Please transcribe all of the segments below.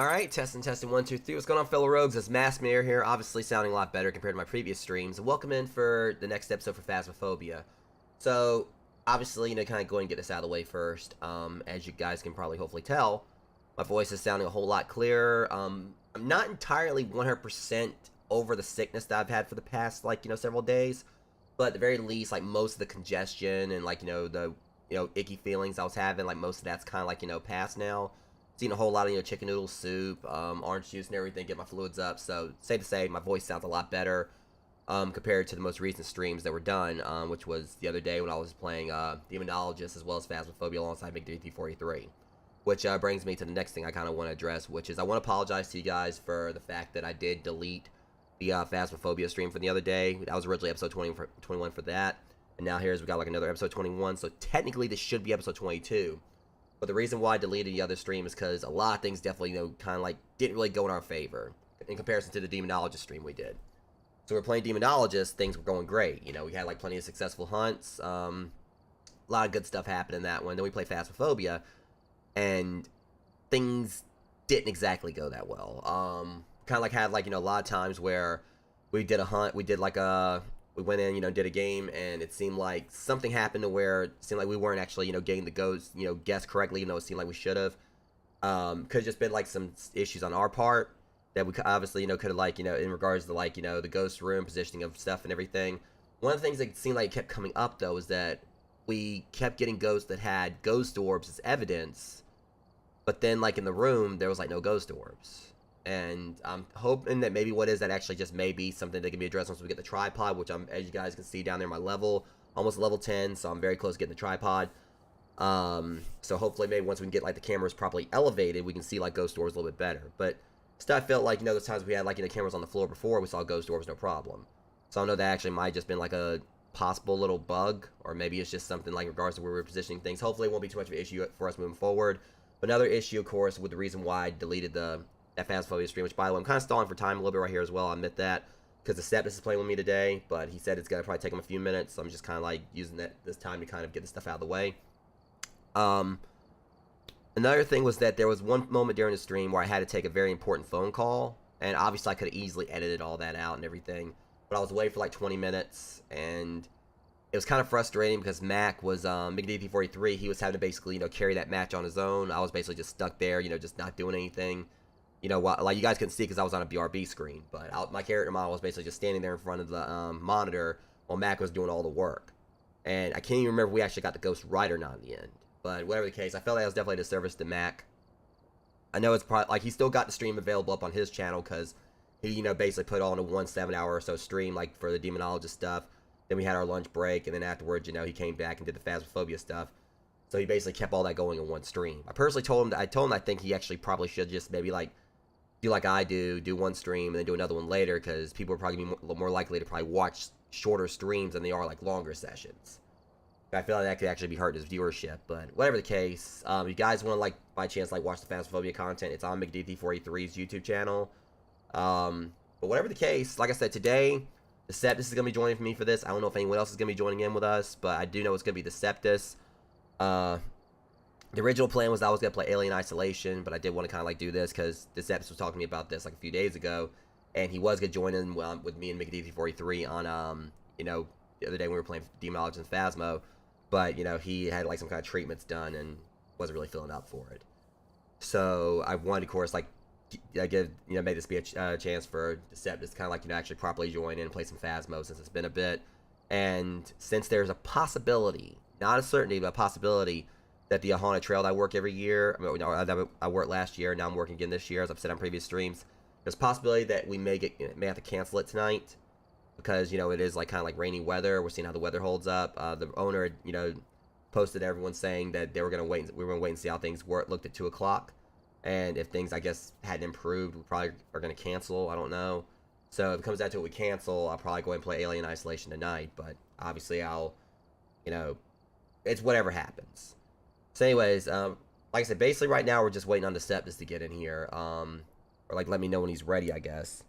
Alright, testing, 1, 2, 3. What's going on, fellow rogues? It's Maskmere here, obviously sounding a lot better compared to my previous streams. Welcome in for the next episode for Phasmophobia. So, obviously, kind of go and get this out of the way first. As you guys can probably hopefully tell, my voice is sounding a whole lot clearer. I'm not entirely 100% over the sickness that I've had for the past, several days. But at the very least, most of the congestion and, the, icky feelings I was having, most of that's kind of, past now. Seen a whole lot of, chicken noodle soup, orange juice and everything, get my fluids up. So, safe to say, my voice sounds a lot better compared to the most recent streams that were done, which was the other day when I was playing Demonologist as well as Phasmophobia alongside McDT43. Which brings me to the next thing I kind of want to address, which is I want to apologize to you guys for the fact that I did delete the Phasmophobia stream from the other day. That was originally episode 21 for that. And now we got another episode 21, so technically this should be episode 22. But the reason why I deleted the other stream is because a lot of things definitely, didn't really go in our favor in comparison to the Demonologist stream we did. So we're playing Demonologist, things were going great. We had, plenty of successful hunts. A lot of good stuff happened in that one. Then we played Phasmophobia, and things didn't exactly go that well. Kind of had, a lot of times where we did a hunt, we went in, did a game, and it seemed like something happened to where it seemed like we weren't actually, getting the ghost, guessed correctly, even though it seemed like we should have. Could have just been, some issues on our part that we obviously, could have, in regards to, the ghost room, positioning of stuff and everything. One of the things that seemed like kept coming up, though, is that we kept getting ghosts that had ghost orbs as evidence, but then, in the room, there was, no ghost orbs. And I'm hoping that maybe what is that actually just may be something that can be addressed once we get the tripod, which as you guys can see down there, my level, almost level 10, so I'm very close to getting the tripod. So hopefully maybe once we can get, the cameras properly elevated, we can see, ghost orbs a little bit better. But still, I felt like, those times we had, the cameras on the floor before, we saw ghost orbs, no problem. So I know that actually might just been, a possible little bug, or maybe it's just something, in regards to where we're positioning things. Hopefully it won't be too much of an issue for us moving forward. But another issue, of course, with the reason why I deleted that Phasmophobia stream, which by the way, I'm kind of stalling for time a little bit right here as well, I admit that, because Deseptus is playing with me today, but he said it's going to probably take him a few minutes, so I'm just kind of using this time to kind of get this stuff out of the way. Another thing was that there was one moment during the stream where I had to take a very important phone call, and obviously I could have easily edited all that out and everything, but I was away for 20 minutes, and it was kind of frustrating because Mac was, McDT43, he was having to basically, carry that match on his own. I was basically just stuck there, just not doing anything. You guys couldn't see because I was on a BRB screen, but my character model was basically just standing there in front of the monitor while Mac was doing all the work. And I can't even remember if we actually got the ghost right or not in the end. But whatever the case, I felt that was definitely a disservice to Mac. I know it's probably, he still got the stream available up on his channel because he, basically put on a 7-hour or so stream, for the Demonologist stuff. Then we had our lunch break, and then afterwards, he came back and did the Phasmophobia stuff. So he basically kept all that going in one stream. I personally told him I think he actually probably should just maybe, do like I do one stream and then do another one later, because people are probably going to be more likely to probably watch shorter streams than they are longer sessions. I feel like that could actually be hurting his viewership, but whatever the case, you guys want to by chance watch the Phasmophobia content, it's on McDT43's YouTube channel. But whatever the case, like I said, today Deseptus is going to be joining me for this. I don't know if anyone else is going to be joining in with us, but I do know it's going to be Deseptus. The original plan was I was going to play Alien Isolation, but I did want to kind of do this because Deseptus was talking to me about this a few days ago, and he was going to join in with me and McDT43 on, the other day when we were playing Demonologist and Phasmo, but, he had some kind of treatments done and wasn't really feeling up for it. So I wanted, of course, give, make this be a chance for Deseptus to kind of actually properly join in and play some Phasmo since it's been a bit. And since there's a possibility, not a certainty, but a possibility that the Haunted Trail that I work every year, I worked last year, now I'm working again this year, as I've said on previous streams, there's a possibility that we may have to cancel it tonight, because, it is kind of rainy weather. We're seeing how the weather holds up. The owner, posted everyone saying that we were going to wait and see how things looked at 2 o'clock. And if things, I guess, hadn't improved, we probably are going to cancel. I don't know. So if it comes down to it, we cancel. I'll probably go ahead and play Alien Isolation tonight. But obviously, I'll, it's whatever happens. So anyways, like I said, basically right now we're just waiting on Deseptus to get in here. Or let me know when he's ready, I guess.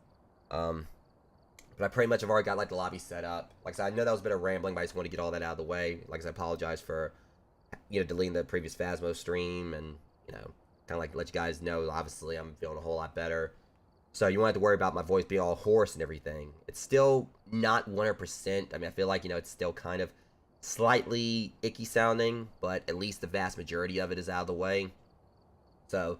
But I pretty much have already got the lobby set up. Like I said, I know that was a bit of rambling, but I just want to get all that out of the way. Like I said, I apologize for, deleting the previous Phasmo stream and, kind of like let you guys know, obviously I'm feeling a whole lot better. So you won't have to worry about my voice being all hoarse and everything. It's still not 100%. I mean, I feel like, it's still kind of slightly icky sounding, but at least the vast majority of it is out of the way. So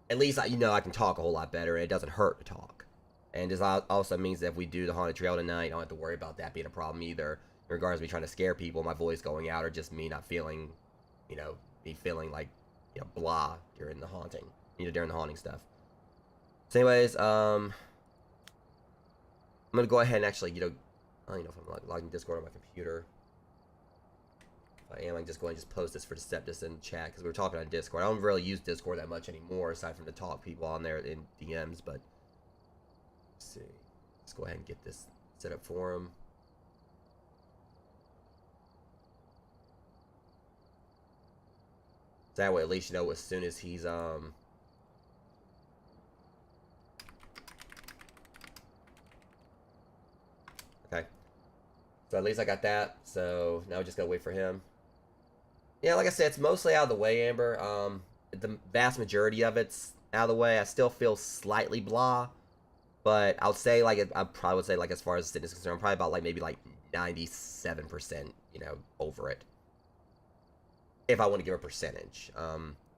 at least, I can talk a whole lot better, and it doesn't hurt to talk. And this also means that if we do the haunted trail tonight, I don't have to worry about that being a problem either. In regards to me trying to scare people, my voice going out, or just me not feeling, me feeling like, blah during the haunting, during the haunting stuff. So anyways, I'm gonna go ahead and actually, I don't know if I'm logging Discord on my computer. If I am, I can just go ahead and just post this for Deseptus in chat, because we were talking on Discord. I don't really use Discord that much anymore, aside from the talk people on there in DMs, but let's see. Let's go ahead and get this set up for him. That way, at least as soon as he's okay. So at least I got that. So now we just gotta wait for him. Yeah, like I said, it's mostly out of the way, Amber. The vast majority of it's out of the way. I still feel slightly blah, but I would say I probably would say as far as sickness is concerned, I'm probably about maybe 97%, over it. If I want to give a percentage.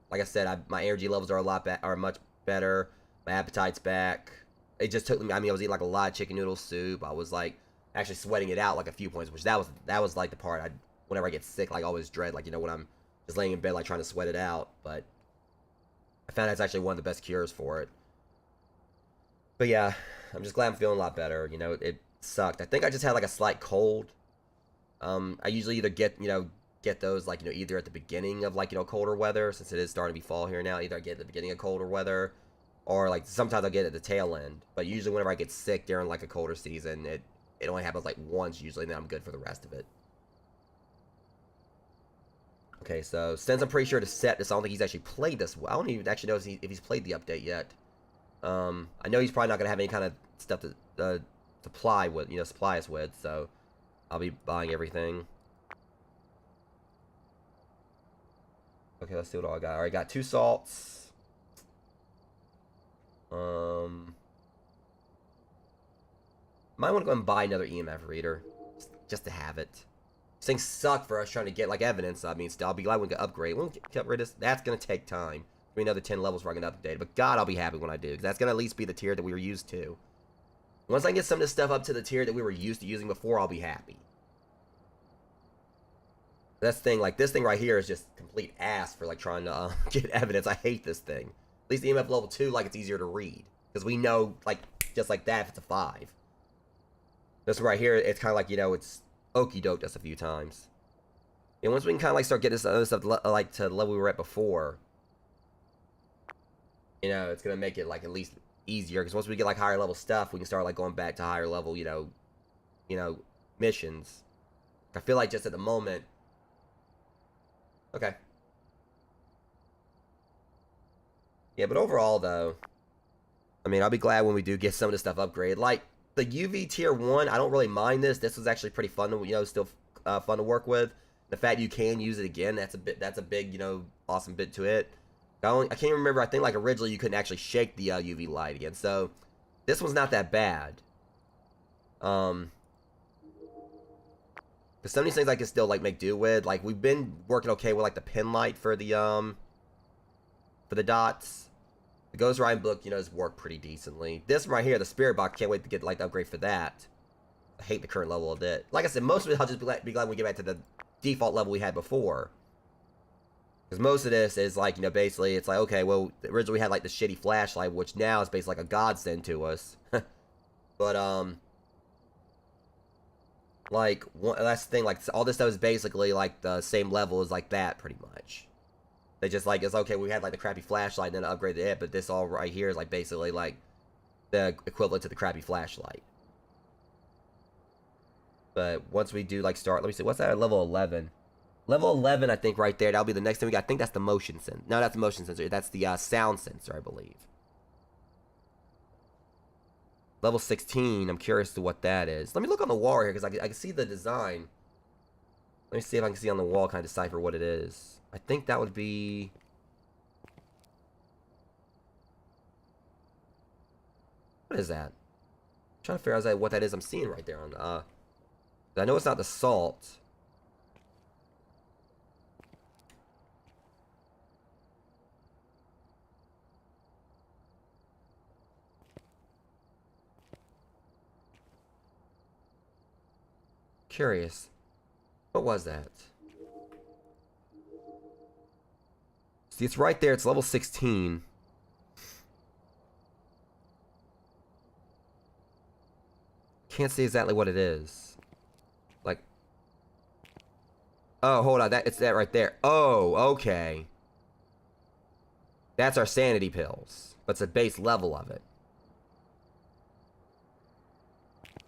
Like I said, my energy levels are much better. My appetite's back. It just took me. I mean, I was eating a lot of chicken noodle soup. I was actually sweating it out a few points, which that was the part whenever I get sick, I always dread, when I'm just laying in bed, trying to sweat it out. But I found that's actually one of the best cures for it. But yeah, I'm just glad I'm feeling a lot better. It sucked. I think I just had a slight cold. I usually either get those either at the beginning of colder weather, since it is starting to be fall here now. Either I get at the beginning of colder weather, or sometimes I get at the tail end. But usually whenever I get sick during a colder season, it only happens once usually, and then I'm good for the rest of it. Okay, so since I'm pretty sure Deseptus, I don't think he's actually played this. I don't even actually know if he's played the update yet. I know he's probably not gonna have any kind of stuff to supply us with. So I'll be buying everything. Okay, let's see what all I got. Alright, got 2 salts. Might want to go and buy another EMF reader, just to have it. These things suck for us trying to get evidence. I mean, still, I'll be glad we can upgrade. We'll get rid of this. That's gonna take time. Maybe another 10 levels before I can update it. But God, I'll be happy when I do, because that's gonna at least be the tier that we were used to. Once I can get some of this stuff up to the tier that we were used to using before, I'll be happy. This thing right here is just complete ass for trying to get evidence. I hate this thing. At least the EMF level 2, it's easier to read, because we know just like that if it's a 5. This one right here, it's kind of it's okie doked us a few times. And once we can kind of start getting this other stuff to the level we were at before, it's gonna make it at least easier, because once we get higher level stuff, we can start going back to higher level missions. I feel just at the moment. Okay. Yeah, but overall, though, I mean, I'll be glad when we do get some of this stuff upgraded. The UV tier 1, I don't really mind this. This was actually pretty fun to, still fun to work with. The fact you can use it again, that's a big, awesome bit to it. I can't remember, I think, originally you couldn't actually shake the UV light again. So, this one's not that bad. But some of these things I can still make do with. We've been working okay with the pin light for the dots. The Ghost Riding book, has worked pretty decently. This one right here, the Spirit Box, can't wait to get the upgrade for that. I hate the current level of it. Like I said, most of it I'll just be glad we get back to the default level we had before. Because most of this is basically it's okay, well, originally we had the shitty flashlight, which now is basically a godsend to us. But that's the thing, all this stuff is basically the same level as that pretty much. They just it's okay, we had the crappy flashlight and then upgraded it, but this all right here is basically the equivalent to the crappy flashlight. But once we do start, let me see, what's that at level 11? Level 11, I think right there, that'll be the next thing we got. I think that's the motion sensor. No, that's the motion sensor. That's the sound sensor, I believe. Level 16, I'm curious to what that is. Let me look on the wall here, because I can see the design. Let me see if I can see on the wall, kind of decipher what it is. I think that would be... What is that? I'm trying to figure out what that is I'm seeing right there on I know it's not the salt. Curious. What was that? See, it's right there. It's level 16. Can't see exactly what it is. Like, oh, hold on. It's that right there. Oh, okay. That's our sanity pills. But it's the base level of it.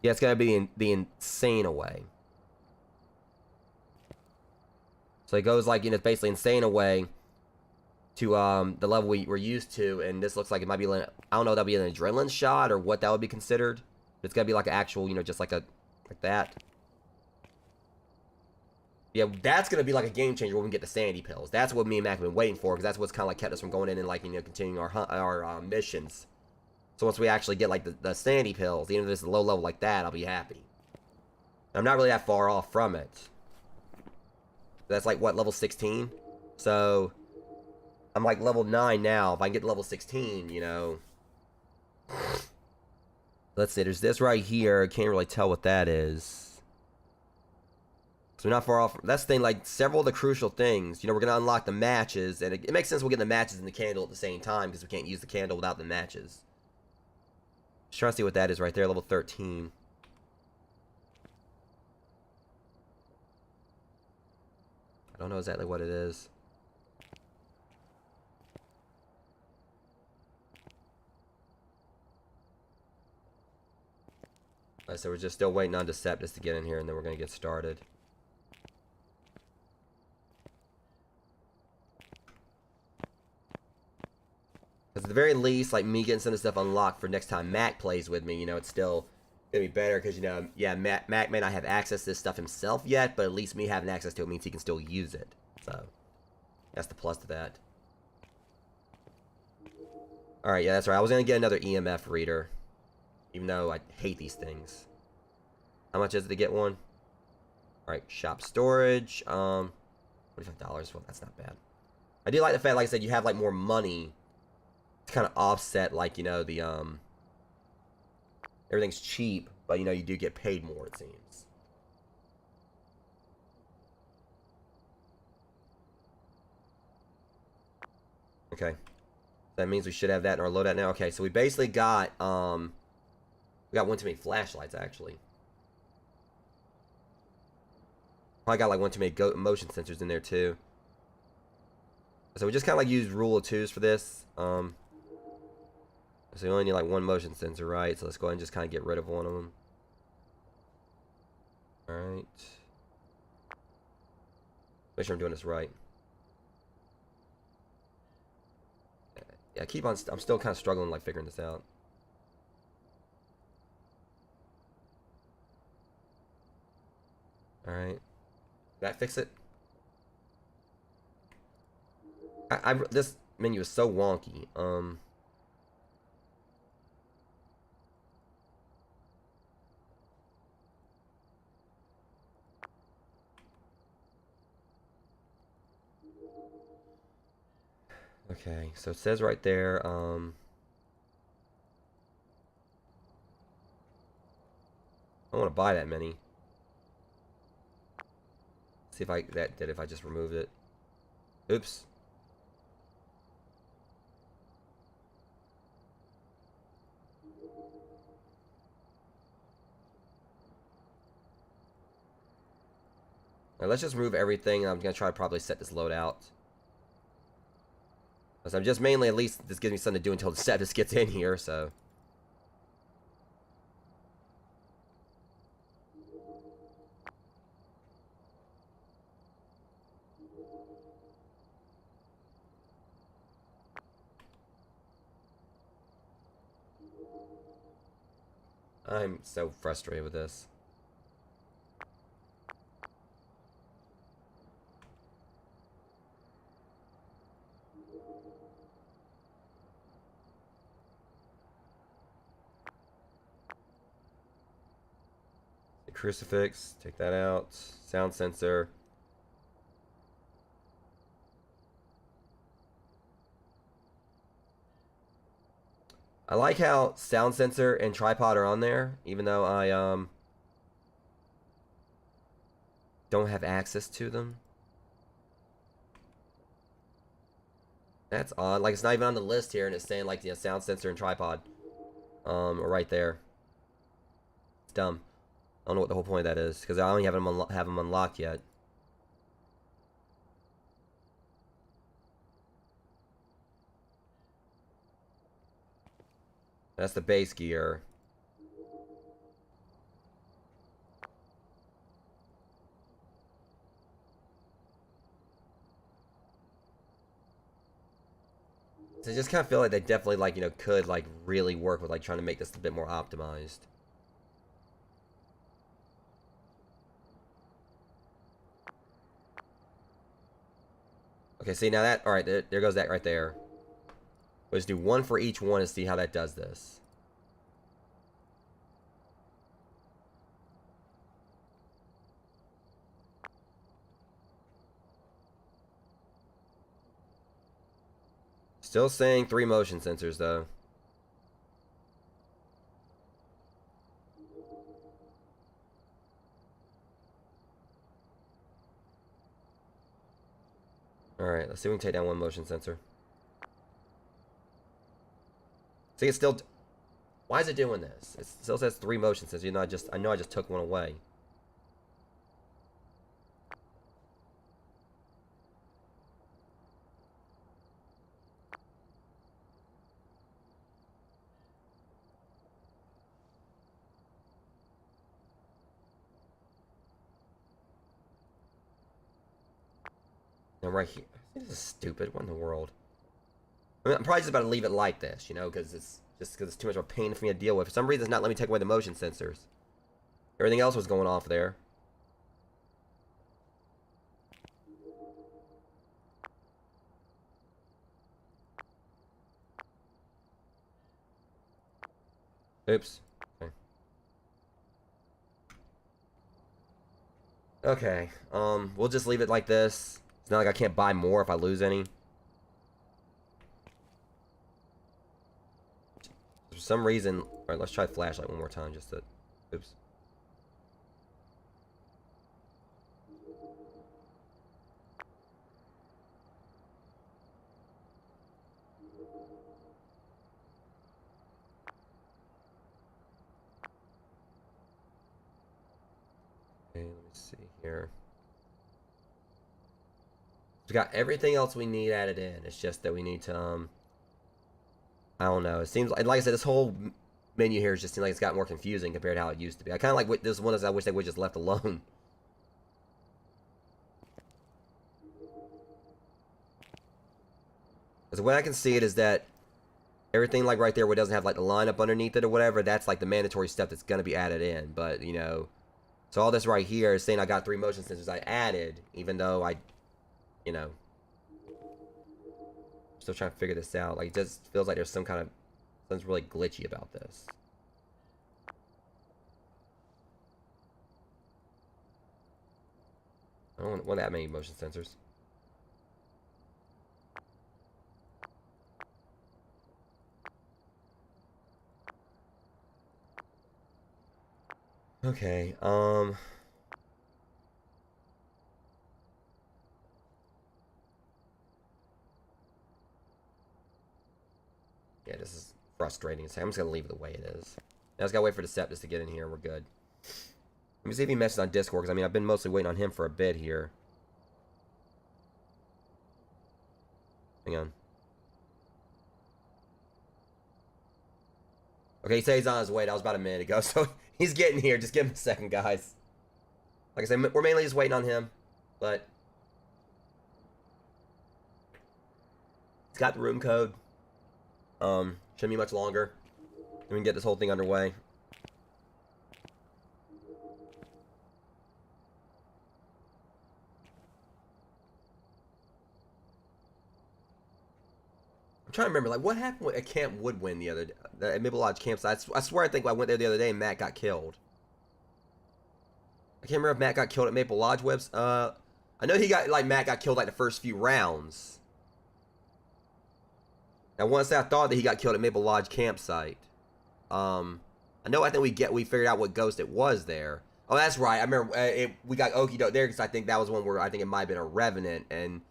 Yeah, it's gonna be the insane away. So it goes like, it's basically insane away to the level we're used to, and this looks like it might be, I don't know if that'll be an adrenaline shot or what that would be considered. It's gonna be like an actual, just like that. Yeah, that's gonna be like a game changer when we get the sanity pills. That's what me and Mac have been waiting for, because that's what's kind of like kept us from going in and like continuing our missions. So once we actually get like the sanity pills, even if it's a low level like that, I'll be happy. And I'm not really that far off from it. That's like what, level 16? So I'm like level 9 now. If I can get to level 16, Let's see, there's this right here. Can't really tell what that is. So we're not far off. That's the thing, like, several of the crucial things. We're going to unlock the matches, and it makes sense we'll get the matches and the candle at the same time, because we can't use the candle without the matches. Just trying to see what that is right there, level 13. I don't know exactly what it is. Alright, so we're just still waiting on Deseptus to get in here, and then we're going to get started. Because at the very least, like, me getting some of the stuff unlocked for next time Mac plays with me, it's still going to be better. Because, yeah, Mac may not have access to this stuff himself yet, but at least me having access to it means he can still use it. So, that's the plus to that. Alright, yeah, that's right. I was going to get another EMF reader. Even though I hate these things. How much is it to get one? Alright, shop storage. $45. Well, that's not bad. I do like the fact, like I said, you have, like, more money to kind of offset, like, the, everything's cheap, but, you do get paid more, it seems. Okay. That means we should have that in our loadout now. Okay, so we basically got, we got one too many flashlights, actually. Probably got, like, one too many motion sensors in there, too. So we just kind of, like, use rule of twos for this. So we only need, like, one motion sensor, right? So let's go ahead and just kind of get rid of one of them. Alright. Make sure I'm doing this right. Yeah, keep on. I'm still kind of struggling, like, figuring this out. Alright. That fix it? This menu is so wonky. Okay, so it says right there, I don't want to buy that many. See if that did if I just removed it. Oops. Now let's just remove everything, and I'm gonna try to probably set this load out. Because I'm just mainly, at least this gives me something to do until the Deseptus gets in here, so. I'm so frustrated with this. crucifix, take that out. Sound sensor. I like how sound sensor and tripod are on there, even though I don't have access to them. That's odd. Like, it's not even on the list here, and it's saying, like, you know, sound sensor and tripod. Are right there. It's dumb. I don't know what the whole point of that is, because I only have them unlocked yet. That's the base gear. So I just kind of feel like they definitely, like, you know, could, like, really work with, like, trying to make this a bit more optimized. Okay, see, now that, alright, there goes that right there. We'll just do one for each one and see how that does this. Still saying 3 motion sensors, though. Alright, let's see if we can take down one motion sensor. See, it's still... Why is it doing this? It still says 3 motion sensors. You know, I know I just took one away. And right here... This is stupid. What in the world? I mean, I'm probably just about to leave it like this, you know, because it's too much of a pain for me to deal with. For some reason, it's not letting me take away the motion sensors. Everything else was going off there. Oops. Okay. Okay. We'll just leave it like this. It's not like I can't buy more if I lose any. For some reason... Alright, let's try flashlight one more time just to... Oops. Okay, let me see here. We got everything else we need added in. It's just that we need to, I don't know. It seems like I said, this whole menu here just seems like it's got more confusing compared to how it used to be. I kind of like this one is I wish they would just left alone. Because the way I can see it is that everything like right there where it doesn't have like the line up underneath it or whatever, that's like the mandatory stuff that's going to be added in. But, you know, so all this right here is saying I got 3 motion sensors I added, even though I, you know, still trying to figure this out. Like, it just feels like there's something's really glitchy about this. I don't want that many motion sensors. Okay, yeah, this is frustrating. So I'm just gonna leave it the way it is. I just gotta wait for Deseptus to get in here and we're good. Let me see if he messages on Discord, because I mean, I've been mostly waiting on him for a bit here. Hang on. Okay, he said he's on his way. That was about a minute ago, so he's getting here. Just give him a second, guys. Like I said, we're mainly just waiting on him, but he's got the room code. Shouldn't be much longer. We can get this whole thing underway. I'm trying to remember, like, what happened at Camp Woodwind the other day? At Maple Lodge campsite. I swear I think I went there the other day and Matt got killed. I can't remember if Matt got killed at Maple Lodge Webs. I know Matt got killed like the first few rounds. Now once I thought that he got killed at Maple Lodge campsite. I think we figured out what ghost it was there. Oh, that's right. I remember we got okie doke there because I think that was one where I think it might have been a revenant and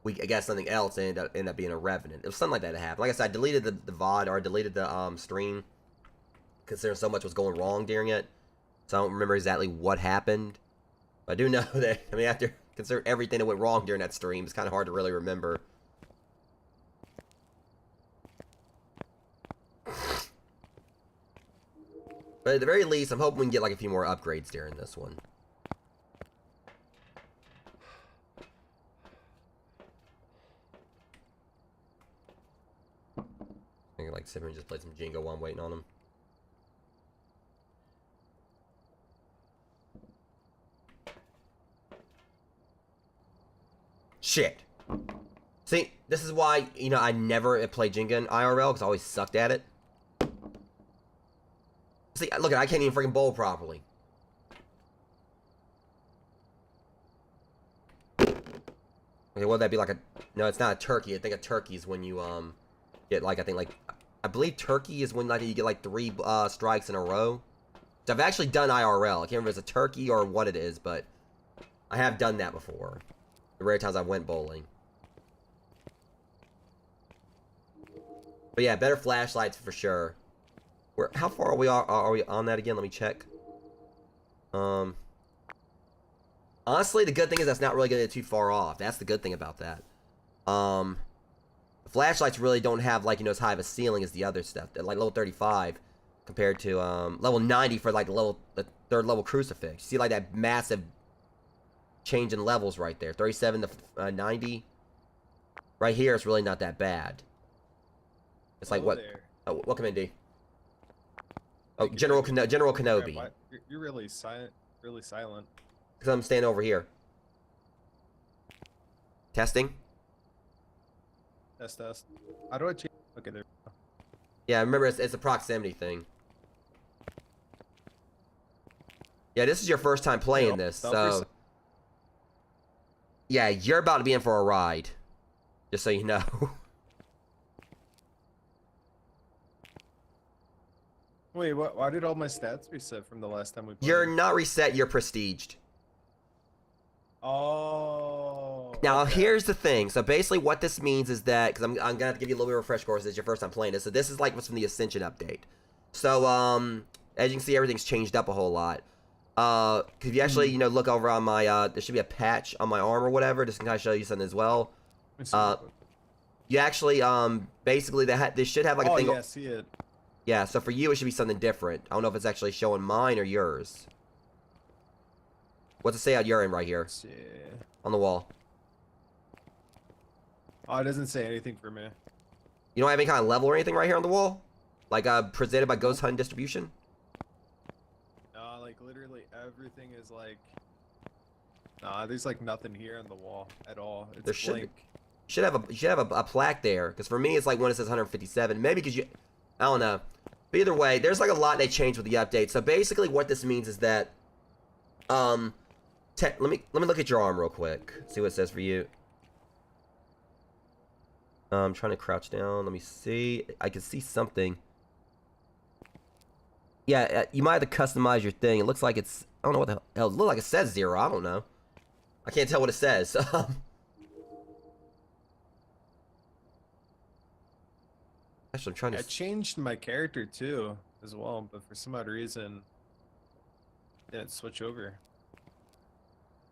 I guess something else ended up being a revenant. It was something like that happened. Like I said, I deleted the VOD or I deleted the stream considering so much was going wrong during it. So I don't remember exactly what happened. But I do know that, I mean, after considering everything that went wrong during that stream, it's kind of hard to really remember. But at the very least, I'm hoping we can get like a few more upgrades during this one. I think like sit here and just play some Jingo while I'm waiting on him. Shit. See, this is why, you know, I never played Jenga in IRL, because I always sucked at it. See, look, I can't even freaking bowl properly. Okay, what would that be like a... No, it's not a turkey. I think a turkey is when you, get, like, I believe turkey is when, like, you get, like, 3, strikes in a row. So I've actually done IRL. I can't remember if it's a turkey or what it is, but I have done that before. The rare times I went bowling. But yeah, better flashlights for sure. How far are we on that again? Let me check. Honestly, the good thing is that's not really going to get too far off. That's the good thing about that. The flashlights really don't have, like, you know, as high of a ceiling as the other stuff. They're like level 35 compared to level 90 for like the 3rd level crucifix. You see like that massive change in levels right there. 37 to 90. Right here, it's really not that bad. It's like what? There. Oh, welcome in, D. Oh, General Kenobi. Crap, you're really silent. Really silent. Because I'm standing over here. Testing. Test. How do I change? Okay, there. Yeah, remember it's a proximity thing. Yeah, this is your first time playing this, so yeah, you're about to be in for a ride. Just so you know. Wait, why did all my stats reset from the last time we played? You're not reset, you're prestiged. Oh. Now, okay. Here's the thing. So basically what this means is that, because I'm going to have to give you a little bit of a refresh course, this is your first time playing this. So this is like what's from the Ascension update. So, as you can see, everything's changed up a whole lot. Because if you actually, you know, look over on my, there should be a patch on my arm or whatever, just to kind of show you something as well. You actually, basically, they should have like a thing. Oh, yeah, see it. Yeah, so for you, it should be something different. I don't know if it's actually showing mine or yours. What's it say out your end right here? Yeah. On the wall. Oh, it doesn't say anything for me. You don't have any kind of level or anything right here on the wall? Like, presented by Ghost Hunt Distribution? No, like, literally everything is like... Nah, there's like nothing here on the wall at all. It's blank. You should have a plaque there. Because for me, it's like when it says 157. Maybe because you... I don't know. But either way, there's like a lot they changed with the update. So basically what this means is that... let me look at your arm real quick. See what it says for you. I'm trying to crouch down. Let me see. I can see something. Yeah, you might have to customize your thing. It looks like it's... I don't know what the hell... It looks like it says 0. I don't know. I can't tell what it says. Actually, I'm trying to... I changed my character too, as well, but for some odd reason, it didn't switch over.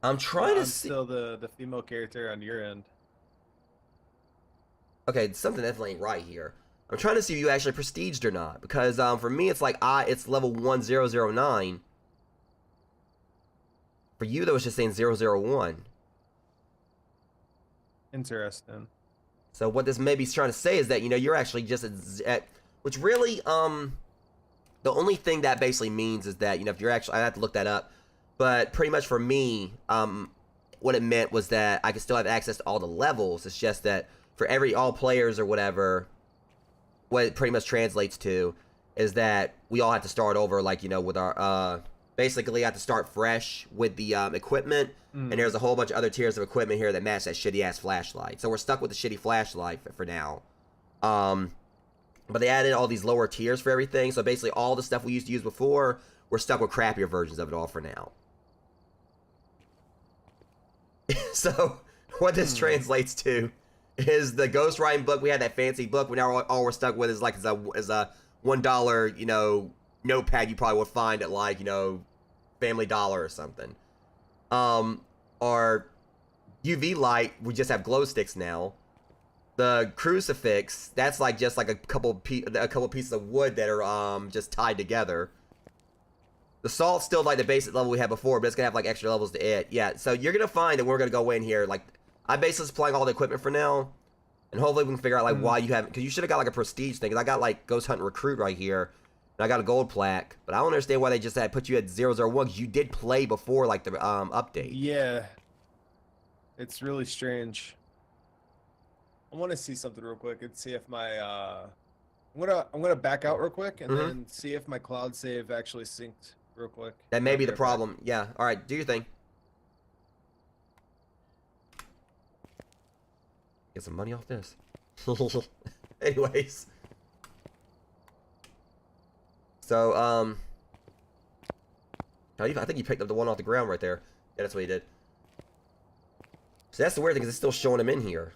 I'm trying to see... still the female character on your end. Okay, something definitely ain't right here. I'm trying to see if you actually prestiged or not, because for me it's like it's level 1009. For you though, it's just saying 001. Interesting. So what this maybe is trying to say is that, you know, you're actually just at which really the only thing that basically means is that, you know, if you're actually, I have to look that up, but pretty much for me, what it meant was that I could still have access to all the levels. It's just that for all players or whatever, what it pretty much translates to is that we all have to start over, like, you know, with our Basically, you have to start fresh with the equipment, and there's a whole bunch of other tiers of equipment here that match that shitty-ass flashlight. So we're stuck with the shitty flashlight for now. But they added all these lower tiers for everything, so basically all the stuff we used to use before, we're stuck with crappier versions of it all for now. So, what this translates to is the ghostwriting book. We had that fancy book, but now all we're stuck with is like is a $1, you know, notepad you probably would find at like, you know, Family Dollar or something. Our UV light, we just have glow sticks now. The crucifix, that's like just like a couple pieces of wood that are just tied together. The salt's still like the basic level we had before, but it's gonna have like extra levels to it. Yeah, so you're gonna find that we're gonna go in here. Like, I'm basically supplying all the equipment for now, and hopefully we can figure out like why you haven't. Because you should have got like a prestige thing. Cause I got like Ghost Hunt Recruit right here, and I got a gold plaque. But I don't understand why they just had put you at 001. Cause you did play before like the update. Yeah, it's really strange. I want to see something real quick and see if my I'm gonna back out real quick and then see if my cloud save actually synced real quick. That may be the problem. Yeah. All right. Do your thing. Get some money off this. Anyways. So, I think you picked up the one off the ground right there. Yeah, that's what he did. So that's the weird thing, because it's still showing him in here.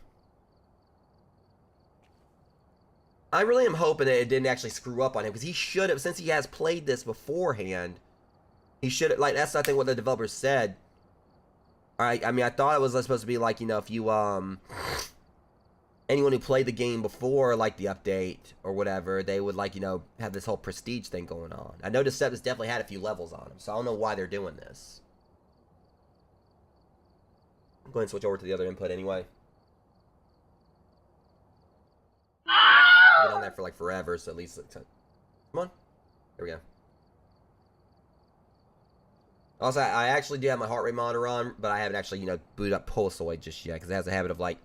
I really am hoping that it didn't actually screw up on him, because he should have, since he has played this beforehand, he should have, like, that's I think what the developers said. I mean, I thought it was supposed to be like, you know, if you, anyone who played the game before, like, the update or whatever, they would, like, you know, have this whole prestige thing going on. I know Deseptus definitely had a few levels on him, so I don't know why they're doing this. I'm going to switch over to the other input anyway. I've been on that for, like, forever, so at least, come on. Here we go. Also, I actually do have my heart rate monitor on, but I haven't actually, you know, booted up Pulsoid just yet, because it has a habit of, like,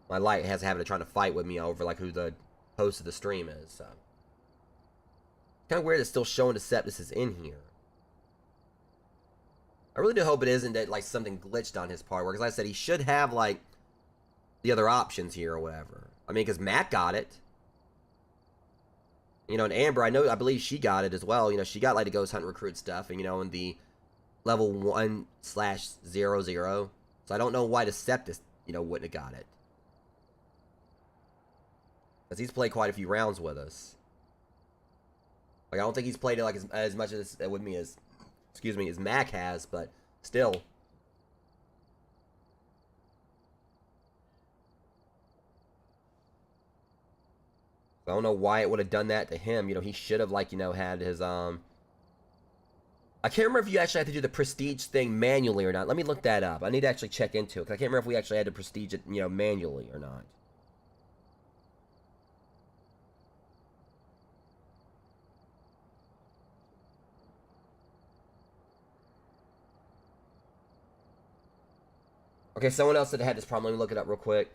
my light has a habit of trying to fight with me over, like, who the host of the stream is, so. Kind of weird it's still showing Deseptus is in here. I really do hope it isn't that, like, something glitched on his part, because like I said, he should have, like, the other options here or whatever. I mean, because Matt got it. You know, and Amber, I believe she got it as well. You know, she got, like, the Ghost Hunt Recruit stuff, and, you know, and the level 1/00. So I don't know why Deseptus, you know, wouldn't have got it. Because he's played quite a few rounds with us. Like, I don't think he's played it, like, as much as with me as, excuse me, as Mac has, but still. I don't know why it would have done that to him. You know, he should have, like, you know, had his, I can't remember if you actually had to do the prestige thing manually or not. Let me look that up. I need to actually check into it, because I can't remember if we actually had to prestige it, you know, manually or not. Okay, someone else that had this problem. Let me look it up real quick.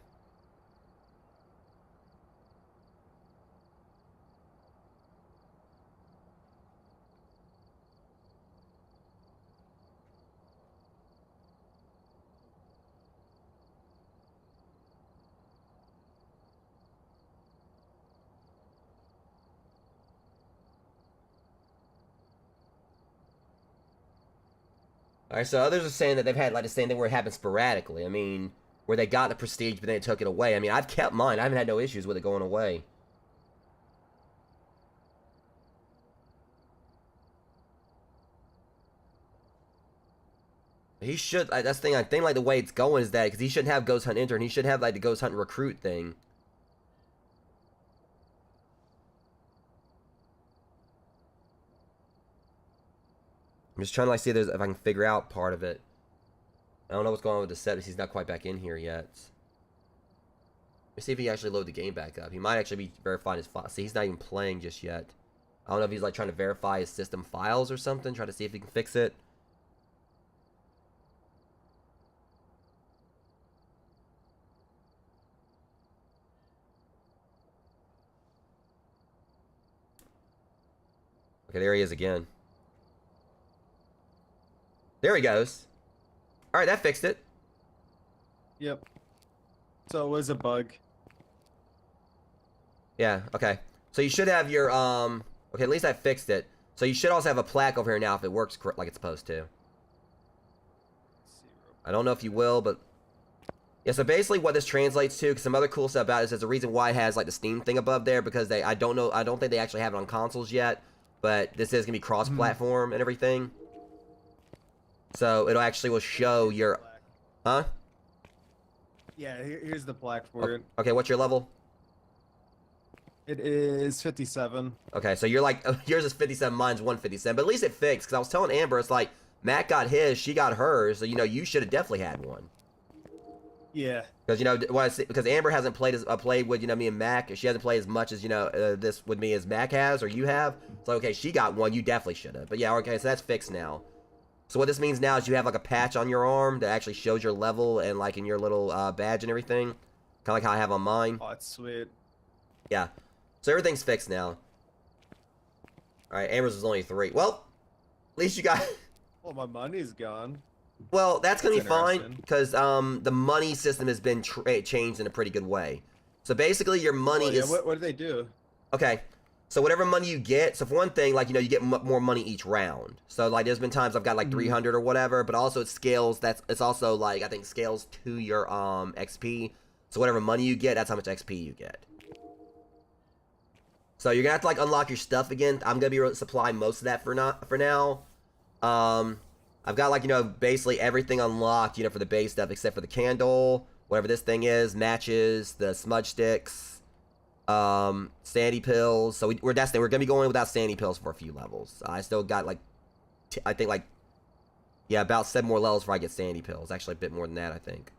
Alright, so others are saying that they've had, like, the same thing where it happens sporadically. I mean, where they got the prestige, but then it took it away. I mean, I've kept mine. I haven't had no issues with it going away. He should, that's the thing, I think, like, the way it's going is that, because he shouldn't have Ghost Hunt Intern, he should have, like, the Ghost Hunt Recruit thing. I'm just trying to, like, see if I can figure out part of it. I don't know what's going on with Deseptus. He's not quite back in here yet. Let's see if he actually load the game back up. He might actually be verifying his files. See, he's not even playing just yet. I don't know if he's, like, trying to verify his system files or something, try to see if he can fix it. Okay, there he is again. There he goes. All right, that fixed it. Yep. So it was a bug. Yeah, okay. So you should have your, okay, at least I fixed it. So you should also have a plaque over here now if it works like it's supposed to. I don't know if you will, but... Yeah, so basically what this translates to, because some other cool stuff about it is there's a reason why it has, like, the Steam thing above there, because I don't think they actually have it on consoles yet, but this is going to be cross-platform and everything. So it'll actually will show your... Huh? Yeah, here's the plaque for it. Okay, what's your level? It is 57. Okay, so you're like, yours is 57, mine's 157, but at least it fixed, because I was telling Amber, it's like, Matt got his, she got hers, so, you know, you should have definitely had one. Yeah. Because, you know, because Amber hasn't played with, you know, me and Mac, she hasn't played as much as, you know, this with me as Mac has, or you have, so, okay, she got one, you definitely should have, but yeah, okay, so that's fixed now. So what this means now is you have, like, a patch on your arm that actually shows your level and, like, in your little badge and everything, kind of like how I have on mine. Oh, that's sweet. Yeah. So everything's fixed now. Alright, Amber's was only 3. Well, at least you got... Well, my money's gone. Well, that's gonna be fine, interesting. because the money system has been changed in a pretty good way. So basically, your money Well, yeah, is... what do they do? Okay, so whatever money you get, so for one thing, like, you know, you get more money each round. So, like, there's been times I've got, like, 300 or whatever, but also it scales, it's also, like, I think scales to your, XP. So whatever money you get, that's how much XP you get. So you're gonna have to, like, unlock your stuff again. I'm gonna be supplying most of that for now. I've got, like, you know, basically everything unlocked, you know, for the base stuff, except for the candle, whatever this thing is, matches, the smudge sticks, sandy pills. So we're gonna be going without sandy pills for a few levels. I still got, like, I think, like, yeah, about 7 more levels before I get sandy pills. Actually, a bit more than that, I think.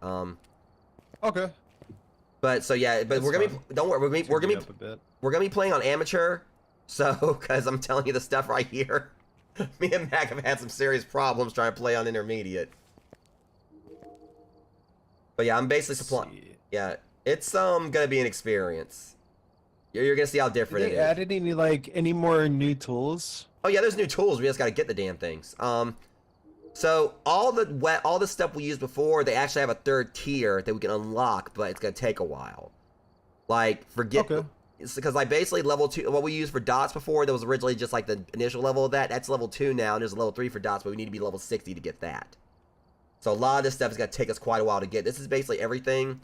Okay. But so yeah, but That's we're gonna fine. be, don't worry, we're gonna be playing on amateur. So, because I'm telling you the stuff right here. Me and Mac have had some serious problems trying to play on intermediate. But yeah, I'm basically supplying. Yeah, it's gonna be an experience. You're gonna see how different it is. Did they added any more new tools? Oh yeah, there's new tools. We just gotta get the damn things. So all the stuff we used before, they actually have a third tier that we can unlock, but it's gonna take a while. Like Okay. It's because, like, basically level 2, what we used for dots before, that was originally just like the initial level of that's level 2 now, and there's a level 3 for dots, but we need to be level 60 to get that. So a lot of this stuff is going to take us quite a while to get. This is basically everything.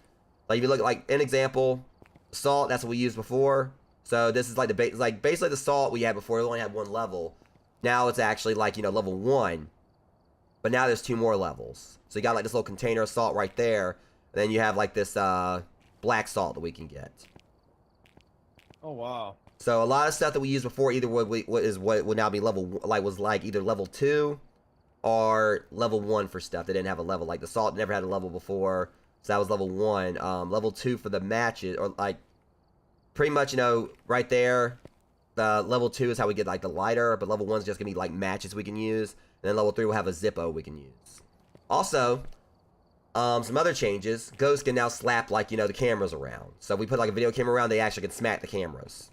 Like, if you look at, like, an example, salt, that's what we used before. So this is like basically the salt we had before, we only had 1 level. Now it's actually, like, you know, level 1. But now there's 2 more levels. So you got, like, this little container of salt right there, and then you have, like, this black salt that we can get. Oh wow. So a lot of stuff that we used before either what would now be was either level 2 or level 1 for stuff that didn't have a level. Like the salt never had a level before, so that was level 1. Level 2 for the matches, or like pretty much, you know, right there. The level 2 is how we get, like, the lighter, but level 1 is just gonna be like matches we can use, and then level 3 will have a Zippo we can use. Also, some other changes. Ghosts can now slap, like, you know, the cameras around. So if we put, like, a video camera around, they actually can smack the cameras.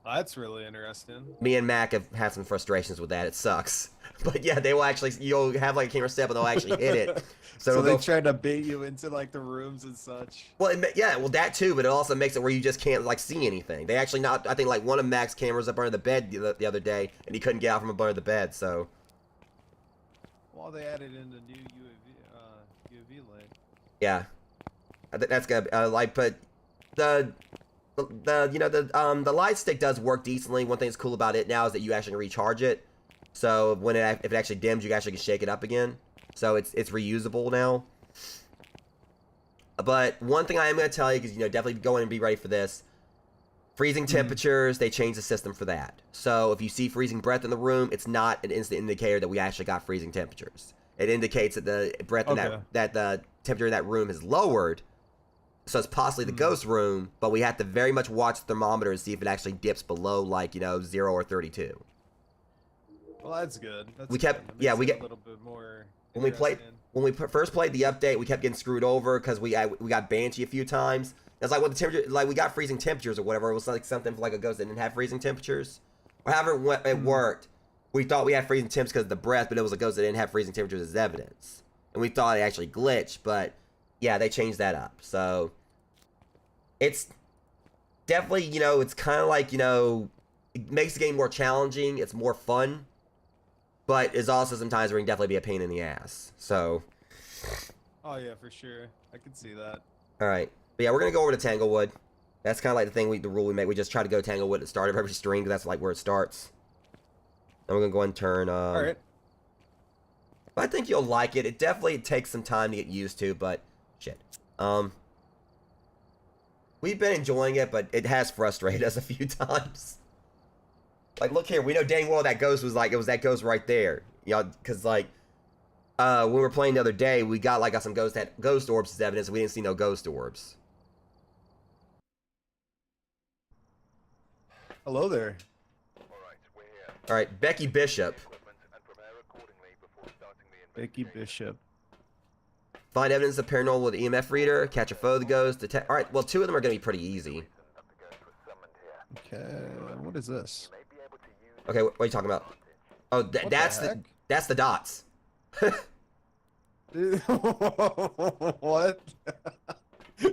That's really interesting. Me and Mac have had some frustrations with that. It sucks. But yeah, they will actually, you'll have, like, a camera step and they'll actually hit it. So they try to bait you into, like, the rooms and such. Well, yeah, well, that too, but it also makes it where you just can't, like, see anything. They actually I think, like, one of Mac's cameras up under the bed the other day, and he couldn't get out from under the bed, so. Well, they added in the new UV light. Yeah, I think that's gonna but the you know, the light stick does work decently. One thing that's cool about it now is that you actually can recharge it. So when if it actually dims, you actually can shake it up again. So it's reusable now. But one thing I am gonna tell you, because, you know, definitely go in and be ready for this. Freezing temperatures, they changed the system for that. So if you see freezing breath in the room, it's not an instant indicator that we actually got freezing temperatures. It indicates that the breath in that the temperature in that room is lowered. So it's possibly the ghost room, but we have to very much watch the thermometer and see if it actually dips below, like, you know, 0 or 32. Well, that's good. That's we kept, good. yeah, we get a little bit more. When we first played the update, we kept getting screwed over because we got Banshee a few times. It's like, what the temperature, like, we got freezing temperatures or whatever. It was like something for, like, a ghost that didn't have freezing temperatures, or however it worked. we thought we had freezing temps because of the breath, but it was a ghost that didn't have freezing temperatures as evidence. And we thought it actually glitched, but yeah, they changed that up. So it's definitely, you know, it's kind of like, you know, it makes the game more challenging. It's more fun, but is also sometimes where it can definitely be a pain in the ass. So. Oh yeah, for sure. I can see that. All right, but yeah, we're gonna go over to Tanglewood. That's kind of like the thing the rule we make. We just try to go Tanglewood at the start of every stream because that's like where it starts. And we're gonna go ahead and turn. All right. I think you'll like it. It definitely takes some time to get used to, but shit. We've been enjoying it, but it has frustrated us a few times. Like, look here, we know dang well that ghost was like, it was that ghost right there. You know, because like, when we were playing the other day, we got some ghost orbs as evidence. We didn't see no ghost orbs. Hello there. All right, Becky Bishop. Becky Bishop. Find evidence of paranormal with EMF reader. Catch a foe of the ghost. Detect. All right, well, 2 of them are gonna be pretty easy. Okay, what is this? Okay, what are you talking about? Oh, that's the dots. What?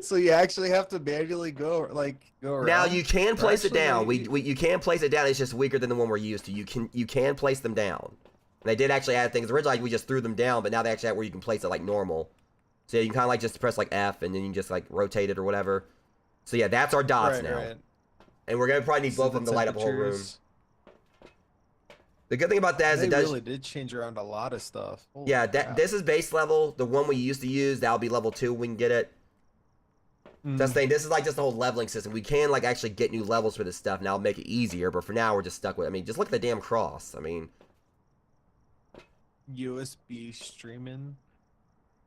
So you actually have to manually go around? Now you can place it down. You can place it down. It's just weaker than the one we're used to. You can place them down. And they did actually add things. Originally we just threw them down, but now they actually have where you can place it like normal. So yeah, you can kind of like just press like F and then you can just like rotate it or whatever. So yeah, that's our dots now. Right. And we're gonna probably need both of them to light up a whole room. The good thing about that is it does. Really did change around a lot of stuff. Holy yeah, crap. this is base level. The one we used to use, that'll be level 2 when we can get it. That's the thing. This is like just the whole leveling system. We can like actually get new levels for this stuff. Now make it easier, but for now we're just stuck with. I mean, just look at the damn cross. I mean, USB streaming.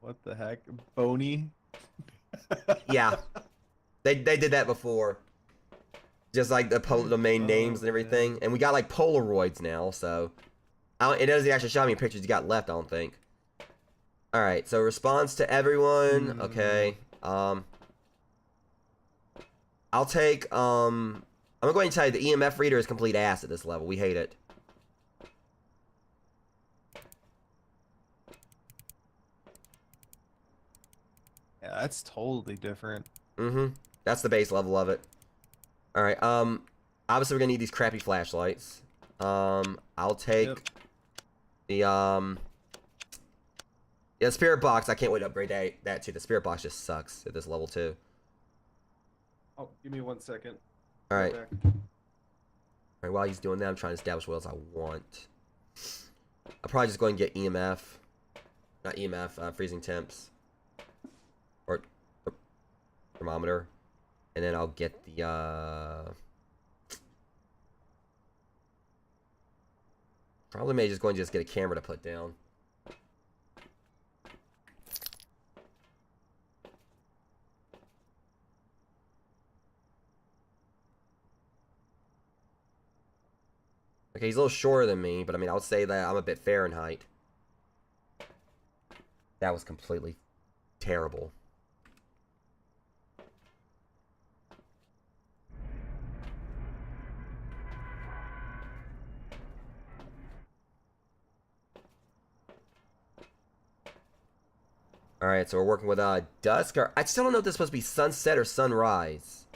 What the heck, Boney? Yeah, they did that before. Just like the main names and everything, man. And we got like Polaroids now, so it doesn't actually show how many pictures you got left. I don't think. All right, so response to everyone. Okay. I'll take, I'm going to tell you the EMF reader is complete ass at this level. We hate it. Yeah, that's totally different. That's the base level of it. Alright, obviously we're gonna need these crappy flashlights. I'll take the, yeah, spirit box. I can't wait to upgrade that too. The spirit box just sucks at this level too. Oh, give me 1 second. Alright. Alright, while he's doing that, I'm trying to establish what else I want. I'll probably just go and get EMF. Not EMF, freezing temps. Or thermometer. And then I'll get the, probably may just go and just get a camera to put down. Okay, he's a little shorter than me, but I mean, I would say that I'm a bit Fahrenheit. That was completely terrible. Alright, so we're working with dusk. I still don't know if this is supposed to be sunset or sunrise.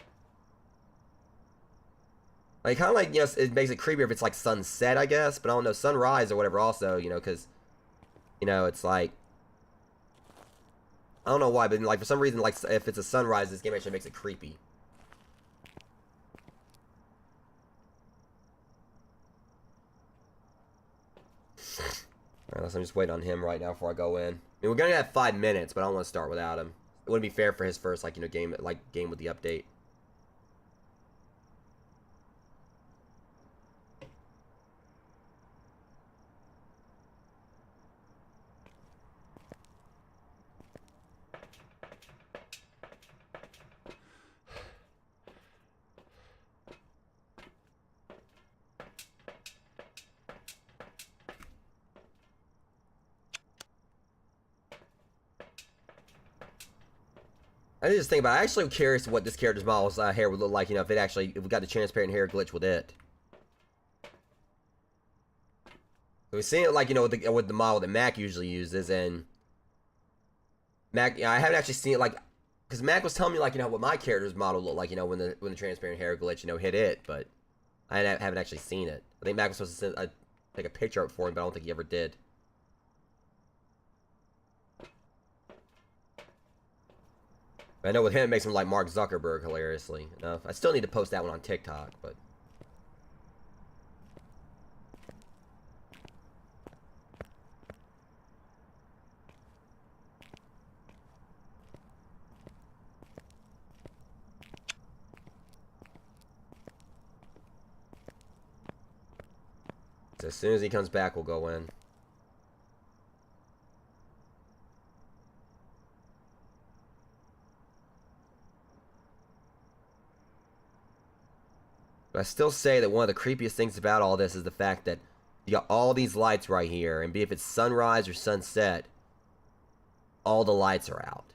Like, kind of like, you know, it makes it creepier if it's like sunset, I guess. But I don't know, sunrise or whatever also, you know, because, you know, it's like, I don't know why, but like for some reason, like if it's a sunrise, this game actually makes it creepy. Alright, so I'm just waiting on him right now before I go in. I mean, we're gonna have 5 minutes, but I don't want to start without him. It wouldn't be fair for his first, like, you know, game with the update. I did just think about it. I'm actually curious what this character's model's hair would look like, you know, if we got the transparent hair glitch with it. So we've seen it like, you know, with the model that Mac usually uses, and Mac, yeah, I haven't actually seen it like, because Mac was telling me like, you know, what my character's model looked like, you know, when the transparent hair glitch, you know, hit it, but I haven't actually seen it. I think Mac was supposed to send, take a picture of it for him, but I don't think he ever did. I know with him it makes him like Mark Zuckerberg hilariously enough. I still need to post that one on TikTok, but. So as soon as he comes back, we'll go in. But I still say that one of the creepiest things about all this is the fact that you got all these lights right here, and be if it's sunrise or sunset, all the lights are out.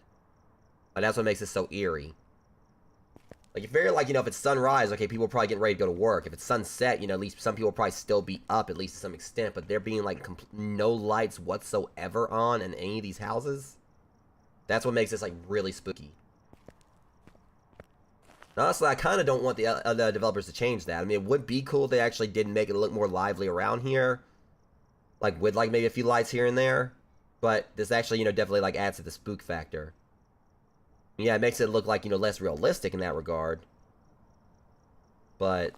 And that's what makes it so eerie. Like, if you're like, you know, if it's sunrise, okay, people are probably getting ready to go to work. If it's sunset, you know, at least some people will probably still be up, at least to some extent. But there being, like, no lights whatsoever on in any of these houses, that's what makes this, like, really spooky. And honestly, I kind of don't want the developers to change that. I mean, it would be cool if they actually did make it look more lively around here. Like, with, like, maybe a few lights here and there. But this actually, you know, definitely, like, adds to the spook factor. Yeah, it makes it look like, you know, less realistic in that regard. But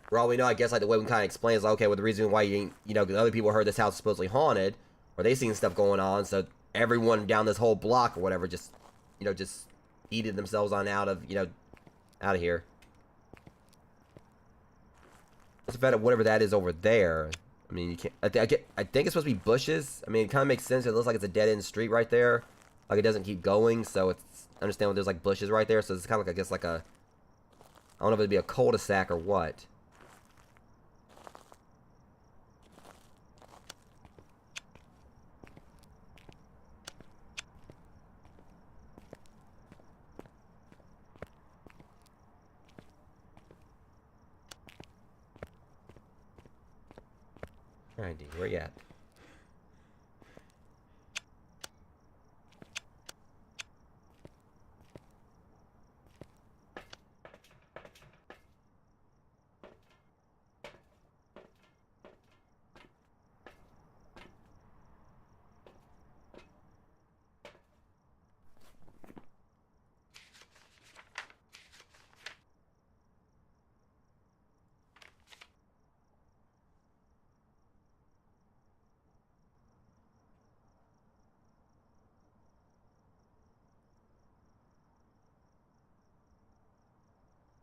for all we know, I guess, like, the way we kind of explain is, like, okay, well, the reason why you know, because other people heard this house is supposedly haunted, or they seen stuff going on, so everyone down this whole block or whatever just, you know, just eated themselves on out of, you know, out of here. What's the fact of whatever that is over there? I mean, you can't, I think it's supposed to be bushes. I mean, it kind of makes sense. It looks like it's a dead-end street right there. Like, it doesn't keep going, so it's understandable there's, like, bushes right there, so it's kind of like, I guess, like a, I don't know if it'd be a cul-de-sac or what. Alright, D, where you at?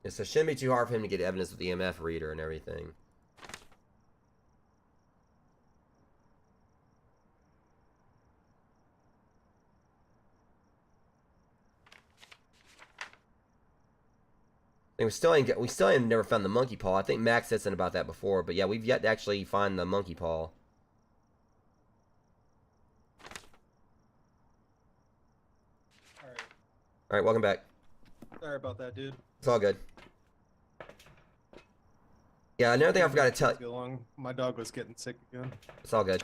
Yeah, so it shouldn't be too hard for him to get evidence with the EMF reader and everything. And we still ain't never found the monkey paw. I think Max said something about that before, but yeah, we've yet to actually find the monkey paw. Alright, welcome back. Sorry about that, dude. It's all good. Yeah, another thing I forgot to tell you. My dog was getting sick again. It's all good.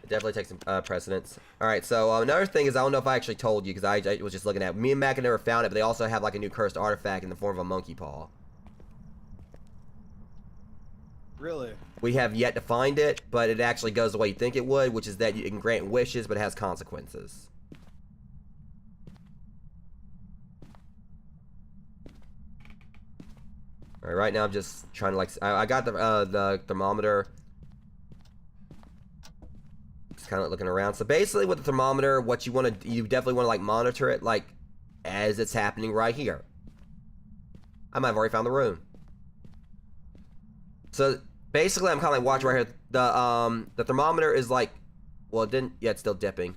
It definitely takes some precedence. Alright, so another thing is, I don't know if I actually told you, because I was just looking at it. Me and Mac had never found it, but they also have like a new cursed artifact in the form of a monkey paw. Really? We have yet to find it, but it actually goes the way you think it would, which is that you can grant wishes, but it has consequences. Alright, right now I'm just trying to, like, I got the thermometer. Just kind of looking around. So basically with the thermometer, what you want to, you definitely want to, like, monitor it, like, as it's happening right here. I might have already found the room. So basically I'm kind of like watching right here. The thermometer is like, well, it didn't, yeah, it's still dipping.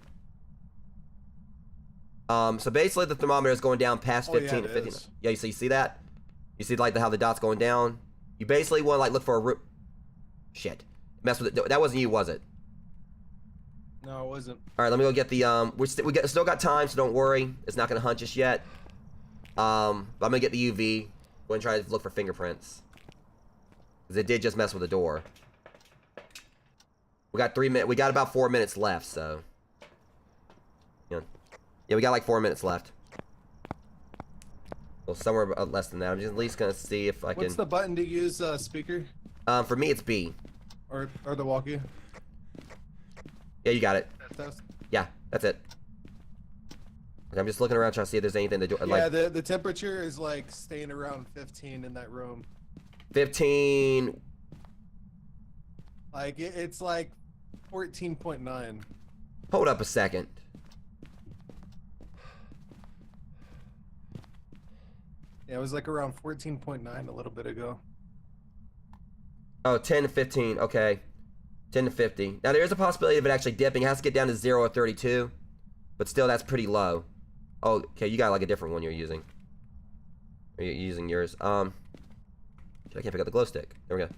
So basically the thermometer is going down past 15 to 15. Yeah, so you see that? You see, like, how the dot's going down? You basically want to, like, look for a root. Shit. Mess with it. That wasn't you, was it? No, it wasn't. Alright, let me go get the, we still got time, so don't worry. It's not going to hunch us yet. But I'm going to get the UV. Go and try to look for fingerprints. Because it did just mess with the door. We got 3 minutes. We got about 4 minutes left, so. Yeah, we got like 4 minutes left. Well, somewhere less than that. I'm just at least gonna see if I can. What's the button to use speaker? For me, it's B. Or the walkie? Yeah, you got it. Test. Yeah, that's it. I'm just looking around trying to see if there's anything to do. Yeah, like, the temperature is like staying around 15 in that room. 15. Like it's like 14.9. Hold up a second. Yeah, it was like around 14.9 a little bit ago. Oh, 10 to 15. Okay. 10 to 50. Now, there is a possibility of it actually dipping. It has to get down to 0 or 32. But still, that's pretty low. Oh, okay. You got like a different one you're using. Are you using yours? Shit, I can't pick up the glow stick. There we go.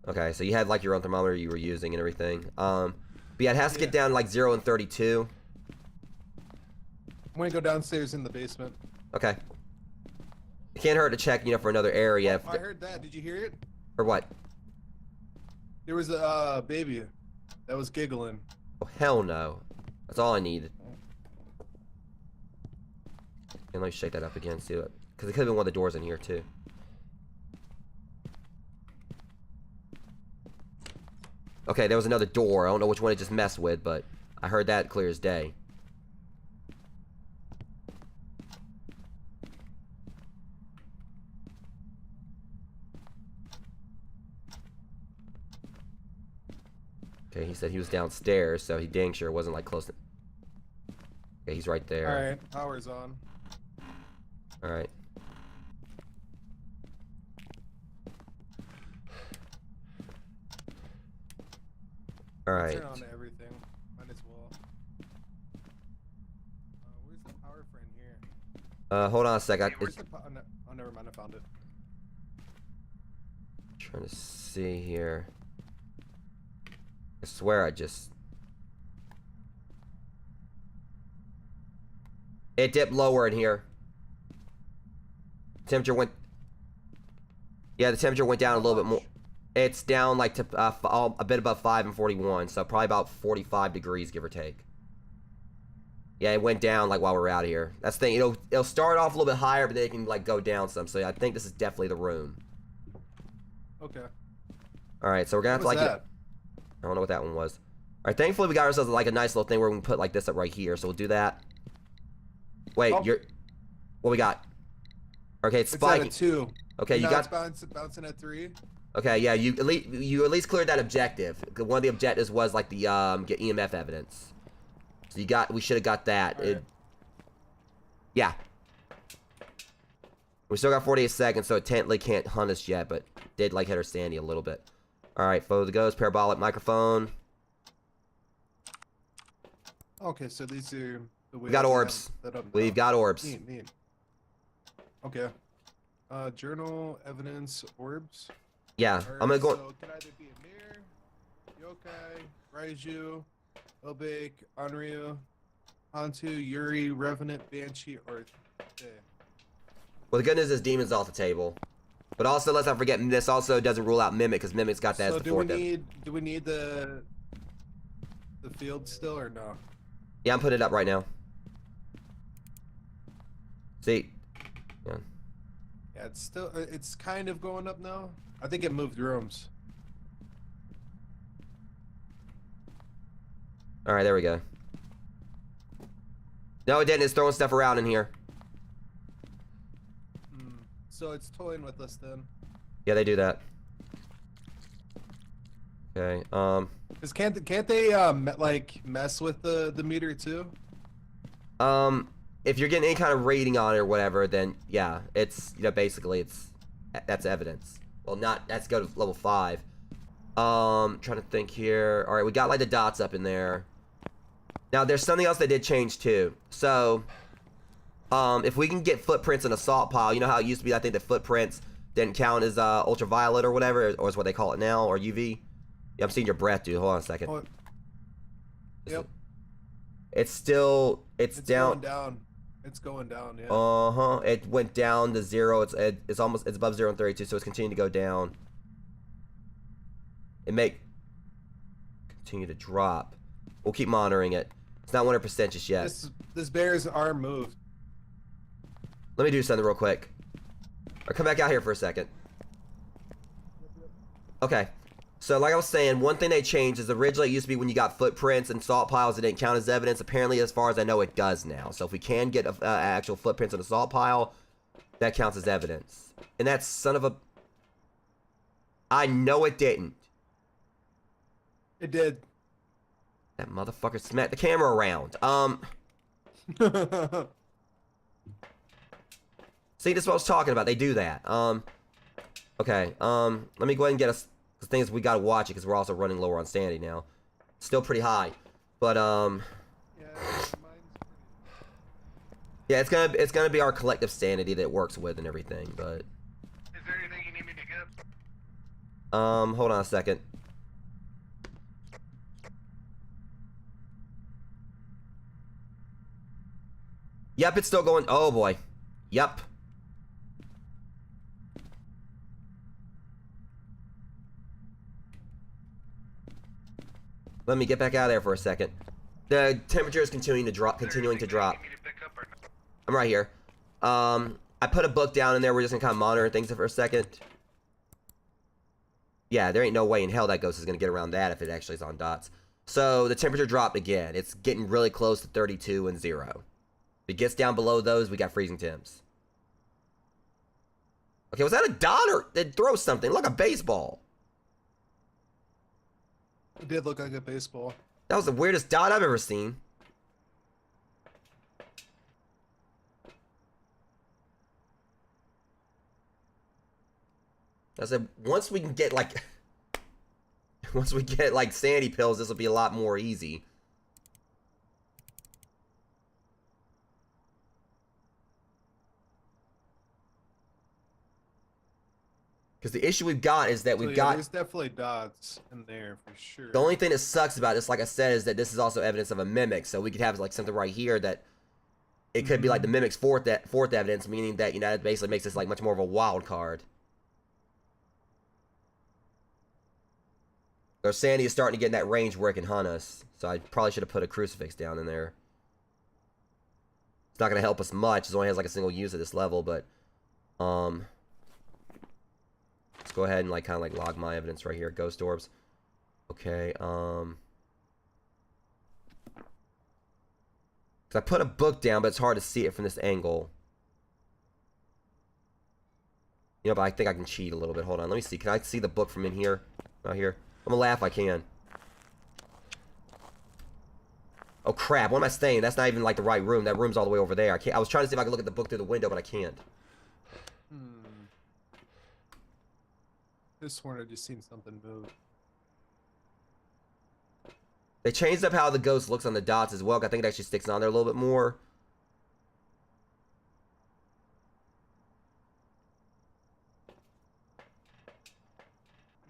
Okay, so you had like your own thermometer you were using and everything. But yeah, it has to get down to like 0 and 32. I'm gonna go downstairs in the basement. Okay. It can't hurt to check, for another area. Oh, I heard that. Did you hear it? For what? There was a baby that was giggling. Oh, hell no. That's all I needed. And let me shake that up again, see what. Because it could have been one of the doors in here, too. Okay, there was another door. I don't know which one it just messed with, but I heard that clear as day. Okay, he said he was downstairs, so he dang sure wasn't like close to... Okay, he's right there. Alright, power's on. Alright. Alright. Turn on everything. Might as well. Where's the power for in here? Hold on a sec. Where's the oh, never mind. I found it. Trying to see here. I swear I just... It dipped lower in here. Temperature went... Yeah, the temperature went down a little bit more. It's down like to a bit above 5 and 41, so probably about 45 degrees, give or take. Yeah, it went down like while we were out here. That's the thing. It'll start off a little bit higher, but then it can like go down some. So I think this is definitely the room. Okay. All right, so we're gonna have to like... that? I don't know what that one was. All right, thankfully we got ourselves like a nice little thing where we can put like this up right here. So we'll do that. Wait, Oh. what we got? Okay, it's It's spiking. at a 2. Okay, And you now got... it's bouncing at 3. Okay, yeah, you at least cleared that objective. One of the objectives was like the get EMF evidence. So we should have got that. Right. Yeah. We still got 48 seconds, so it technically can't hunt us yet, but did like hit our Sandy a little bit. All right, photo the ghost, parabolic microphone. Okay, so these are the ways We got orbs. We've got orbs. Neat. Okay. Journal, evidence, orbs. Yeah, I'm gonna go. So it can either be a mirror, yokai, raiju, obake, onryu, hantu, yuri, revenant, banshee, or Well, the good news is demons off the table, but also let's not forget this also doesn't rule out mimic because mimic's got that so as the fourth. do we need the field still or no? Yeah, I'm putting it up right now. See. Yeah. Yeah, it's kind of going up now. I think it moved rooms. All right, there we go. No, it didn't. It's throwing stuff around in here. So it's toying with us then. Yeah, they do that. Okay. Cause can't they like mess with the meter too? If you're getting any kind of rating on it or whatever, then yeah, it's basically that's evidence. Well, that's go to level 5. Trying to think here. All right, we got like the dots up in there. Now there's something else they did change too. So, if we can get footprints in a salt pile, you know how it used to be. I think the footprints didn't count as ultraviolet or whatever, or is what they call it now, or UV. Yeah, I'm seeing your breath, dude. Hold on a second. Oh, yep. It's down. Going down. It's going down. Yeah. It went down to 0. It's above 0 and 32, so it's continuing to go down. continue to drop. We'll keep monitoring it. It's not 100% just yet. This bear's arm moved. Let me do something real quick. Or come back out here for a second. Okay. So like I was saying, one thing they changed is originally it used to be when you got footprints and salt piles, it didn't count as evidence. Apparently, as far as I know, it does now. So if we can get actual footprints on a salt pile, that counts as evidence. And that son of a... I know it didn't. It did. That motherfucker smacked the camera around. See, this is what I was talking about. They do that. Okay. Let me go ahead and get us... The thing is, we gotta watch it because we're also running lower on sanity now. Still pretty high, but yeah, it's gonna be our collective sanity that it works with and everything. But is there anything you need me to get? Hold on a second. Yep, it's still going. Oh boy. Yep. Let me get back out of there for a second. The temperature is continuing to drop. I'm right here. I put a book down in there. We're just gonna kind of monitor things for a second. Yeah, there ain't no way in hell that ghost is gonna get around that if it actually is on dots. So the temperature dropped again. It's getting really close to 32 and 0. If it gets down below those, we got freezing temps. Okay, was that a dot or it throw something? Like a baseball. It did look like a baseball. That was the weirdest dot I've ever seen. I said, once we can get like... once we get like sanity pills, this will be a lot more easy. Because the issue we've got is that we've got... There's definitely dots in there for sure. The only thing that sucks about this, like I said, is that this is also evidence of a mimic. So we could have like something right here that it could be like the mimic's fourth evidence, meaning that, you know, it basically makes this like much more of a wild card. Our sanity is starting to get in that range where it can hunt us. So I probably should have put a crucifix down in there. It's not going to help us much. It only has like a single use at this level, but let's go ahead and like kind of like log my evidence right here. Ghost orbs. Okay. So I put a book down, but it's hard to see it from this angle. You know, but I think I can cheat a little bit. Hold on. Let me see. Can I see the book from in here? Out here. I'm gonna laugh if I can. Oh crap, what am I saying? That's not even like the right room. That room's all the way over there. I was trying to see if I could look at the book through the window, but I can't. This sworn I just seen something move. They changed up how the ghost looks on the dots as well. I think it actually sticks on there a little bit more.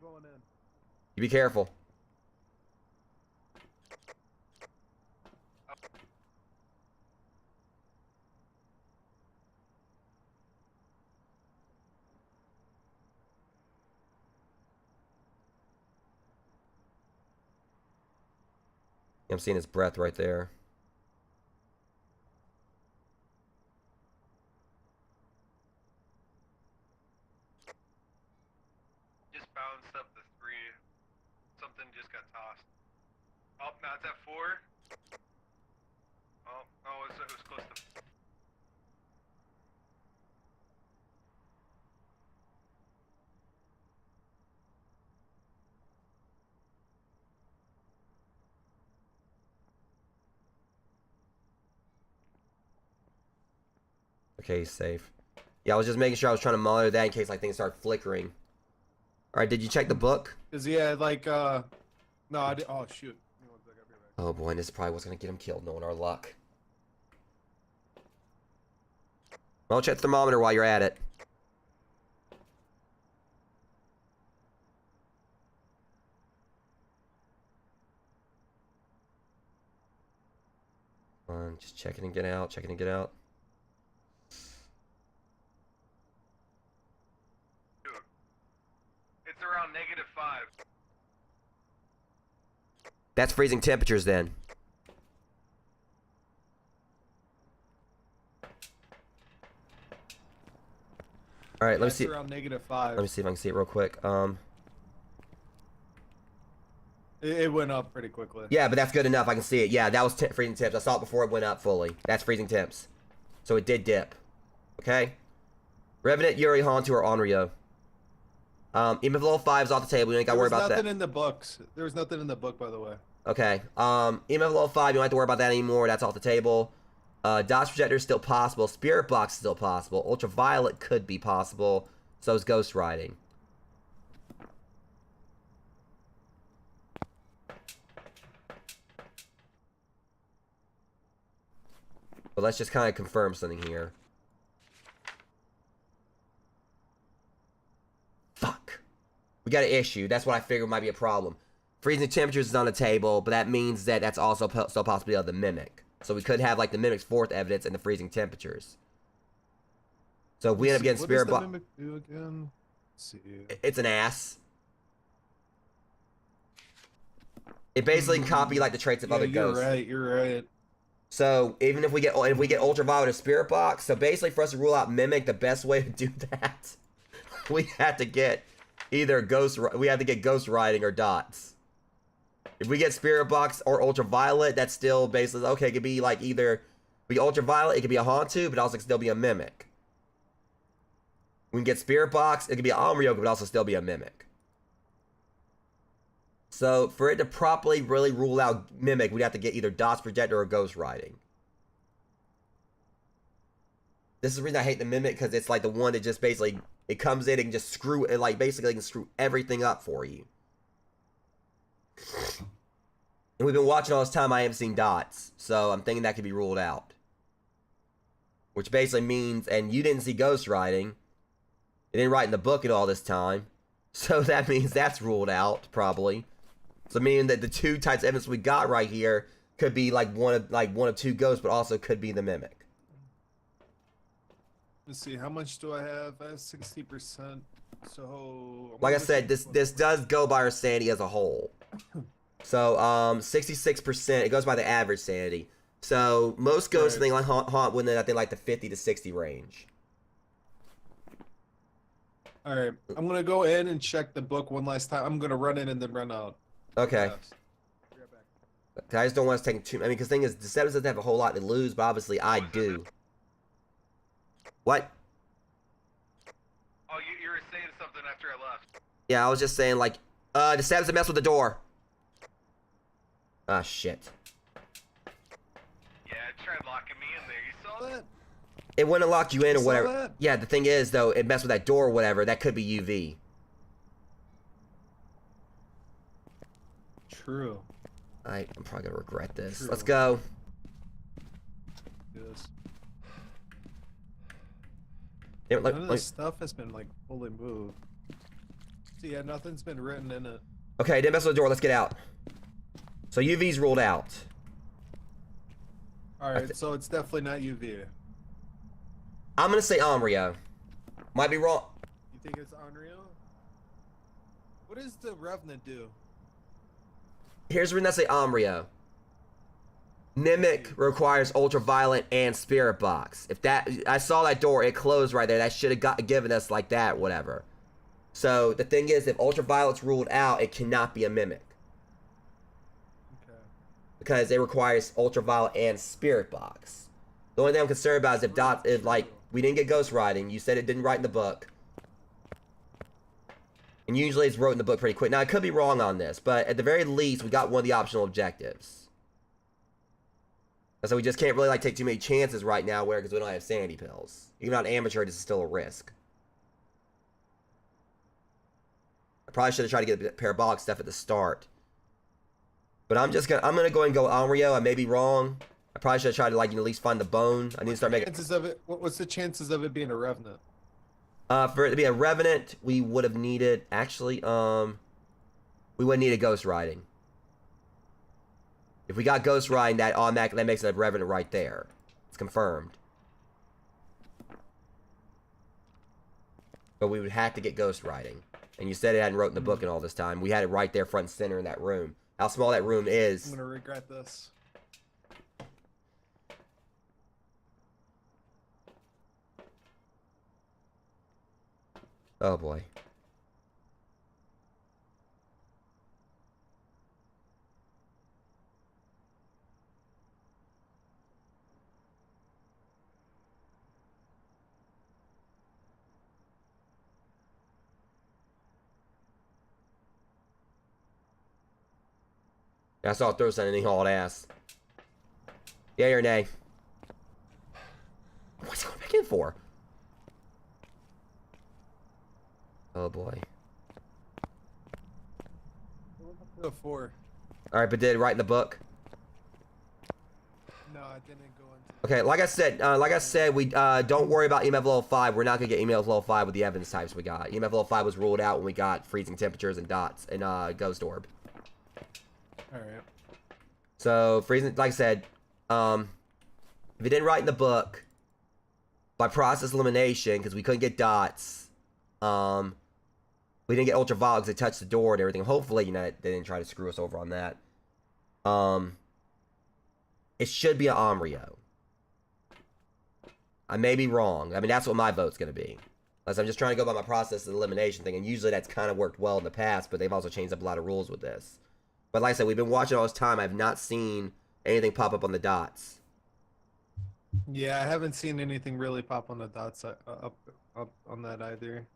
Going in. You be careful. I'm seeing his breath right there. Just bounced up the screen. Something just got tossed. Oh, now it's at 4. Oh, it was close to... Okay, he's safe. Yeah, I was just making sure I was trying to monitor that in case like things start flickering. Alright, did you check the book? Cause yeah, like no, I did. Oh shoot. Give me 1 second, I'll be right back. Oh boy, and this is probably what's gonna get him killed, knowing our luck. Well, check the thermometer while you're at it. Come on, just check it and get out, check it and get out. It's around -5. That's freezing temperatures then. All right, let me see. Around -5. Let me see if I can see it real quick. It went up pretty quickly. Yeah, but that's good enough. I can see it. Yeah, that was freezing temps. I saw it before it went up fully. That's freezing temps. So it did dip. Okay. Revenant, Yuri, Hantu, or Onryo. EMF level 5 is off the table. You ain't got to worry about that. There was nothing in the books. There was nothing in the book, by the way. Okay. EMF level 5, you don't have to worry about that anymore. That's off the table. Dodge projector is still possible. Spirit box is still possible. Ultraviolet could be possible. So is ghost riding. But let's just kind of confirm something here. Fuck. We got an issue. That's what I figured might be a problem. Freezing temperatures is on the table, but that means that that's also still possibly of the mimic. So we could have like the mimic's fourth evidence and the freezing temperatures. So if we end up getting spirit box. What does the mimic do again? Let's see. It's an ass. It basically can copy like the traits of other ghosts. You're right. So even if we get ultraviolet or spirit box, so basically for us to rule out mimic, the best way to do that, we have to get either ghost riding or dots. If we get spirit box or ultraviolet, that's still basically okay. It could be like either be ultraviolet, it could be a Hantu, but also still be a mimic. We can get spirit box, it could be an Onryo, but also still be a mimic. So for it to properly really rule out mimic, we'd have to get either dots projector or ghost riding. This is the reason I hate the mimic, because it's like the one that just basically it comes in and can just screw it, like basically can screw everything up for you. And we've been watching all this time, I haven't seen dots, so I'm thinking that could be ruled out. Which basically means, and you didn't see ghost riding. It didn't write in the book at all this time. So that means that's ruled out, probably. So meaning that the two types of evidence we got right here could be like one of two ghosts, but also could be the mimic. Let's see, how much do I have? I have 60%. So like I said, this does go by our sanity as a whole. So 66%. It goes by the average sanity. So most ghosts think like haunt within I think like the 50 to 60 range. All right, I'm gonna go in and check the book one last time. I'm gonna run in and then run out. Okay. I just don't want us taking too. I mean, because the thing is, Deseptus doesn't have a whole lot to lose, but obviously I do. What? Oh, you were saying something after I left. Yeah, I was just saying like, Deseptus messed with the door. Ah, shit. Yeah, it tried locking me in there. You saw that? It wouldn't lock you in or saw whatever. that? Yeah, the thing is though, it messed with that door or whatever. That could be UV. True. I'm probably gonna regret this. True. Let's go. Yes. Yeah, None of this stuff has been like fully moved. See, yeah, nothing's been written in it. Okay, didn't mess with the door. Let's get out. So UV's ruled out. All right, so it's definitely not UV. I'm gonna say Onryo. Might be wrong. You think it's Unreal? What does the Revenant do? Here's the reason I say Onryo. Mimic requires ultraviolet and spirit box. If that, I saw that door, it closed right there. That should have given us like that, whatever. So the thing is, if ultraviolet's ruled out, it cannot be a mimic. Okay. Because it requires ultraviolet and spirit box. The only thing I'm concerned about is if like we didn't get ghost riding. You said it didn't write in the book. And usually it's wrote in the book pretty quick. Now I could be wrong on this, but at the very least we got one of the optional objectives. So we just can't really like take too many chances right now because we don't have sanity pills. Even on amateur, this is still a risk. I probably should have tried to get the parabolic stuff at the start. But I'm gonna go and go Onryo. I may be wrong. I probably should have tried to like at least find the bone. I need to start making. Chances of it. What's the chances of it being a Revenant? For it to be a Revenant, we would have needed actually we would need a ghost riding. If we got ghost riding, that makes it a Revenant right there. It's confirmed. But we would have to get ghost riding. And you said it hadn't wrote in the book in all this time. We had it right there front and center in that room. how small that room I'm is. gonna regret this. Oh boy. I saw it throw something and he hauled ass. Yay or nay? What's he going back in for? Oh boy. The 4. Alright, but did it right in the book? No, I didn't go into. Okay, like I said, we don't worry about EMF level 5. We're not gonna get EMF level 5 with the evidence types we got. EMF level 5 was ruled out when we got freezing temperatures and dots and ghost orb. Alright. So freezing, like I said, if it didn't write in the book, by process elimination, because we couldn't get dots, we didn't get ultraviolet because they touched the door and everything. Hopefully, you know, they didn't try to screw us over on that. It should be an Omrio. I may be wrong. I mean, that's what my vote's going to be. Unless I'm just trying to go by my process of elimination thing, and usually that's kind of worked well in the past, but they've also changed up a lot of rules with this. But like I said, we've been watching all this time. I've not seen anything pop up on the dots. Yeah, I haven't seen anything really pop on the dots up on that either.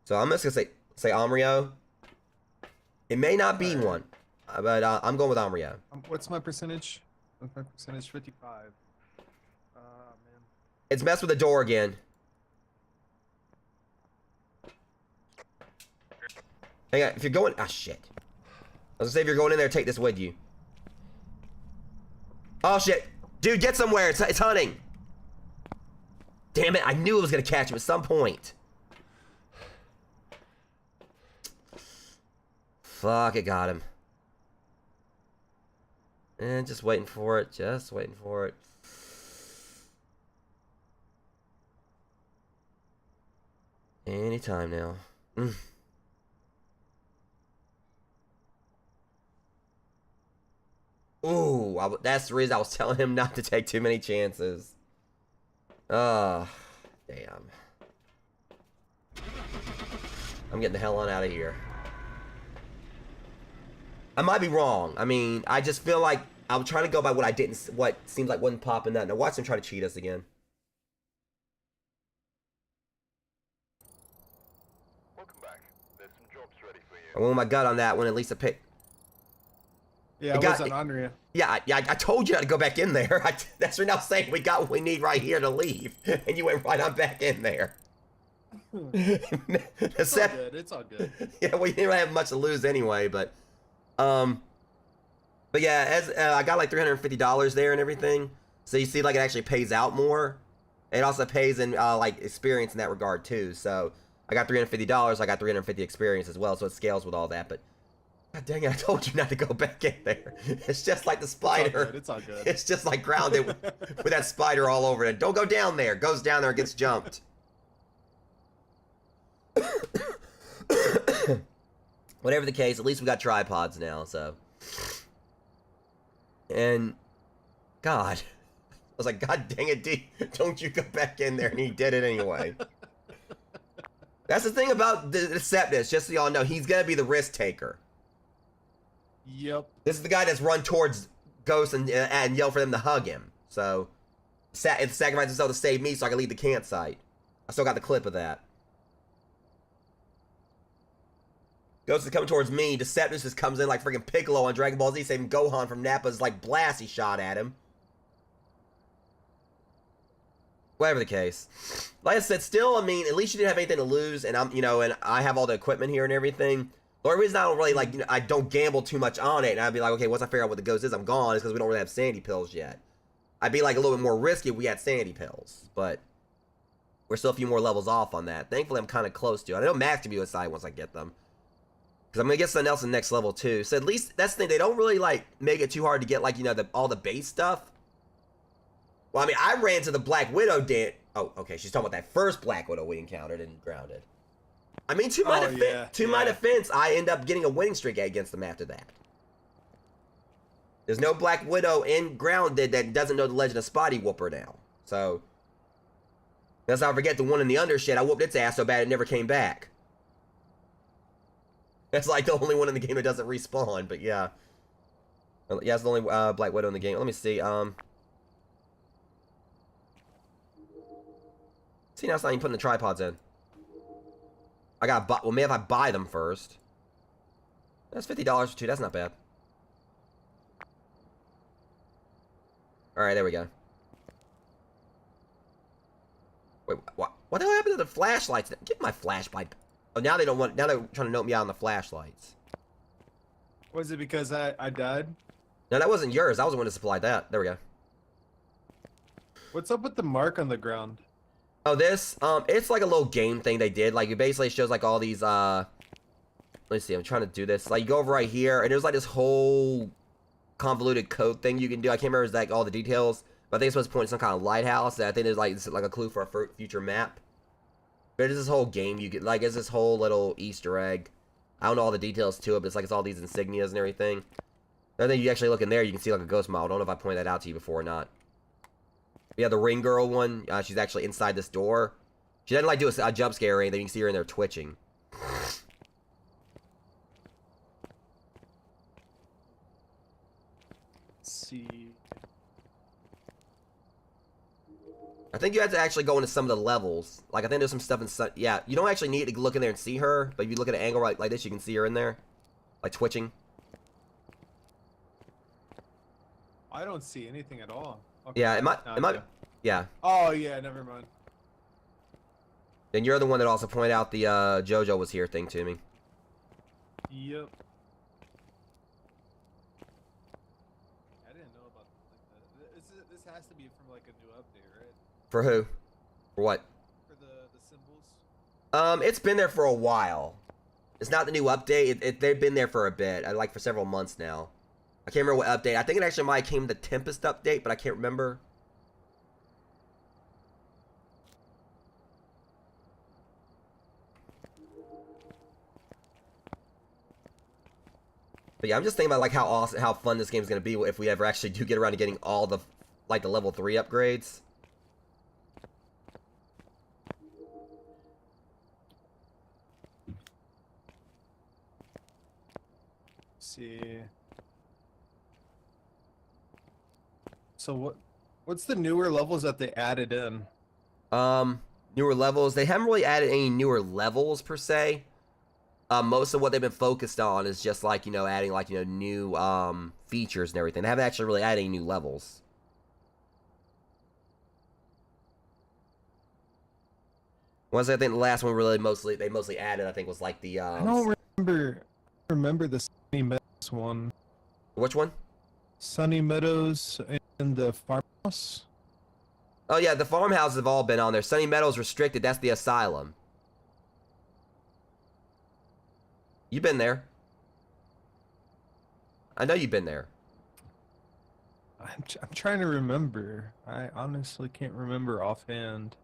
So I'm just going to say Omrio. It may not be one, but I'm going with Omrio. What's my percentage? What's my percentage? 55. Man. It's messed with the door again. Hang on, if you're going... Ah, shit. I was gonna say, if you're going in there, take this with you. Oh, shit. Dude, get somewhere. It's hunting. Damn it, I knew it was gonna catch him at some point. Fuck, it got him. And just waiting for it. Just waiting for it. Anytime now. Ooh, that's the reason I was telling him not to take too many chances. Damn. I'm getting the hell on out of here. I might be wrong. I mean, I just feel like I'm trying to go by what seems like wasn't popping that. Now watch them try to cheat us again. Welcome back. There's some jobs ready for you. I went with my gut on that one. At least I picked. Yeah, it wasn't Andrea. Yeah, I told you not to go back in there. That's what I'm saying. We got what we need right here to leave, and you went right on back in there. It's all good. It's all good. Yeah, we didn't have much to lose anyway, but yeah, as I got like $350 there and everything, so you see, like, it actually pays out more. It also pays in like experience in that regard too. So I got $350. I got 350 experience as well, so it scales with all that. But God dang it, I told you not to go back in there. It's just like the spider. It's all good. It's just like grounded with that spider all over it. Don't go down there. Goes down there and gets jumped. Whatever the case, at least we got tripods now, so. And, God. I was like, God dang it, D, don't you go back in there. And he did it anyway. That's the thing about the Deseptus, just so y'all know, he's going to be the risk taker. Yep. This is the guy that's run towards ghosts and yell for them to hug him. So, it sacrificed himself to save me so I can leave the campsite. I still got the clip of that. Ghost is coming towards me. Deseptus just comes in like freaking Piccolo on Dragon Ball Z, saving Gohan from Nappa's like blast he shot at him. Whatever the case. Like I said, still, I mean, at least you didn't have anything to lose, and I'm, you know, and I have all the equipment here and everything. The only reason I don't really, like, you know, I don't gamble too much on it, and I'd be like, okay, once I figure out what the ghost is, I'm gone, is because we don't really have sanity pills yet. I'd be like a little bit more risky if we had sanity pills, but we're still a few more levels off on that. Thankfully, I'm kind of close to it. I know Max can be aside once I get them. Because I'm going to get something else in the next level, too. So at least, that's the thing, they don't really, like, make it too hard to get, like, you know, all the base stuff. Well, I mean, I ran to the Black Widow Oh, okay, she's talking about that first Black Widow we encountered and grounded. I mean, to my defense, I end up getting a winning streak against them after that. There's no Black Widow in Grounded that doesn't know the Legend of Spotty Whooper now. So, let's not forget the one in the undershit. I whooped its ass so bad it never came back. That's like the only one in the game that doesn't respawn, but yeah. Yeah, it's the only Black Widow in the game. Let me see. See, now it's not even putting the tripods in. I gotta buy. Well, maybe if I buy them first. That's $50 for 2. That's not bad. All right, there we go. Wait, what the hell happened to the flashlights? Get my flashlight. Oh, now they don't want. Now they're trying to note me out on the flashlights. Was it because I died? No, that wasn't yours. I was the one that supplied that. There we go. What's up with the mark on the ground? Oh, this, it's like a little game thing they did. Like, it basically shows, like, all these, let me see, I'm trying to do this. Like, you go over right here, and there's, like, this whole convoluted code thing you can do. I can't remember, like, all the details, but I think it's supposed to point to some kind of lighthouse, and I think there's, like, this, like, a clue for a future map. But it's this whole game you get, like, it's this whole little Easter egg. I don't know all the details to it, but it's, like, it's all these insignias and everything. The other thing, you actually look in there, you can see, like, a ghost model. I don't know if I pointed that out to you before or not. Yeah, the ring girl one, she's actually inside this door. She doesn't like do a jump scare or anything. You can see her in there twitching. Let's see. I think you have to actually go into some of the levels. Like, I think there's some stuff in... Yeah, you don't actually need to look in there and see her, but if you look at an angle like this, you can see her in there. Like, twitching. I don't see anything at all. Okay. Yeah, yeah. Oh, yeah, never mind. Then you're the one that also pointed out the JoJo was here thing to me. Yep. I didn't know about like that. This has to be from like a new update, right? For who? For what? For the symbols. It's been there for a while. It's not the new update. They've been there for a bit. Like for several months now. I can't remember what update. I think it actually might have came the Tempest update, but I can't remember. But yeah, I'm just thinking about like how awesome, how fun this game's gonna be if we ever actually do get around to getting all the, like the level 3 upgrades. See. So what's the newer levels that they added in? Newer levels. They haven't really added any newer levels per se. Most of what they've been focused on is just like, you know, adding like, you know, new features and everything. They haven't actually really added any new levels. Once I think the last one really they mostly added, I think, was like the I don't remember the Sunny Meadows one. which one? Sunny Meadows and the farmhouse. Oh yeah, the farmhouses have all been on there. Sunny Meadows restricted, that's the asylum. You've been there. I know you've been there. I'm trying to remember. I honestly can't remember offhand.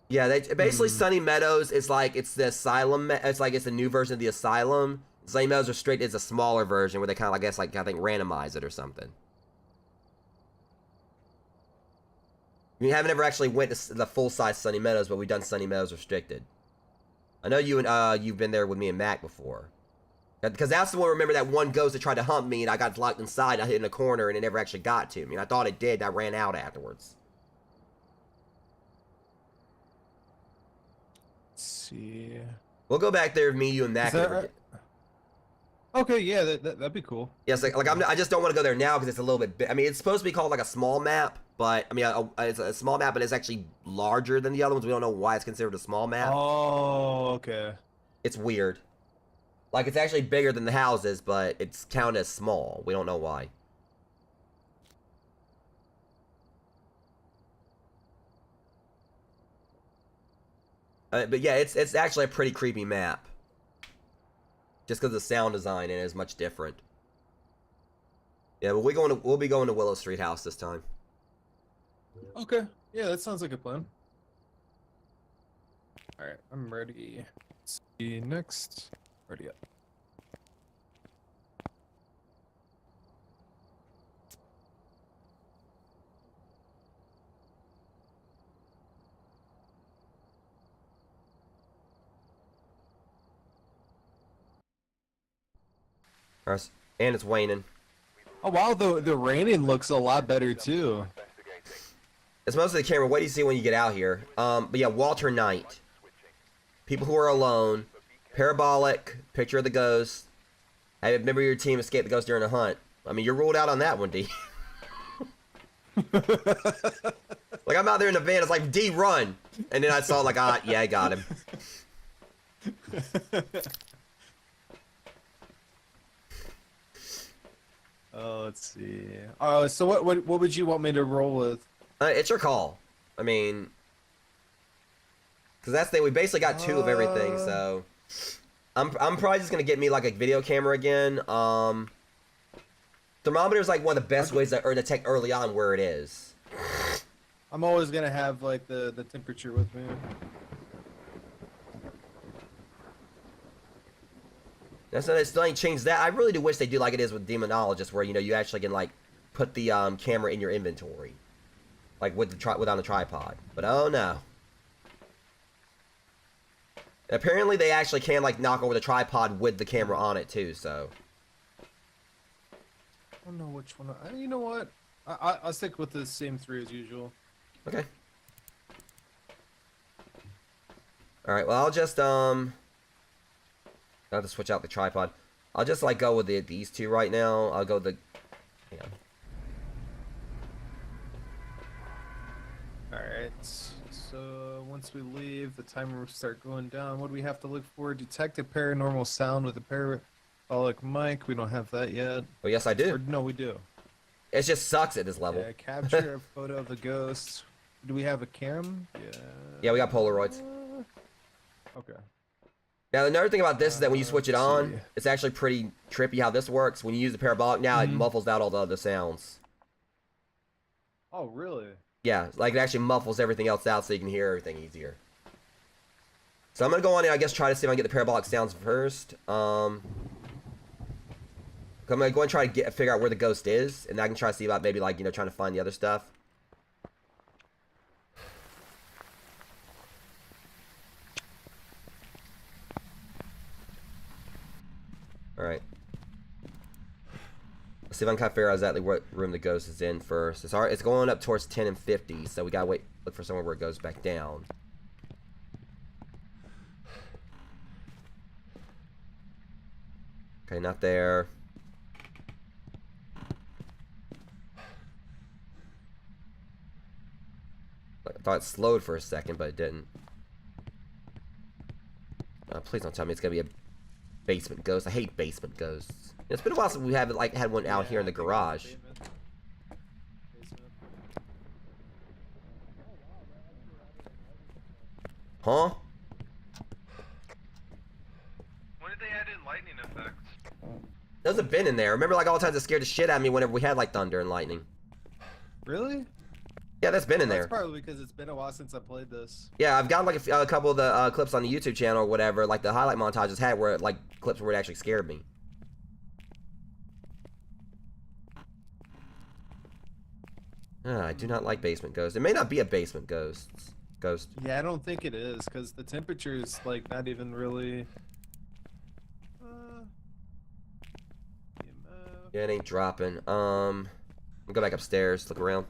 Yeah, they basically Sunny Meadows is like it's the asylum. It's like it's a new version of the asylum. Sunny Meadows Restricted is a smaller version where they kind of, I guess, like I think randomize it or something. We haven't ever actually went to the full size Sunny Meadows, but we've done Sunny Meadows Restricted. I know you and you've been there with me and Mac before. Because that's the one, remember that one ghost that tried to hump me and I got locked inside, I hid in a corner and it never actually got to me. And I thought it did, I ran out afterwards. Let's see. We'll go back there with me, you, and Mac. Right? Okay, yeah, that'd be cool. Yes, I just don't want to go there now because it's a little bit. I mean, it's supposed to be called like a small map, but I mean, it's a small map, but it's actually larger than the other ones. We don't know why it's considered a small map. Oh, okay. It's weird. Like it's actually bigger than the houses, but it's counted as small. We don't know why. But yeah, it's actually a pretty creepy map. Just because the sound design in it is much different. Yeah, but we'll be going to Willow Street House this time. Okay. Yeah, that sounds like a plan. Alright, I'm ready. Let's see next. Ready up. And it's waning. Oh wow, the raining looks a lot better too. It's mostly the camera. What do you see when you get out here? But yeah, Walter Knight. People who are alone. Parabolic. Picture of the ghost. Hey, remember your team escaped the ghost during a hunt. I mean, you're ruled out on that one, D. Like, I'm out there in the van. It's like, D, run. And then I saw, like, yeah, I got him. Oh, let's see. So what would you want me to roll with? It's your call. I mean, because that's the thing. We basically got 2 of everything, so I'm probably just gonna get me like a video camera again. Thermometer is like one of the best ways to detect early on where it is. I'm always gonna have like the temperature with me. That's not. It still ain't changed that. I really do wish they do like it is with Demonologist, where you actually can like put the camera in your inventory, like with the on the tripod. But oh no. Apparently they actually can like knock over the tripod with the camera on it too. So. I don't know which one. You know what? I'll stick with the same 3 as usual. Okay. All right. Well, I'll just I'll have to switch out the tripod. I'll just like go with these 2 right now. I'll go the. Yeah. All right. So once we leave, the timer will start going down. What do we have to look for? Detect a paranormal sound with a parabolic mic. We don't have that yet. Oh yes, I do. Or, no, we do. It just sucks at this level. Yeah, capture a photo of the ghost. Do we have a cam? Yeah. Yeah, we got Polaroids. Okay. Now, another thing about this is that when you switch it let's on, see. it's actually pretty trippy how this works. When you use the parabolic now, it muffles out all the other sounds. Oh, really? Yeah, like it actually muffles everything else out so you can hear everything easier. So I'm going to go on and I guess try to see if I can get the parabolic sounds first. I'm going to go and try to figure out where the ghost is, and I can try to see about maybe like, trying to find the other stuff. Alright. Let's see if I can kind of figure out exactly what room the ghost is in first. It's going up towards 10 and 50, so we gotta look for somewhere where it goes back down. Okay, not there. I thought it slowed for a second, but it didn't. Please don't tell me it's gonna be a basement ghost. I hate basement ghosts. It's been a while since we haven't like had one out here in the garage. Huh? When did they add in lightning effects? Those have been in there. Remember like all the times it scared the shit out of me whenever we had like thunder and lightning. Really? Yeah, that's been in That's there. probably because it's been a while since I played this. Yeah, I've got like a couple of the clips on the YouTube channel or whatever, like the highlight montages had where like clips where it actually scared me. I do not like basement ghosts. It may not be a basement ghost. Yeah, I don't think it is because the temperature is like not even really. Yeah, it ain't dropping. I'll go back upstairs, look around.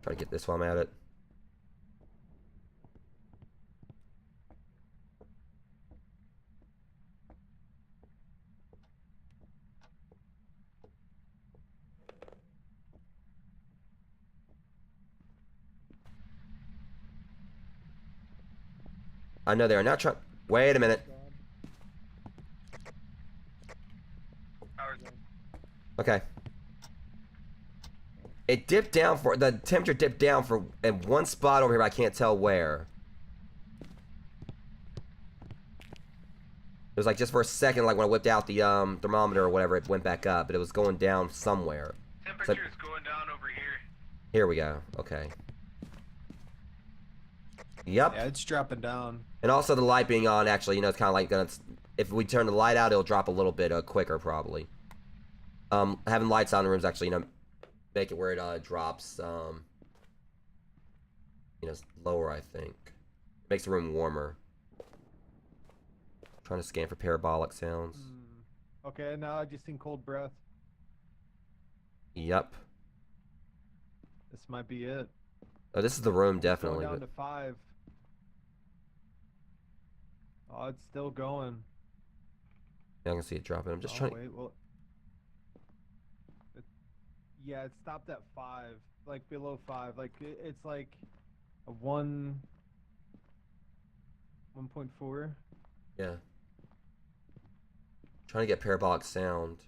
Try to get this while I'm at it. I know they are not trying. Wait a minute. Power's on. Okay. It dipped down for the temperature dipped down for at one spot over here, but I can't tell where. It was like just for a second, like when I whipped out the thermometer or whatever, it went back up, but it was going down somewhere. Temperature's going down over here. Here we go. Okay. Yep. Yeah, it's dropping down. And also the light being on, actually, it's kind of like gonna. If we turn the light out, it'll drop a little bit quicker, probably. Having lights on in the rooms actually, make it where it drops, lower. I think makes the room warmer. Trying to scan for parabolic sounds. Okay, now I just seen cold breath. Yep. This might be it. Oh, this is the room, It's definitely. going down But to 5. Oh, it's still going. yeah, I can see it dropping. I'm just Oh, trying. wait, well. Yeah, it stopped at 5. Like, below 5. Like, it's like a 1.4. Yeah. Trying to get parabolic sound.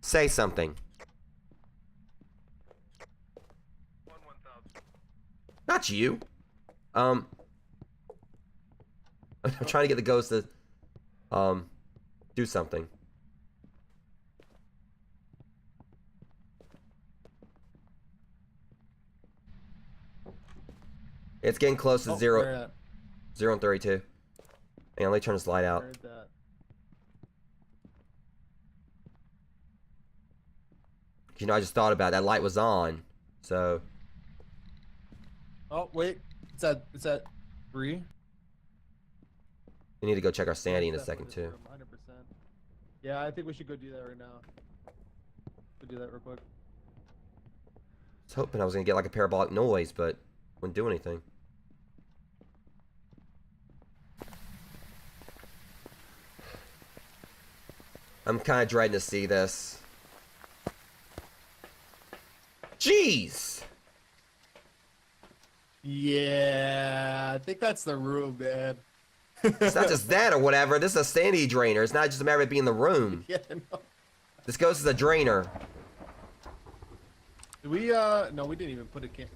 Say something. 1,000. Not you. I'm trying to get the ghost to do something. It's getting close to Oh, zero, where at? 0 and 32. And let me turn this light out. Heard that. You know, I just thought about it. That light was on, so Oh, wait. It's at 3. we need to go check our sanity in a What's that for second this too. room? 100%. Yeah, I think we should go do that right now. Go do that real quick. I was hoping I was gonna get like a parabolic noise, but wouldn't do anything. I'm kind of dreading to see this. Jeez! Yeah, I think that's the room, man. It's not just that or whatever. This is a sanity drainer. It's not just a matter of being in the room. Yeah, no. This ghost is a drainer. Did we, no, we didn't even put a can.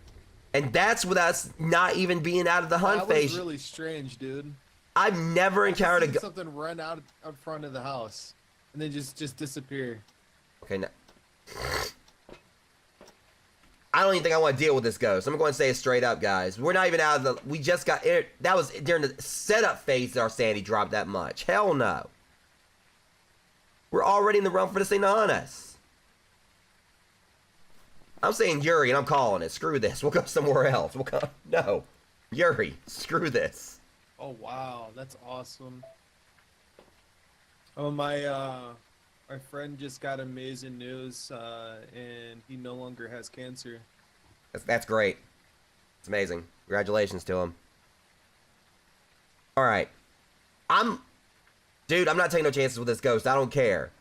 And that's with us not even being out of the hunt That phase. was really strange, dude. I've never encountered a Seen ghost. something run out front of the house, and then just disappear. Okay, now. I don't even think I want to deal with this ghost. I'm going to say it straight up, guys. We're not even out of the... We just got... That was during the setup phase that our sanity dropped that much. Hell no. We're already in the run for this thing to hunt us. I'm saying Yuri, and I'm calling it. Screw this. We'll go somewhere else. We'll go... No. Yuri, screw this. Oh wow, that's awesome. Oh my friend just got amazing news, and he no longer has cancer. That's great. It's amazing. Congratulations to him. Alright. Dude, I'm not taking no chances with this ghost. I don't care.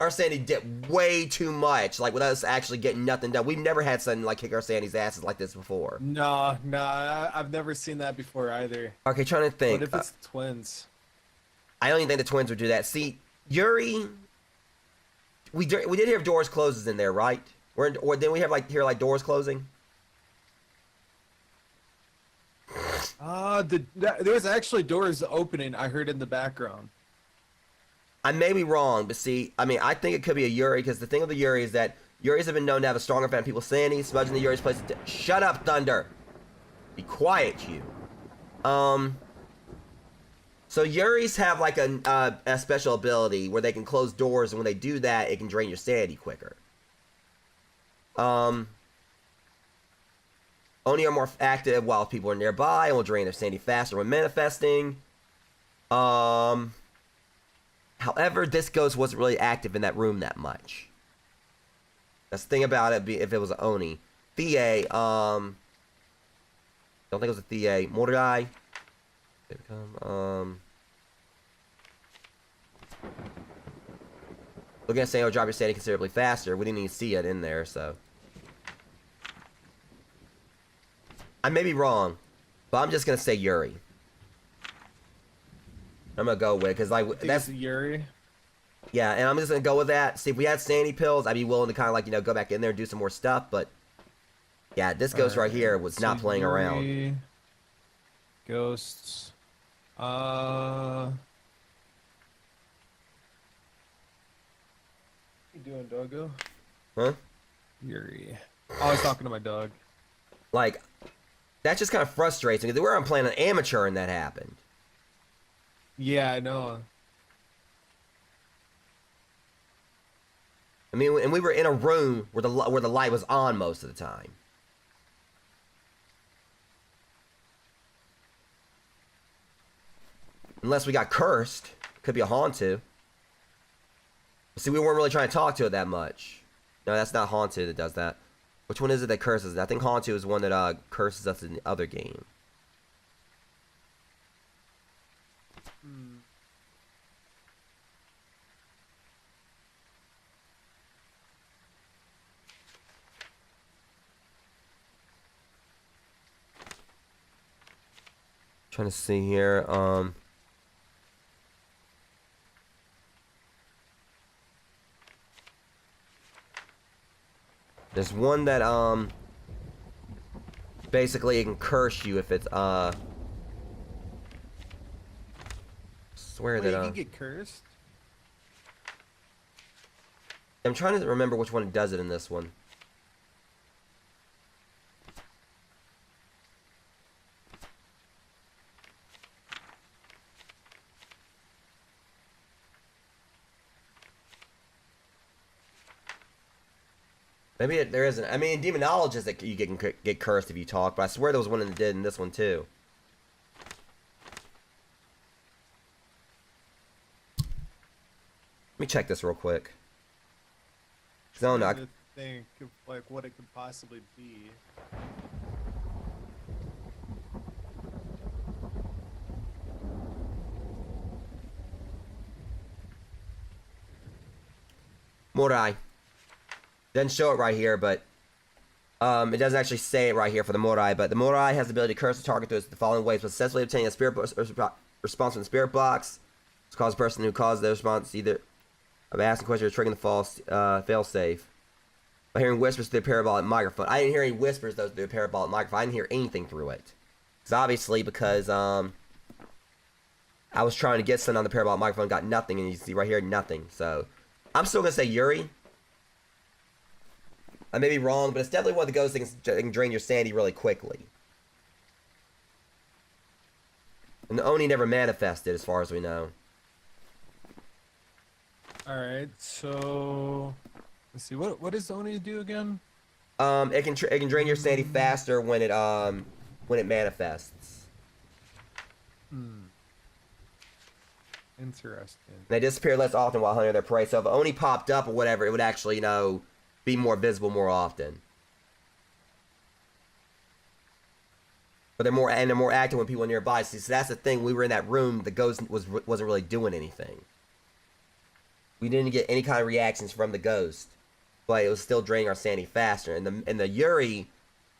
Our sanity did way too much, like, with us actually getting nothing done. We've never had something, like, kick our sanity's asses like this before. Nah, I've never seen that before either. Okay, trying to think. What if it's twins? I don't even think the twins would do that. See, Yuri... We did hear doors closes in there, right? Or didn't we have, like, hear, like, doors closing? There was actually doors opening, I heard in the background. I may be wrong, but see, I mean, I think it could be a Yuri, because the thing with the Yuri is that Yuris have been known to have a stronger effect on people's sanity, smudging the Yuri's place. Shut up, Thunder! Be quiet, you. So Yuris have like a special ability where they can close doors, and when they do that, it can drain your sanity quicker. Only are more active while people are nearby, and will drain their sanity faster when manifesting. However, this ghost wasn't really active in that room that much. That's the thing about it, if it was an Oni. Thea, don't think it was a Thea. Mordecai. Looking at saying it'll drop your sanity considerably faster. We didn't even see it in there, so. I may be wrong, but I'm just gonna say Yuri. I'm gonna go with, because like that's Yuri. yeah, and I'm just gonna go with that. See, if we had sanity pills, I'd be willing to kind of like, you know, go back in there and do some more stuff. But yeah, this ghost right here was not playing around. Yuri, ghosts. What you doing, doggo? Huh? Yuri. Oh, I was talking to my dog. Like, That just kind of frustrates me because we were playing an amateur and that happened. Yeah, I know. I mean, and we were in a room where the light was on most of the time. Unless we got cursed. Could be a haunted. See, we weren't really trying to talk to it that much. No, that's not haunted that does that. Which one is it that curses? I think haunted is one that curses us in the other game. Trying to see here. There's one that basically it can curse you if it's swear Wait, that you can get cursed? I'm trying to remember which one does it in this one. Maybe there isn't. I mean, in Demonologist, that you can get cursed if you talk, but I swear there was one that did in this one too. Let me check this real quick. No, no. To think of like what it could possibly be. Morai. Doesn't show it right here, but it doesn't actually say it right here for the Morai, but the Morai has the ability to curse the target through the following ways: successfully obtaining a spirit response from the spirit box. It's cause the person who caused the response either of asking questions or triggering the false fail safe. By hearing whispers through the parabolic microphone. I didn't hear any whispers though through the parabolic microphone. I didn't hear anything through it. It's obviously because I was trying to get something on the parabolic microphone, got nothing, and you see right here nothing. So I'm still gonna say Yuri. I may be wrong, but it's definitely one of the ghost things that can drain your sanity really quickly. And the Oni never manifested, as far as we know. Alright, so let's see, what does Oni do again? It can drain your sanity faster when it manifests. Interesting. And they disappear less often while hunting their prey. So if it Oni popped up or whatever, it would actually, you know, be more visible more often. But they're more active when people are nearby. See, so that's the thing. We were in that room. The ghost wasn't really doing anything. We didn't get any kind of reactions from the ghost, but it was still draining our sanity faster. And the Yuri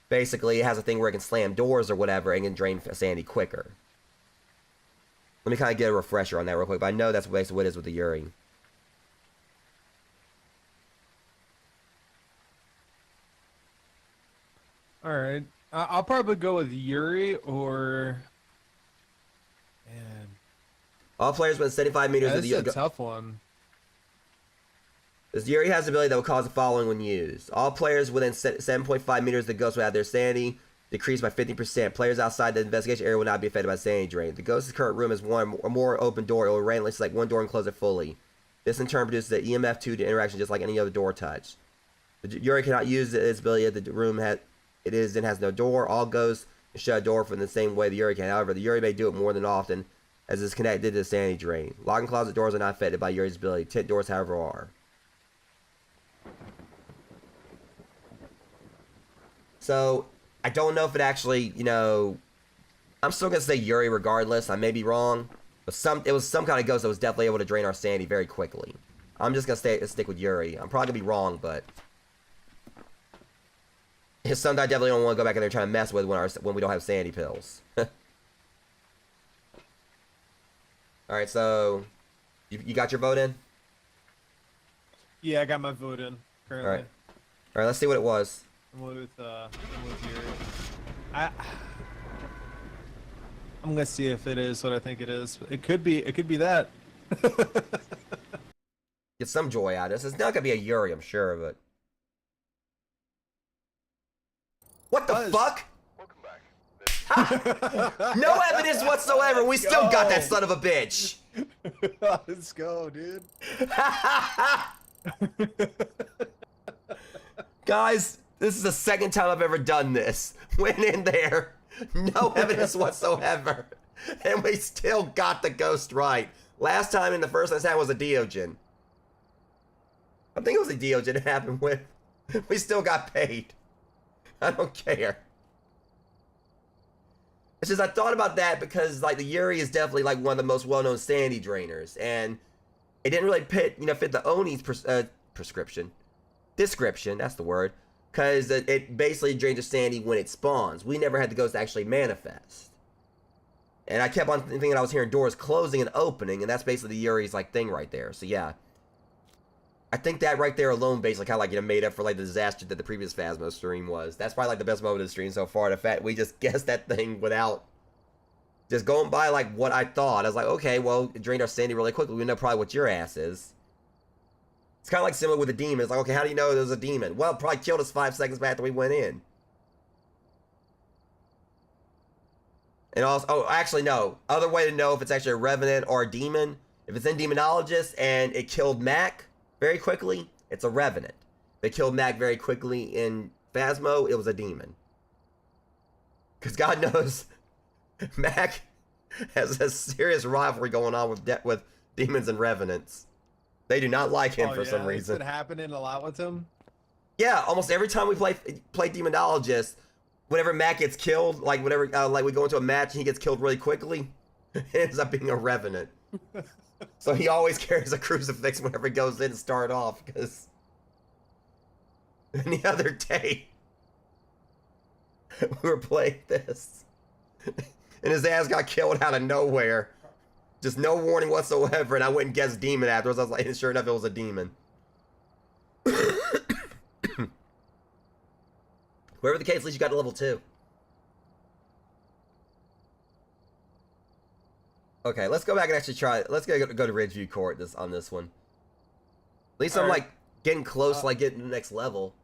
basically has a thing where it can slam doors or whatever and can drain sanity quicker. Let me kind of get a refresher on that real quick. But I know that's basically what it is with the Yuri. All right, I'll probably go with Yuri or. Man, All players within 75 meters of that's the a tough one. This Yuri has the ability that will cause the following when used. All players within 7.5 meters of the ghost will have their sanity decreased by 50%. Players outside the investigation area will not be affected by sanity drain. The ghost's current room has one or more open door. It will randomly select one door and close it fully. This in turn produces the EMF2 to interaction just like any other door touch. The Yuri cannot use its ability if the room has no door. All ghosts shut a door from the same way the Yuri can. However, the Yuri may do it more than often as it's connected to the sanity drain. Lock and closet doors are not affected by Yuri's ability. Tent doors, however, are. So, I don't know if it actually, you know, I'm still going to say Yuri regardless. I may be wrong. But it was some kind of ghost that was definitely able to drain our sanity very quickly. I'm just going to stick with Yuri. I'm probably going to be wrong, but it's something I definitely don't want to go back in there trying to mess with when we don't have sanity pills. Alright, so you got your vote in? Yeah, I got my vote in currently. Alright, let's see what it was. I'm with Yuri. I'm gonna see if it is what I think it is. It could be that. Get some joy out of this. It's not going to be a Yuri, I'm sure, but... What the fuck? Welcome back. No evidence whatsoever. We still got that son of a bitch. Let's go, dude. Guys, this is the second time I've ever done this. Went in there, no evidence whatsoever, and we still got the ghost right. Last time in the first time was a Diogen. I think it was a Diogen it happened with. We still got paid. I don't care. It's just I thought about that because like the Yuri is definitely like one of the most well-known sandy drainers, and it didn't really fit the Oni's description. That's the word, because it basically drains the sandy when it spawns. We never had the ghost actually manifest, and I kept on thinking I was hearing doors closing and opening, and that's basically the Yuri's like thing right there. So yeah, I think that right there alone basically kind of like made up for like the disaster that the previous Phasmo stream was. That's probably like the best moment of the stream so far. The fact we just guessed that thing without just going by like what I thought. I was like, okay, well, it drained our sandy really quickly. We know probably what your ass is. It's kind of like similar with the demon. It's like, okay, how do you know there's a demon? Well, it probably killed us 5 seconds after we went in. And also, oh, actually, no. Other way to know if it's actually a revenant or a demon. If it's in Demonologist and it killed Mac very quickly, it's a revenant. If it killed Mac very quickly in Phasmo, it was a demon. Because God knows, Mac has a serious rivalry going on with demons and revenants. They do not like him for some reason. It's been happening a lot with him. Yeah, almost every time we play Demonologist, whenever Mac gets killed, like whenever like we go into a match and he gets killed really quickly, it ends up being a revenant. So he always carries a crucifix whenever he goes in to start off, because the other day we were playing this and his ass got killed out of nowhere. Just no warning whatsoever, and I went and guessed demon afterwards. I was like, and sure enough, it was a demon. Whatever the case, at least you got to level 2. Okay, let's go back and actually try it. Let's go to Ridgeview Court on this one. At least I'm like getting close, like getting to the next level.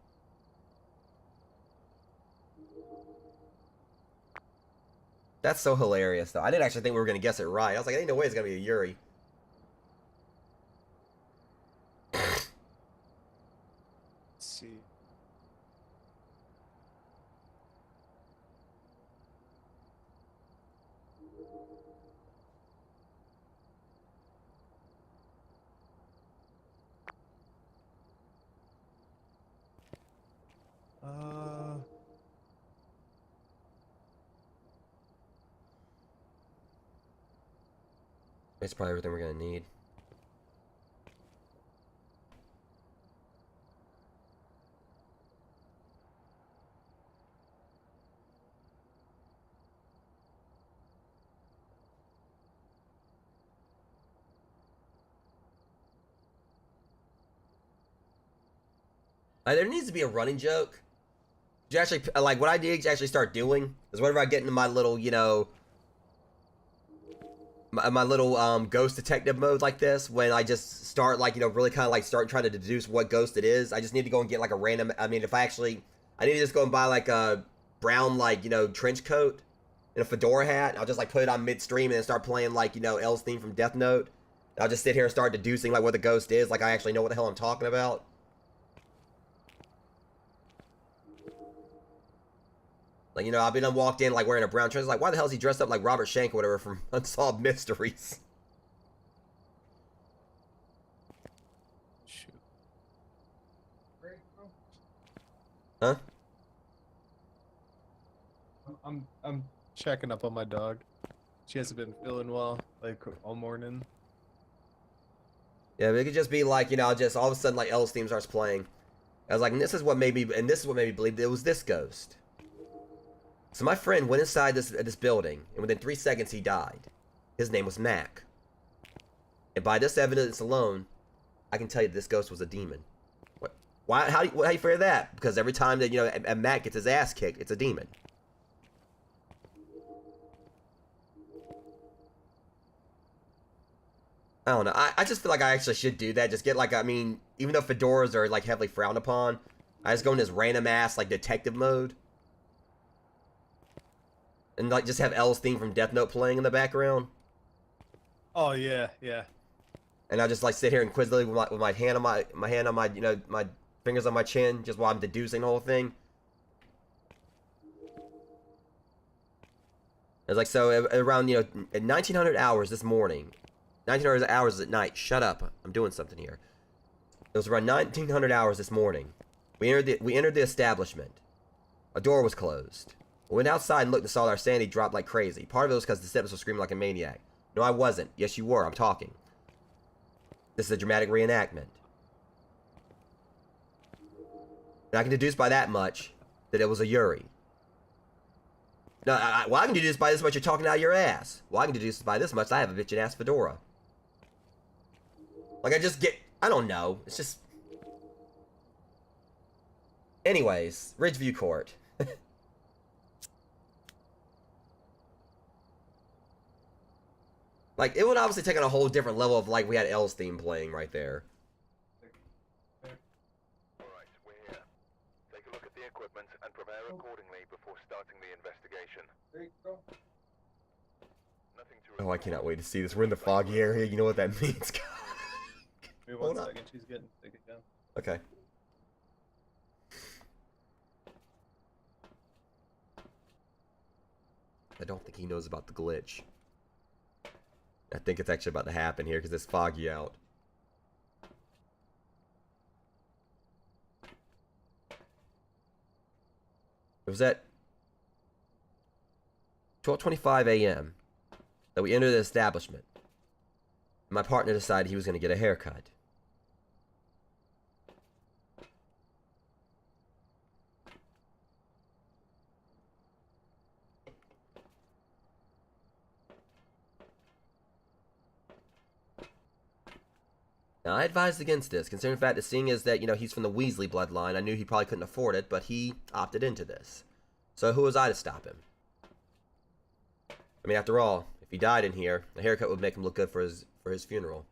That's so hilarious, though. I didn't actually think we were going to guess it right. I was like, ain't no way it's going to be a Yuri. Let's see. It's probably everything we're going to need. There needs to be a running joke. You actually, like, what I need to actually start doing is whenever I get into my little, you know, my little ghost detective mode like this, when I just start, like, you know, really kind of like start trying to deduce what ghost it is, I just need to go and get like a random, I mean, if I need to just go and buy like a brown, like, you know, trench coat and a fedora hat. I'll just like put it on midstream and then start playing, like, you know, L's theme from Death Note. I'll just sit here and start deducing like what the ghost is, like I actually know what the hell I'm talking about. Like, you know, I've been walked in, like, wearing a brown trench. Like, why the hell is he dressed up like Robert Shank or whatever from Unsolved Mysteries? Shoot. Huh? I'm checking up on my dog. She hasn't been feeling well, like, all morning. Yeah, but it could just be like, you know, just all of a sudden, like, L's theme starts playing. I was like, and this is what made me believe it was this ghost. So my friend went inside this building, and within 3 seconds he died. His name was Mac. And by this evidence alone, I can tell you this ghost was a demon. What? Why? How do you figure that? Because every time that, you know, a Mac gets his ass kicked, it's a demon. I don't know. I just feel like I actually should do that. Just get like, I mean, even though fedoras are like heavily frowned upon, I just go in this random ass like detective mode. And like just have L's theme from Death Note playing in the background. Oh yeah, yeah. And I just like sit here inquisitively with my hand on my hand on my my fingers on my chin, just while I'm deducing the whole thing. It's like so around at 1900 hours this morning, 1900 hours at night. Shut up, I'm doing something here. It was around 1900 hours this morning. We entered the establishment. A door was closed. We went outside and looked and saw that our sanity dropped like crazy. Part of it was because Deseptus was screaming like a maniac. No, I wasn't. Yes, you were. I'm talking. This is a dramatic reenactment. And I can deduce by that much that it was a Yuri. No, well, I can deduce by this much you're talking out of your ass. Well, I can deduce by this much I have a bitchin' ass fedora. Like, I don't know. It's just... Anyways, Ridgeview Court. Like, it would obviously take on a whole different level of, like, we had L's theme playing right there. Alright, we're here. Take a look at the equipment and prepare accordingly before starting the investigation. There you go. Nothing to Oh, I cannot wait to see this. We're in the foggy area. You know what that means? Wait Hold 1 on. second. She's getting sick again. Okay. I don't think he knows about the glitch. I think it's actually about to happen here because it's foggy out. It was at 12:25 a.m. that we entered the establishment. My partner decided he was going to get a haircut. Now, I advised against this, considering the fact that seeing as that, he's from the Weasley bloodline, I knew he probably couldn't afford it, but he opted into this. So who was I to stop him? I mean, after all, if he died in here, a haircut would make him look good for his funeral.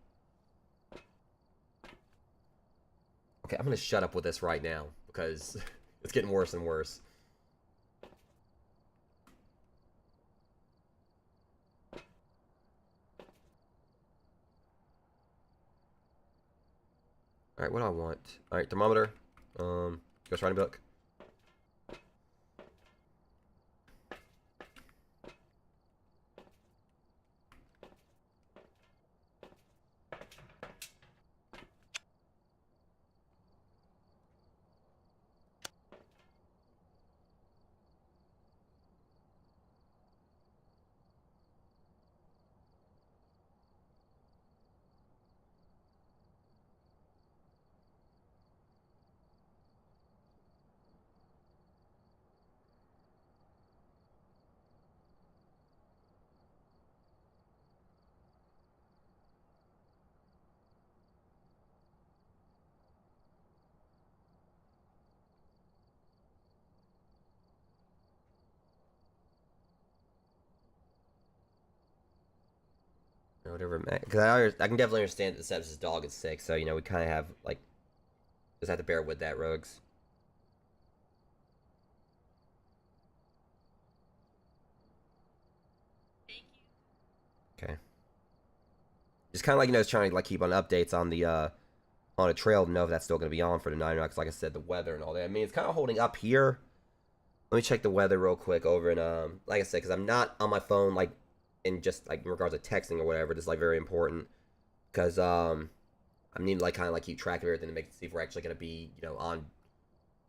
Okay, I'm gonna shut up with this right now, because it's getting worse and worse. Alright, what do I want? Alright, thermometer. Ghost writing book. Or whatever, because I can definitely understand that the Deseptus' dog is sick, so, we kind of have, like, just have to bear with that, Rogues. Okay. Just kind of like, trying to, like, keep on updates on the, on a trail to know if that's still going to be on for tonight, because, like I said, the weather and all that. I mean, it's kind of holding up here. Let me check the weather real quick over in, like I said, because I'm not on my phone, like, in just, like, in regards to texting or whatever. This is, like, very important, because, I need to, like, kind of, like, keep track of everything to see if we're actually going to be, on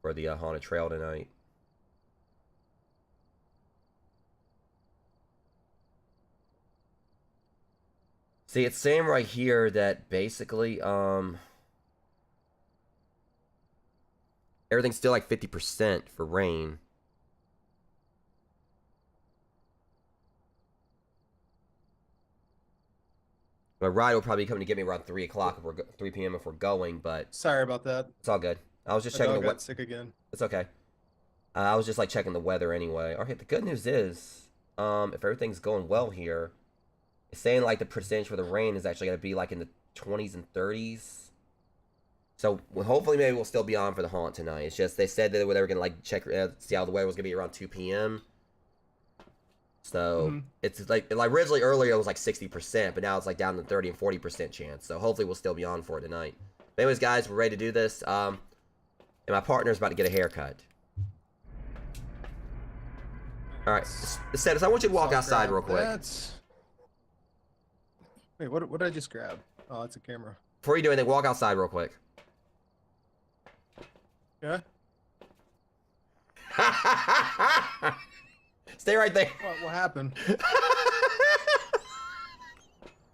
for the, haunted trail tonight. See, it's saying right here that basically, everything's still like 50% for rain. My ride will probably be coming to get me around 3 o'clock if we're 3 p.m. if we're going, but Sorry about that. it's all good. I was just My checking dog the got weather. sick again. It's okay. I was just like checking the weather anyway. Okay, the good news is, if everything's going well here, it's saying like the percentage for the rain is actually going to be like in the 20s and 30s. So hopefully maybe we'll still be on for the haunt tonight. It's just they said that they were going to like check see how the weather was going to be around 2 p.m. So it's like originally earlier it was like 60%, but now it's like down to 30 and 40% chance. So hopefully we'll still be on for it tonight. But anyways, guys, we're ready to do this. And my partner's about to get a haircut. All right, Deseptus, I want you to walk outside real quick. Wait, what did I just grab? Oh, it's a camera. Before you do anything, walk outside real quick. Yeah. Stay right there. What happened?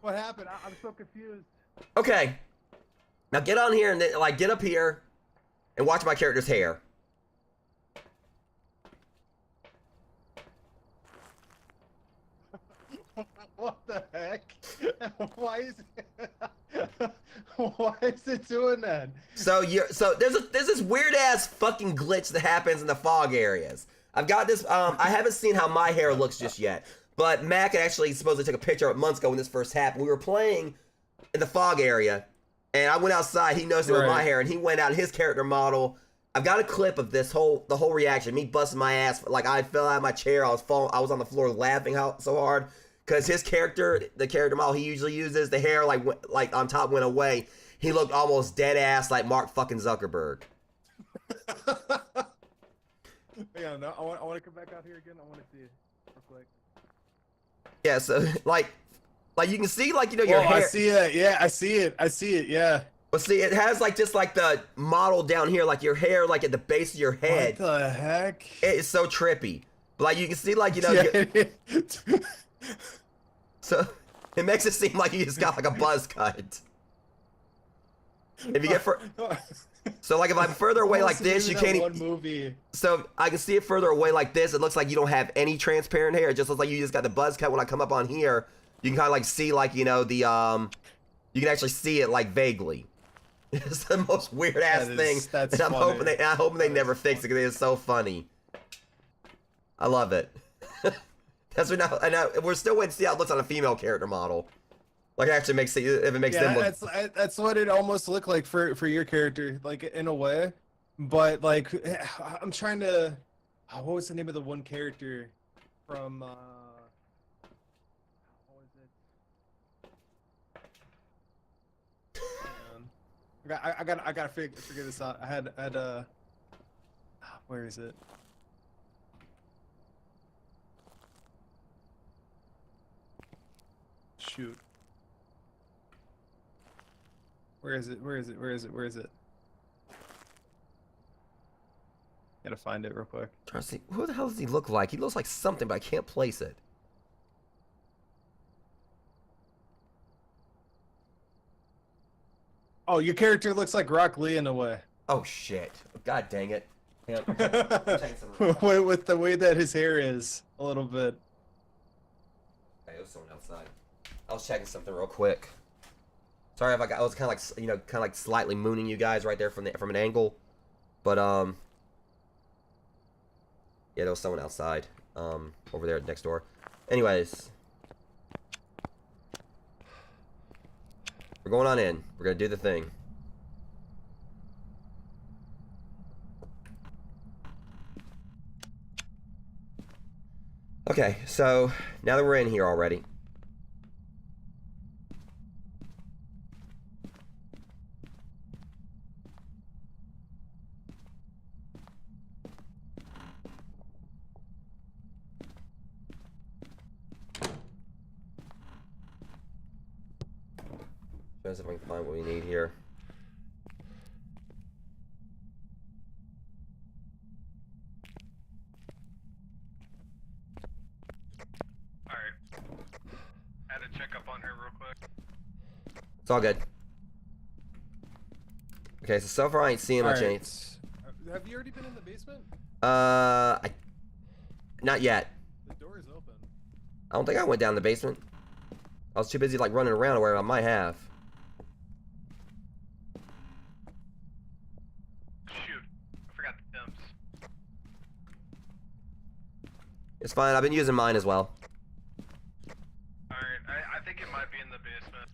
What happened? I'm so confused. Okay. Now get on here and like get up here and watch my character's hair. What the heck? Why is it doing that? So there's this weird ass fucking glitch that happens in the fog areas. I've got this. I haven't seen how my hair looks just yet, but Mac actually supposedly took a picture of it months ago when this first happened. We were playing in the fog area, and I went outside. He noticed it with my hair, and he went out in his character model. I've got a clip of the whole reaction. Me busting my ass, like I fell out of my chair. I was on the floor laughing so hard because his character, the character model he usually uses, the hair like on top went away. He looked almost dead ass like Mark fucking Zuckerberg. Yeah, no, I want to come back out here again. I want to see it real quick. Yeah, so like you can see like your hair. I see it. Yeah, I see it. Yeah. But see, it has like just like the model down here, like your hair, like at the base of your head. What the heck? It's so trippy. But like you can see, like so it makes it seem like you just got like a buzz cut. If you get so like if I'm further away like this, you can't even. So I can see it further away like this. It looks like you don't have any transparent hair. It just looks like you just got the buzz cut. When I come up on here, you can kind of like see like the you can actually see it like vaguely. It's the most weird ass thing. That's and I'm hoping they never fix it because it is so funny. I love it. That's what now we're still waiting to see how it looks on a female character model. Like it actually makes it if it makes them look. That's what it almost looked like for your character, like in a way. But like I'm trying to. What was the name of the one character from? What was it? I gotta figure this out. I had where is it? Shoot. Where is it? Gotta find it real quick. Trying to see who the hell does he look like? He looks like something, but I can't place it. Oh, your character looks like Rock Lee in a way. Oh shit! God dang it! With the way that his hair is, a little bit. Okay, it was someone outside. I was checking something real quick. Sorry if I was kind of like slightly mooning you guys right there from an angle, but yeah, there was someone outside over there next door. Anyways, we're going on in. We're gonna do the thing. Okay, so now that we're in here already. If I can find what we need here. Alright. Had to check up on her real quick. It's all good. Okay, so far I ain't seeing much. Have you already been in the basement? Not yet. The door is open. I don't think I went down the basement. I was too busy like running around where I might have. Shoot. I forgot the dumps. It's fine. I've been using mine as well. Alright, I think it might be in the basement.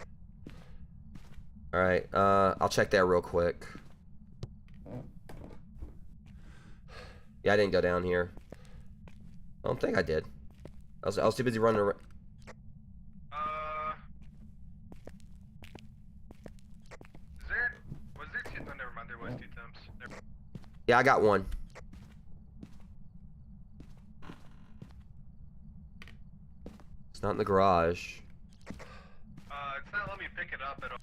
Alright, I'll check that real quick. Yeah, I didn't go down here. I don't think I did. I was too busy running around. Was there two? Oh, never mind. There was two temps. Yeah, I got one. It's not in the garage. It's not letting me pick it up at all.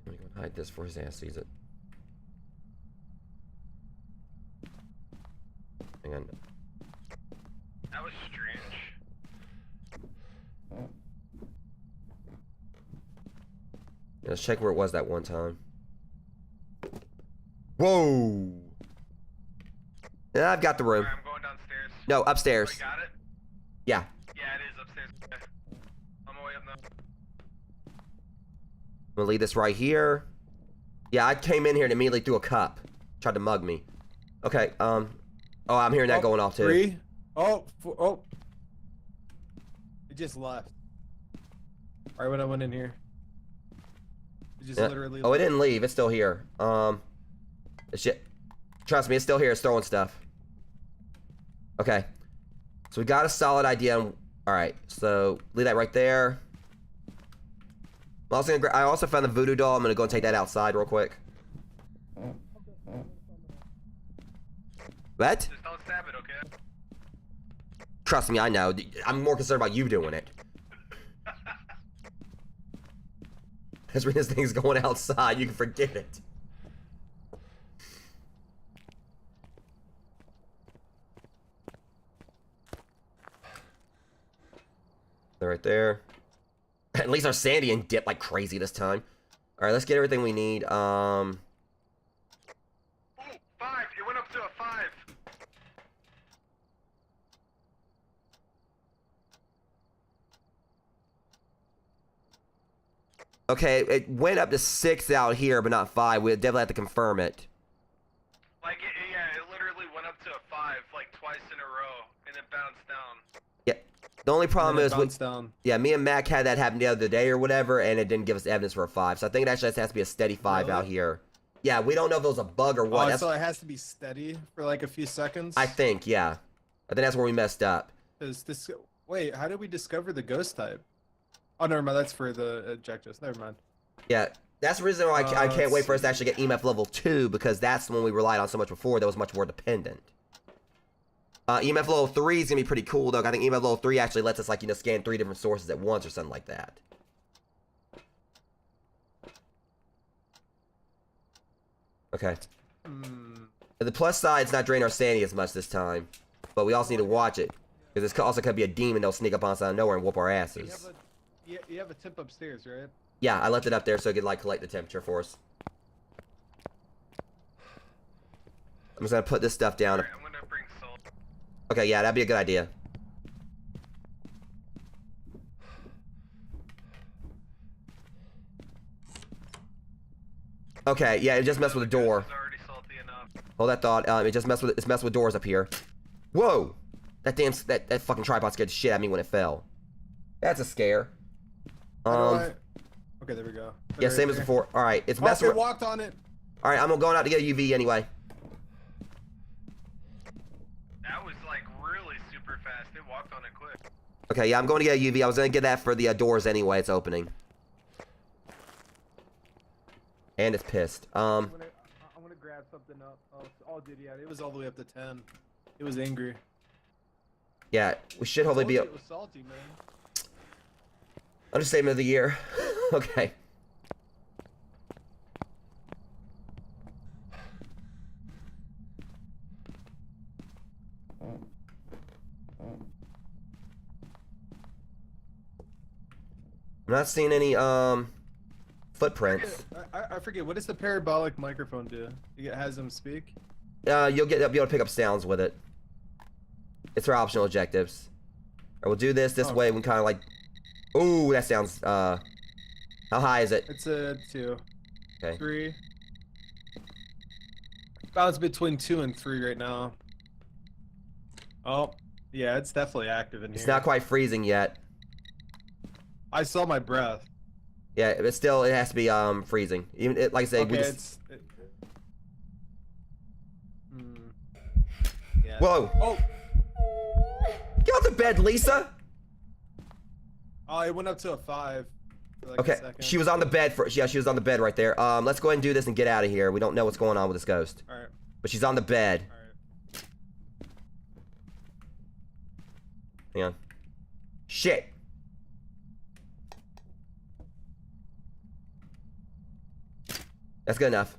Let me go hide this before his ass sees it. Hang on. That was strange. Yeah, let's check where it was that one time. Whoa! Yeah, I've got the room. Alright, I'm going downstairs. No, Oh, upstairs. you got it? Yeah. Yeah, it is upstairs. Okay. On my way up now. I'm gonna leave this right here. Yeah, I came in here and immediately threw a cup. Tried to mug me. Okay, oh, I'm hearing that going off too. 3. Oh, 4, oh. It just left. Alright, when I went in here. It just Yeah. literally Oh, it left. didn't leave. It's still here. It's shit. Trust me, it's still here. It's throwing stuff. Okay. So we got a solid idea. Alright, so leave that right there. I also found the voodoo doll. I'm gonna go and take that outside real quick. What? Just don't stab it, okay? Trust me, I know. I'm more concerned about you doing it. Because when this thing's going outside, you can forget it. They're right there. At least our sandy didn't dip like crazy this time. Alright, let's get everything we need. Ooh, 5! It went up to a 5! Okay, it went up to 6 out here, but not 5. We definitely have to confirm it. Like, yeah, it literally went up to a 5, like, twice in a row, and it bounced down. Yeah. The only And problem then it is, bounced down. yeah, me and Mac had that happen the other day or whatever, and it didn't give us evidence for a 5. So I think it actually has to be a steady 5 Really? out here. Yeah, we don't know if it was a bug or what. Oh, That's, so it has to be steady for like a few seconds? I think, yeah. I think that's where we messed up. Wait, how did we discover the ghost type? Oh, never mind. That's for the objectives. Never mind. Yeah, that's the reason why I can't let's wait for us to see. actually get EMF level 2, because that's the one we relied on so much before that was much more dependent. EMF level 3 is going to be pretty cool, though. I think EMF level 3 actually lets us, like, you know, scan 3 different sources at once or something like that. Okay. The plus side, it's not draining our sanity as much this time, but we also need to watch it, because this also could be a demon that'll sneak up on us out of nowhere and whoop our asses. You have a tip upstairs, right? Yeah, I left it up there so it could, like, collect the temperature for us. I'm just gonna put this stuff down. Alright, I'm gonna bring salt. Okay, yeah, that'd be a good idea. Okay, yeah, it just messed with the door. It's already salty enough. Hold that thought. It just messed with doors up here. Whoa! That damn that fucking tripod scared the shit out of me when it fell. That's a scare. Okay, there we go. Yeah, Right same as there. before. All right, it's Oh, messing. it walked on it. All right, I'm going out to get a UV anyway. That was like really super fast. It walked on it quick. Okay, yeah, I'm going to get a UV. I was gonna get that for the doors anyway. It's opening. And it's pissed. I'm gonna grab something up. Oh, dude, yeah, it was all the way up to 10. It was angry. Yeah, we should hopefully be. It was salty, man. Understatement of the year. Okay. I'm not seeing any footprints. I forget, what does the parabolic microphone do? It has them speak? You'll be able to pick up sounds with it. It's for optional objectives. Or we'll do this way. We can kind of like. Ooh, that sounds. How high is it? It's a 2. Okay. 3. Bounce between 2 and 3 right now. Oh, yeah, it's definitely active in here. It's not quite freezing yet. I saw my breath. Yeah, but still, it has to be freezing. Even like I say, Okay, we just. Yeah. Whoa! Oh! Get out the bed, Lisa. Oh, it went up to a 5. For like Okay, a second. she was on the bed for. Yeah, she was on the bed right there. Let's go ahead and do this and get out of here. We don't know what's going on with this ghost. All right. But she's on the bed. All right. Hang on. Shit. That's good enough.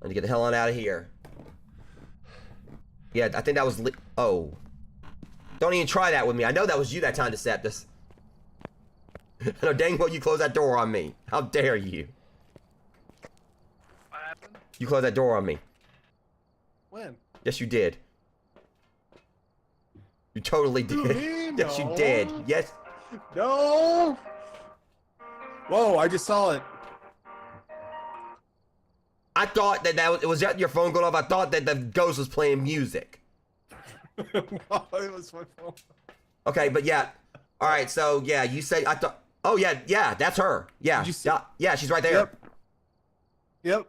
I need to get the hell on out of here. Yeah, I think that was oh. Don't even try that with me. I know that was you that time, Deseptus. I know dang well you closed that door on me. How dare you? What happened? You closed that door on me. When? Yes, you did. You totally did. Yes, you did. Yes. No. Whoa! I just saw it. I thought that was that your phone going off. I thought that the ghost was playing music. Oh, it was my phone. Okay, but yeah. All right, so yeah, you said I thought. Oh yeah, that's her. Yeah, Did you see- yeah, she's right there. Yep. Yep.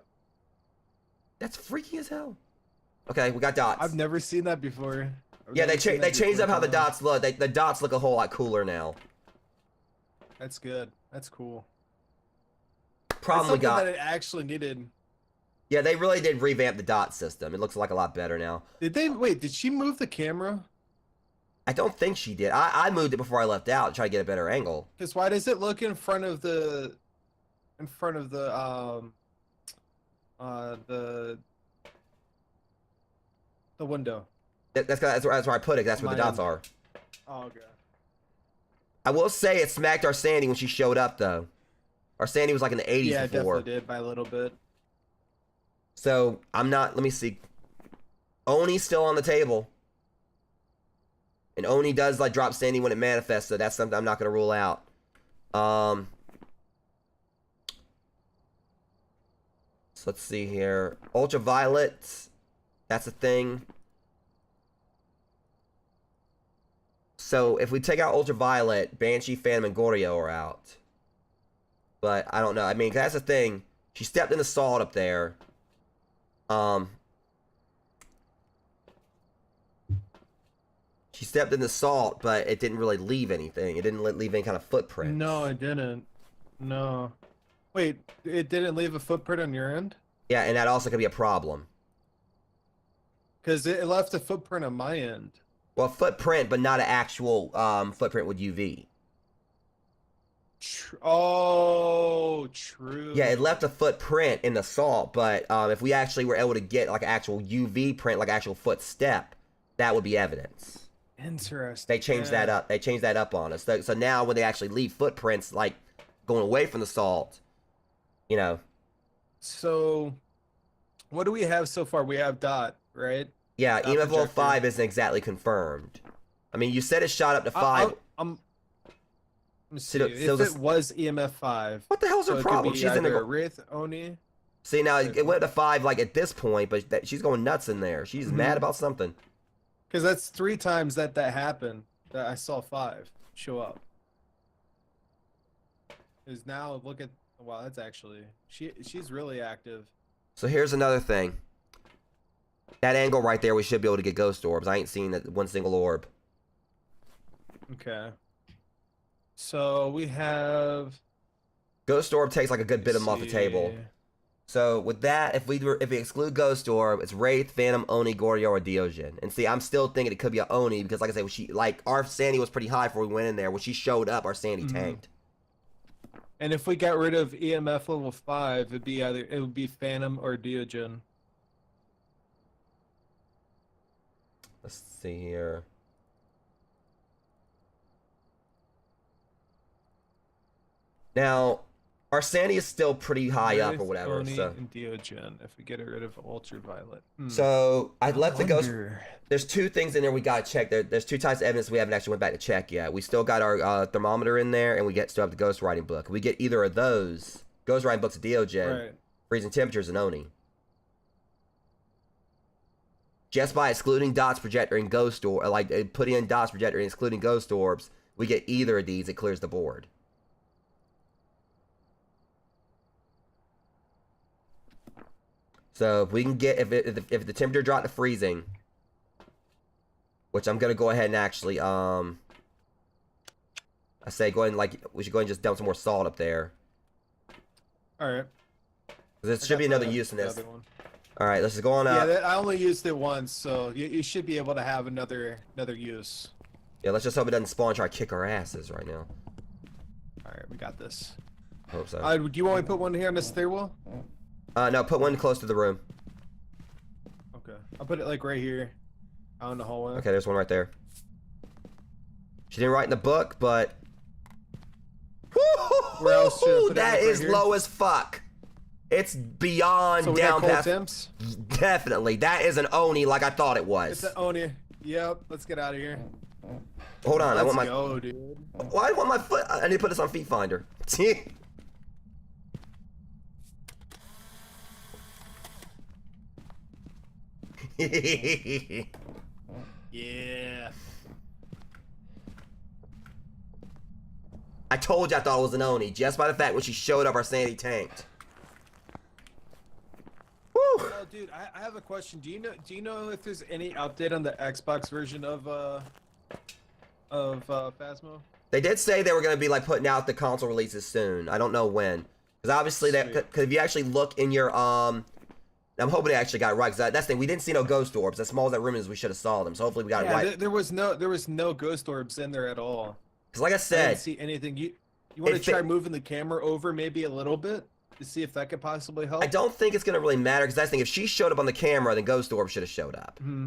That's freaky as hell. Okay, we got dots. I've never seen that before. Yeah, they changed up how the dots look. The dots look a whole lot cooler now. That's good. That's cool. Problem That's we got. that it actually needed. Yeah, they really did revamp the dot system. It looks like a lot better now. Did they wait? Did she move the camera? I don't think she did. I moved it before I left out to try to get a better angle. Because why does it look in front of the the window? That's where I put it. That's where the dots Mine. are. Oh, okay. I will say it smacked our Sandy when she showed up, though. Our Sandy was like in the 80s Yeah, it before. definitely did by a little bit. So, I'm not... Let me see. Oni's still on the table. And Oni does, like, drop Sandy when it manifests, so that's something I'm not going to rule out. So, let's see here. Ultraviolet. That's a thing. So, if we take out Ultraviolet, Banshee, Phantom, and Goryo are out. But, I don't know. I mean, that's the thing. She stepped in the salt up there. She stepped in the salt, but it didn't really leave anything. It didn't leave any kind of footprint. No, it didn't. No. Wait, it didn't leave a footprint on your end? Yeah, and that also could be a problem. Because it left a footprint on my end. Well, footprint, but not an actual footprint with UV. Oh, true. Yeah, it left a footprint in the salt, but if we actually were able to get like an actual UV print, like actual footstep, that would be evidence. Interesting. They changed that up. They changed that up on us. So now when they actually leave footprints, like going away from the salt, you know. So, what do we have so far? We have Dot, right? Yeah, Dot EMF level projector. 5 isn't exactly confirmed. I mean, you said it shot up to 5. Let me see. So If this- it was EMF 5, What the hell's so her it could problem? be She's in either the... Wraith, Oni. See, now it went to 5 like at this point, but she's going nuts in there. She's Mhm. mad about something. Because that's 3 times that happened that I saw 5 show up. Is now look at wow, that's actually she's really active. So here's another thing. That angle right there, we should be able to get ghost orbs. I ain't seen that one single orb. Okay. So we have Ghost orb takes like a good bit of them off the table. see. So with that, if we exclude ghost orb, it's Wraith, Phantom, Oni, Goryo, or Diogen. And see, I'm still thinking it could be a Oni because, like I said, our Sandy was pretty high before we went in there. When she showed up, our Sandy tanked. And if we got rid of EMF level 5, it would be Phantom or Diogen. Let's see here. Now, our Sandy is still pretty high up or Wraith, whatever. Oni, So, and Diogen if we get rid of ultraviolet. so I left the ghost. Wonder. There's 2 things in there we gotta check. There's 2 types of evidence we haven't actually went back to check yet. We still got our thermometer in there, and still have the ghost writing book. We get either of those. Ghost writing book's a Diogen. Right. Freezing temperatures an Oni. Just by excluding dots projector and ghost orb, like putting in dots projector and excluding ghost orbs, we get either of these. It clears the board. So if we can get if the temperature dropped to freezing, Which I'm gonna go ahead and actually, I say go ahead and, like, we should go ahead and just dump some more salt up there. Alright. There should be another use in this. Alright, let's just go on Yeah, up. I only used it once, so you should be able to have another use. Yeah, let's just hope it doesn't spawn and try to kick our asses right now. Alright, we got this. Hope so. Do you want me to put one here on this stairwell? No, put one close to the room. Okay. I'll put it like right here. Out in the hallway. Okay, there's one right there. She didn't write in the book, but... Where else should I put it? That Like right is here? low as fuck. It's beyond So we got down cold past... temps? Definitely. That is an Oni like I thought it was. It's an Oni. Yep, let's get out of here. Hold on, I want my... Go, dude. Why I want my foot? I need to put this on Feet Finder. Yeah. I told you I thought it was an Oni, just by the fact when she showed up our sanity tanked. Woo! Oh, dude, I have a question. Do you know if there's any update on the Xbox version of Phasmo? They did say they were going to be like putting out the console releases soon. I don't know when. Because obviously, because if you actually look in your, I'm hoping they actually got it right. Because that's the thing, we didn't see no ghost orbs. As small as that room is, we should have saw them. So hopefully we got it right. There was no ghost orbs in there at all. Because like I I said, didn't see anything. You want to try moving the camera over maybe a little bit to see if that could possibly help? I don't think it's going to really matter. Because that's the thing, if she showed up on the camera, then ghost orbs should have showed up. Mm-hmm.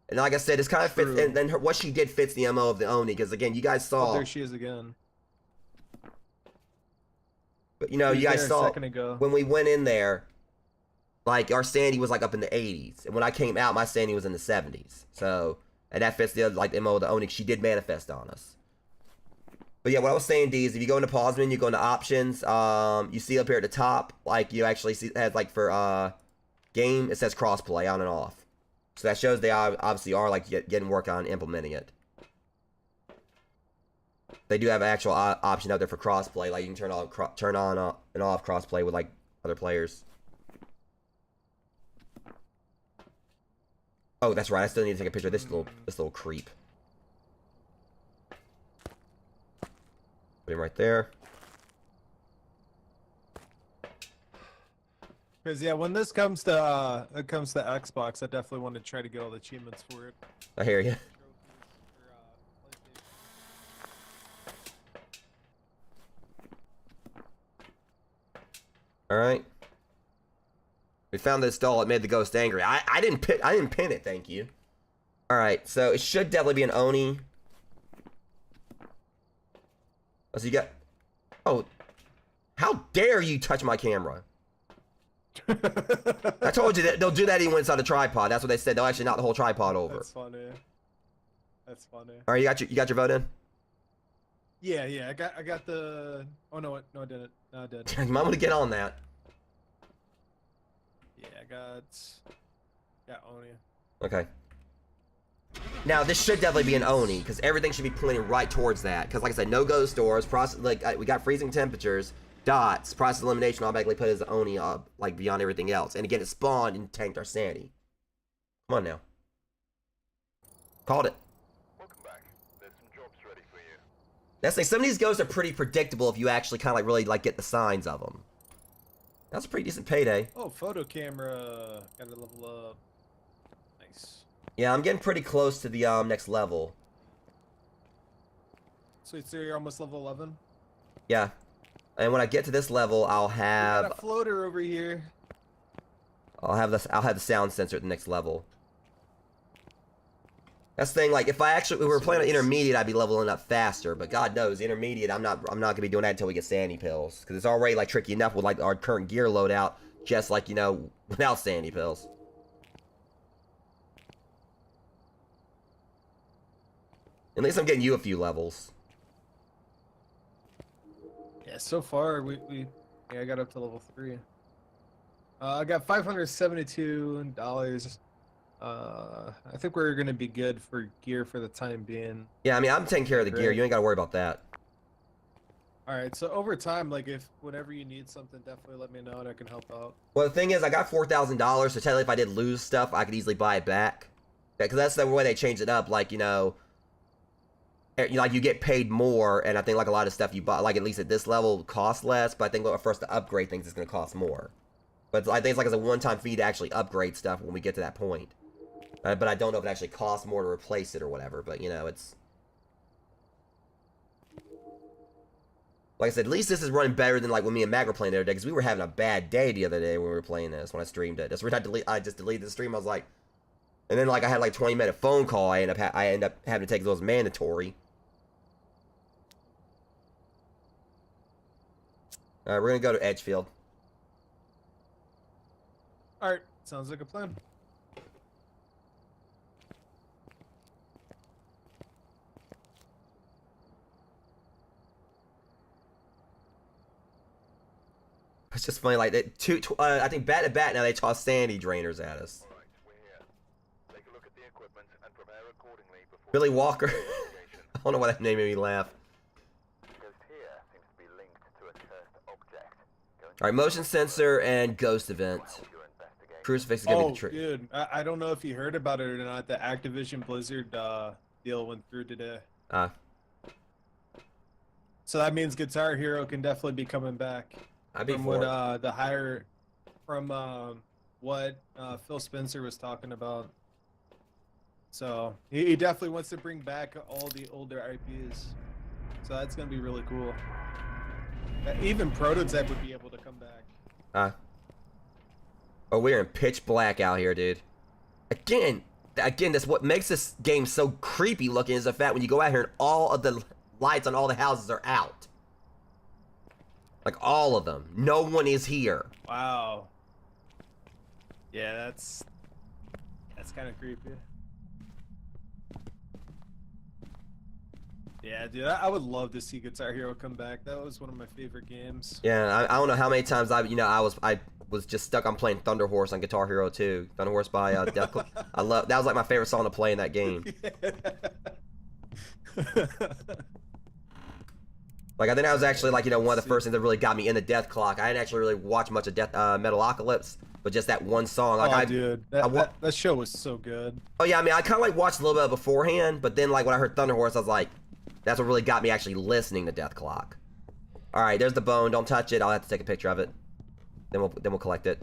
And like I said, it's kind of fits, True. and then what she did fits the MO of the Oni. Because again, you guys saw. Oh, there she is again. But you know, She you was guys there a saw second ago. when we went in there, like our sanity was like up in the 80s, and when I came out, my sanity was in the 70s. So, and that fits the other, like the MO of the Oni. She did manifest on us. But yeah, what I was saying, D, is if you go into pause menu, you go into options. You see up here at the top, like you actually see it has like for game, it says crossplay on and off. So that shows they obviously are like getting work on implementing it. They do have an actual option out there for crossplay, like you can turn on and off crossplay with like other players. Oh, that's right. I still need to take a picture of this little creep. Put him right there. Because yeah, when this comes to Xbox, I definitely want to try to get all the achievements for it. I hear you. All right. We found this doll. It made the ghost angry. I didn't pin it. Thank you. All right. So it should definitely be an Oni. Oh, so you got. Oh, how dare you touch my camera? I told you that they'll do that even when it's on a tripod. That's what they said. They'll actually knock the whole tripod over. That's funny. That's funny. All right, you got your vote in. Yeah. I got the. Oh no, I didn't. No, I did. You might want to get on that. Yeah, I got Oni. Okay. Now this should definitely be an Oni because everything should be pointing right towards that. Because like I said, no ghost doors. Process we got freezing temperatures. Dots. Process elimination automatically put as Oni up like beyond everything else. And again, it spawned and tanked our sanity. Come on now. Called it. Welcome back. There's some jobs ready for you. That's the thing. Some of these ghosts are pretty predictable if you actually kind of like really like get the signs of them. That's a pretty decent payday. Oh, photo camera. Gotta level up. Nice. Yeah, I'm getting pretty close to the next level. So you're almost level 11? Yeah. And when I get to this level, I'll We have got a floater over here. I'll have the sound sensor at the next level. That's the thing, like if we were playing on intermediate, I'd be leveling up faster, but God knows, intermediate I'm not gonna be doing that until we get sandy pills. Because it's already like tricky enough with like our current gear loadout, just like, you know, without sandy pills. At least I'm getting you a few levels. Yeah, so far I got up to level 3. I got $572. I think we're gonna be good for gear for the time being. Yeah, I mean I'm taking care of the gear. You ain't gotta worry about that. All right, so over time, like whenever you need something, definitely let me know and I can help out. Well, the thing is, I got $4,000, so technically if I did lose stuff, I could easily buy it back. Because that's the way they change it up. Like, like you get paid more, and I think like a lot of stuff you buy, like at least at this level, costs less. But I think for us to upgrade things, it's going to cost more. But I think it's like as a one-time fee to actually upgrade stuff when we get to that point. But I don't know if it actually costs more to replace it or whatever. But it's like I said, at least this is running better than like when me and Mag were playing the other day, because we were having a bad day the other day when we were playing this, when I streamed it. That's when I just deleted the stream. I was like, and then like I had like 20-minute phone call. I end up having to take those mandatory. All right, we're gonna go to Edgefield. All right, sounds like a plan. It's just funny, like I think bat to bat now they toss sandy drainers at us. All right, we're here. Take a look at the equipment and prepare accordingly before Billy Walker. investigation. I don't know why that name made me laugh. Ghost here seems to be linked to a cursed object. All right, motion sensor and ghost event. Help your investigation. Crucifix is gonna be Oh, the trick. dude, I don't know if you heard about it or not. The Activision Blizzard deal went through today. So that means Guitar Hero can definitely be coming back. I'd be From for what it. what Phil Spencer was talking about. So he definitely wants to bring back all the older IPs. So that's gonna be really cool. Even Prototype would be able to come back. Oh, we're in pitch black out here, dude. Again, that's what makes this game so creepy looking is the fact when you go out here and all of the lights on all the houses are out. Like all of them. No one is here. Wow. Yeah, that's kind of creepy. Yeah, dude, I would love to see Guitar Hero come back. That was one of my favorite games. Yeah, I don't know how many times I was just stuck on playing Thunder Horse on Guitar Hero 2. Thunder Horse by Death Clock. That was like my favorite song to play in that game. Like I think I was actually like one of the first things that really got me into Death Clock. I didn't actually really watch much of Metalocalypse, but just that one song. Like dude, that show was so good. Oh yeah, I mean I kind of like watched a little bit beforehand, but then like when I heard Thunder Horse, I was like, that's what really got me actually listening to Death Clock. All right, there's the bone. Don't touch it. I'll have to take a picture of it. Then we'll collect it.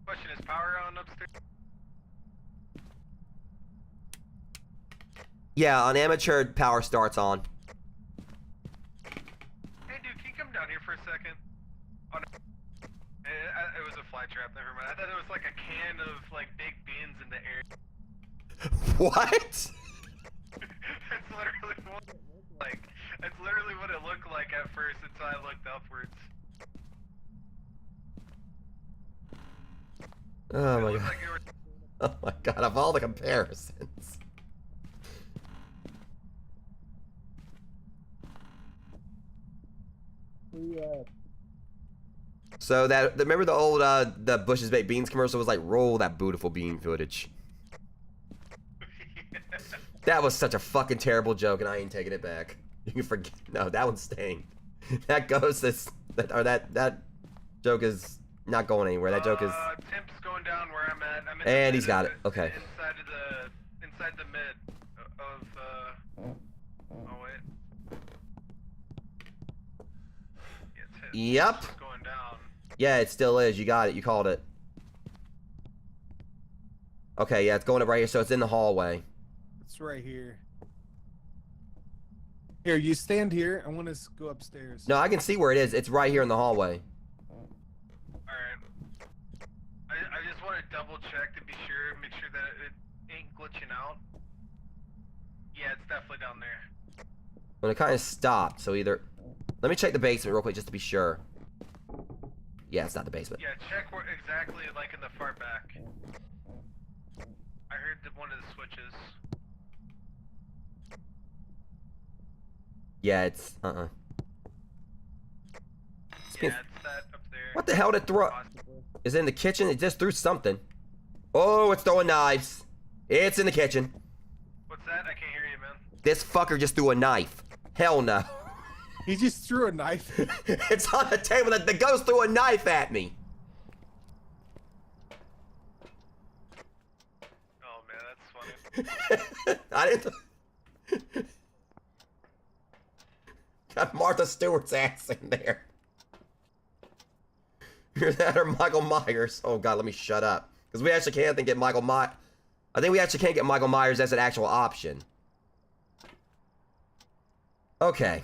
Question, is power on upstairs? Yeah, on amateur, power starts on. Hey dude, can you come down here for a second? Oh, no. It was a fly trap, never mind. I thought it was like a can of like baked beans in the air. What? That's literally what it looked like at first until I looked upwards. Oh It my looked god. like it were... Oh my god, of all the comparisons. So remember the old the Bush's Baked Beans commercial was like roll that beautiful bean footage. That was such a fucking terrible joke and I ain't taking it back. You can forget. No, that one's staying. That joke is not going anywhere. That joke is. Temp's going down where I'm at. I'm in And the he's mid got of it. Okay. Inside the mid of oh wait. Yeah, Temp. Yep. It's going down. Yeah, it still is. You got it. You called it. Okay, yeah, it's going up right here. So it's in the hallway. It's right here. Here, you stand here. I want to go upstairs. No, I can see where it is. It's right here in the hallway. Alright. I just want to double check to be sure, make sure that it ain't glitching out. Yeah, it's definitely down there. When it kind of stopped, so either... Let me check the basement real quick just to be sure. Yeah, it's not the basement. Yeah, check where exactly, like in the far back. I heard one of the switches. Yeah, it's... Yeah, it's that up there. What the hell did it throw? Possibly. Is it in the kitchen? It just threw something. Oh, it's throwing knives. It's in the kitchen. What's that? I can't hear you, man. This fucker just threw a knife. Hell no. He just threw a knife. It's on the table that goes through a knife at me. Oh man, that's funny. I didn't. Got Martha Stewart's ass in there. Either that or Michael Myers. Oh god, let me shut up. Because we actually can't get Michael Myers. I think we actually can't get Michael Myers as an actual option. Okay.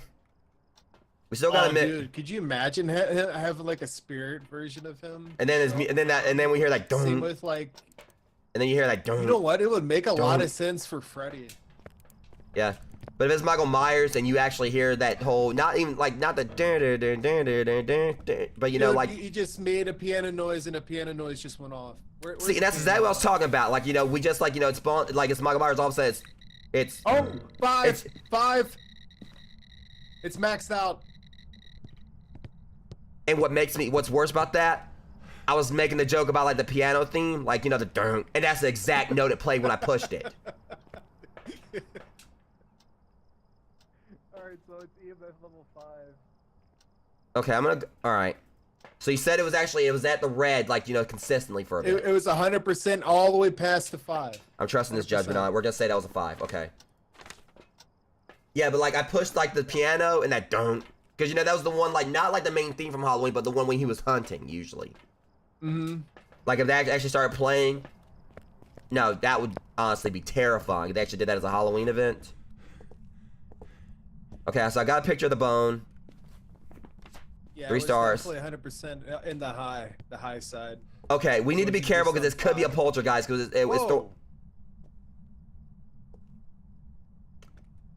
We still gotta admit. Dude, could you imagine having like a spirit version of him? And then and then we hear like Same dum. with like. And then you hear like dum. You know what? It would make a lot Don't. of sense for Freddy. Yeah. But if it's Michael Myers and you actually hear that whole, not even like, not the dun, dun, dun, dun, dun, dun, dun, dun, but you know, Dude, like, he just made a piano noise and a piano noise just went off. see, and that's exactly what I was talking about. Like, you know, we just like, you know, it's like it's Michael Myers. All of a sudden, it's Oh, It's- five. It's maxed out. and what's worse about that, I was making the joke about like the piano theme, like, you know, the dun, and that's the exact note it played when I pushed it. Alright, so it's EMF level 5. Okay, all right. So you said it was at the red, like, you know, consistently for a bit. It was 100% all the way past the 5. I'm trusting this 100%. judgment on it. We're gonna say that was a 5. Okay. Yeah, but like I pushed like the piano and that don't, because you know that was the one, like, not like the main theme from Halloween, but the one when he was hunting usually. Mm-hmm. Like if that actually started playing, no, that would honestly be terrifying if they actually did that as a Halloween event. Okay, so I got a picture of the bone. Yeah, 3 stars. Definitely 100% in the high side. Okay, we need to be careful because this could be a poltergeist because it's Whoa.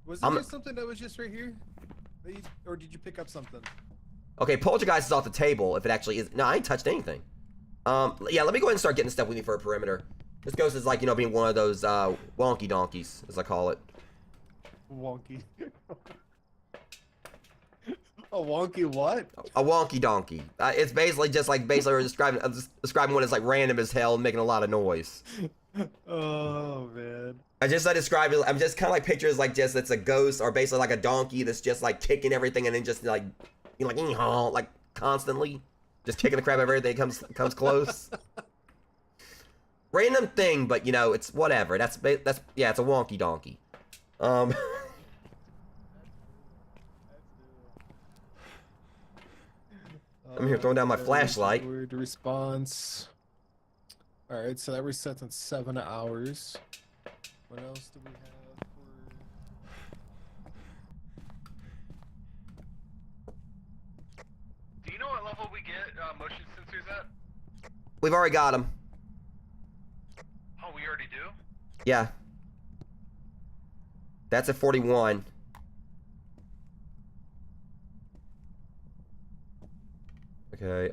Was I'm- there something that was just right here? Or did you pick up something? okay, poltergeist is off the table if it actually is. No, I ain't touched anything. Yeah, let me go ahead and start getting the stuff we need for a perimeter. This ghost is like, you know, being one of those wonky donkeys, as I call it. Wonky. A wonky what? A wonky donkey. It's basically just like we're describing one as like random as hell and making a lot of noise. Oh man. I describe it. I'm just kind of like pictures like just it's a ghost or basically like a donkey that's just like kicking everything and then just like, you know, like constantly just kicking the crap out of everything that comes close. Random thing, but you know it's whatever. That's yeah, it's a wonky donkey. I'm here throwing down my flashlight. Word response. Alright, so that resets in 7 hours. What else do we have for... Do you know what level we get motion sensors at? We've already got him. Oh, we already do? Yeah. That's at 41. Okay,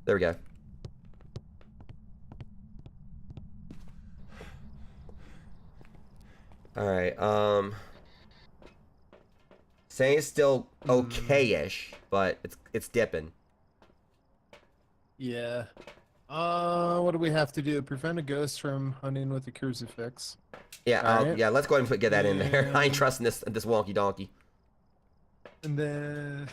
there we go. Alright, saying it's still okay-ish, but it's dipping. Yeah. What do we have to do? Prevent a ghost from hunting with a crucifix. Yeah, Alright. yeah, let's go ahead and get that in there. I ain't And- trusting this wonky donkey. And then...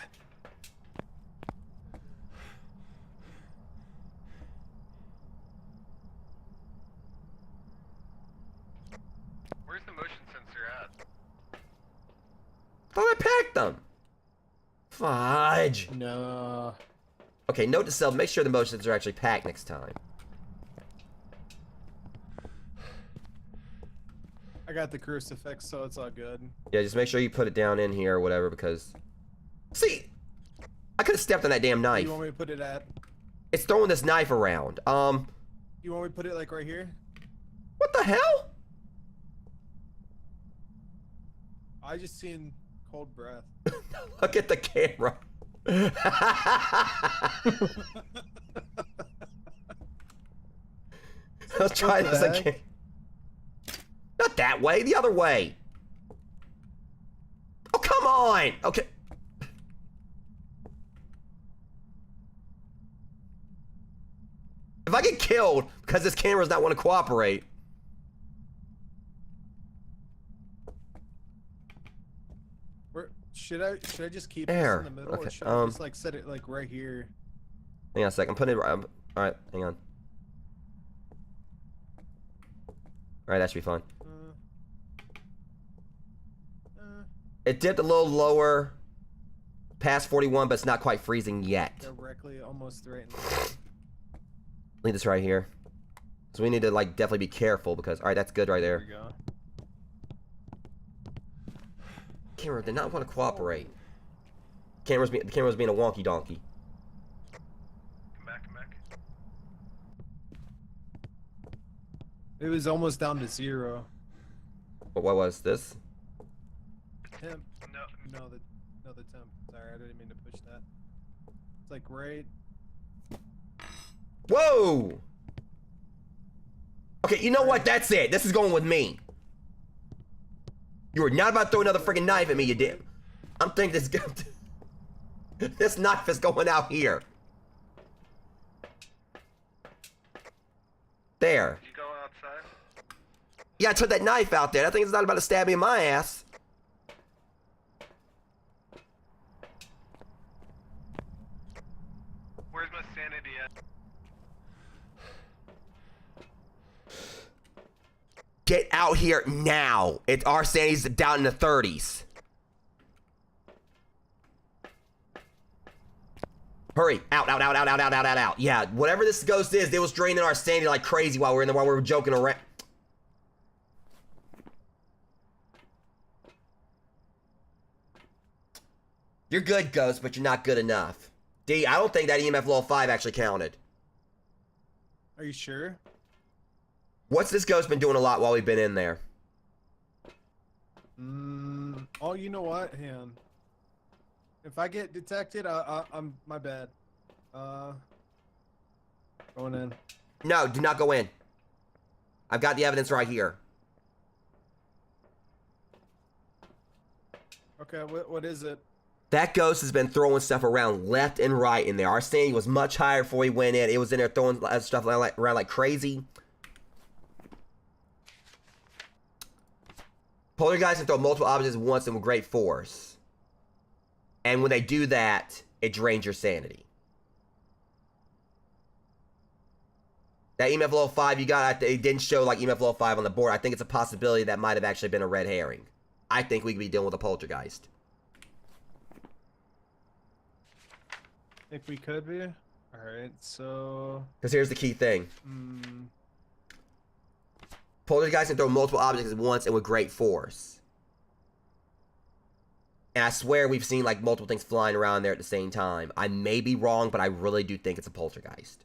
Where's the motion sensor at? Thought I packed them. Fudge. No. Okay, note to self, make sure the motions are actually packed next time. I got the crucifix, so it's all good. Yeah, just make sure you put it down in here or whatever because... See! I could have stepped on that damn Where knife. you want me to put it at? It's throwing this knife around. You want me to put it like right here? What the hell? I just seen cold breath. Look at the camera. Let's try What this the heck? again. Not that way, the other way. Oh, come on. Okay. If I get killed because this camera's not want to cooperate. Should I just keep There. this in the middle, Okay, or should I just like set it like right here? Hang on a second. I'm putting it right. Alright, hang on. Alright, that should be fine. It dipped a little lower past 41, but it's not quite freezing yet. Directly, almost right. Leave this right here. So we need to like definitely be careful because alright, that's good right There there. we go. Camera did not want to cooperate. The camera's being a wonky donkey. Come back, come back. It was almost down to 0. But what was this? Temp. No, No, the temp. Sorry, I didn't mean to push that. It's like right. Whoa! Okay, you know what? That's it. This is going with me. You were not about to throw another freaking knife at me, you did. I'm thinking this knife is going out here. There. did you go outside? Yeah, I took that knife out there. That thing's not about to stab me in my ass. Where's my sanity at? Get out here now. Our sanity's down in the 30s. Hurry. Out. Yeah, whatever this ghost is, it was draining our sanity like crazy while we were in there, while we were joking around. You're good, ghost, but you're not good enough. D, I don't think that EMF level 5 actually counted. Are you sure? What's this ghost been doing a lot while we've been in there? Oh, you know what? Hang on. If I get detected, I'm my bad. Going in. No, do not go in. I've got the evidence right here. Okay, what is it? That ghost has been throwing stuff around left and right in there. Our sanity was much higher before we went in. It was in there throwing stuff around like crazy. Poltergeists can throw multiple objects at once and with great force. And when they do that, it drains your sanity. That EMF level 5 you got, it didn't show like EMF level 5 on the board. I think it's a possibility that might have actually been a red herring. I think we could be dealing with a poltergeist. If we could be. Alright, so. Because here's the key thing. Poltergeists can throw multiple objects at once and with great force. And I swear we've seen like multiple things flying around there at the same time. I may be wrong, but I really do think it's a poltergeist.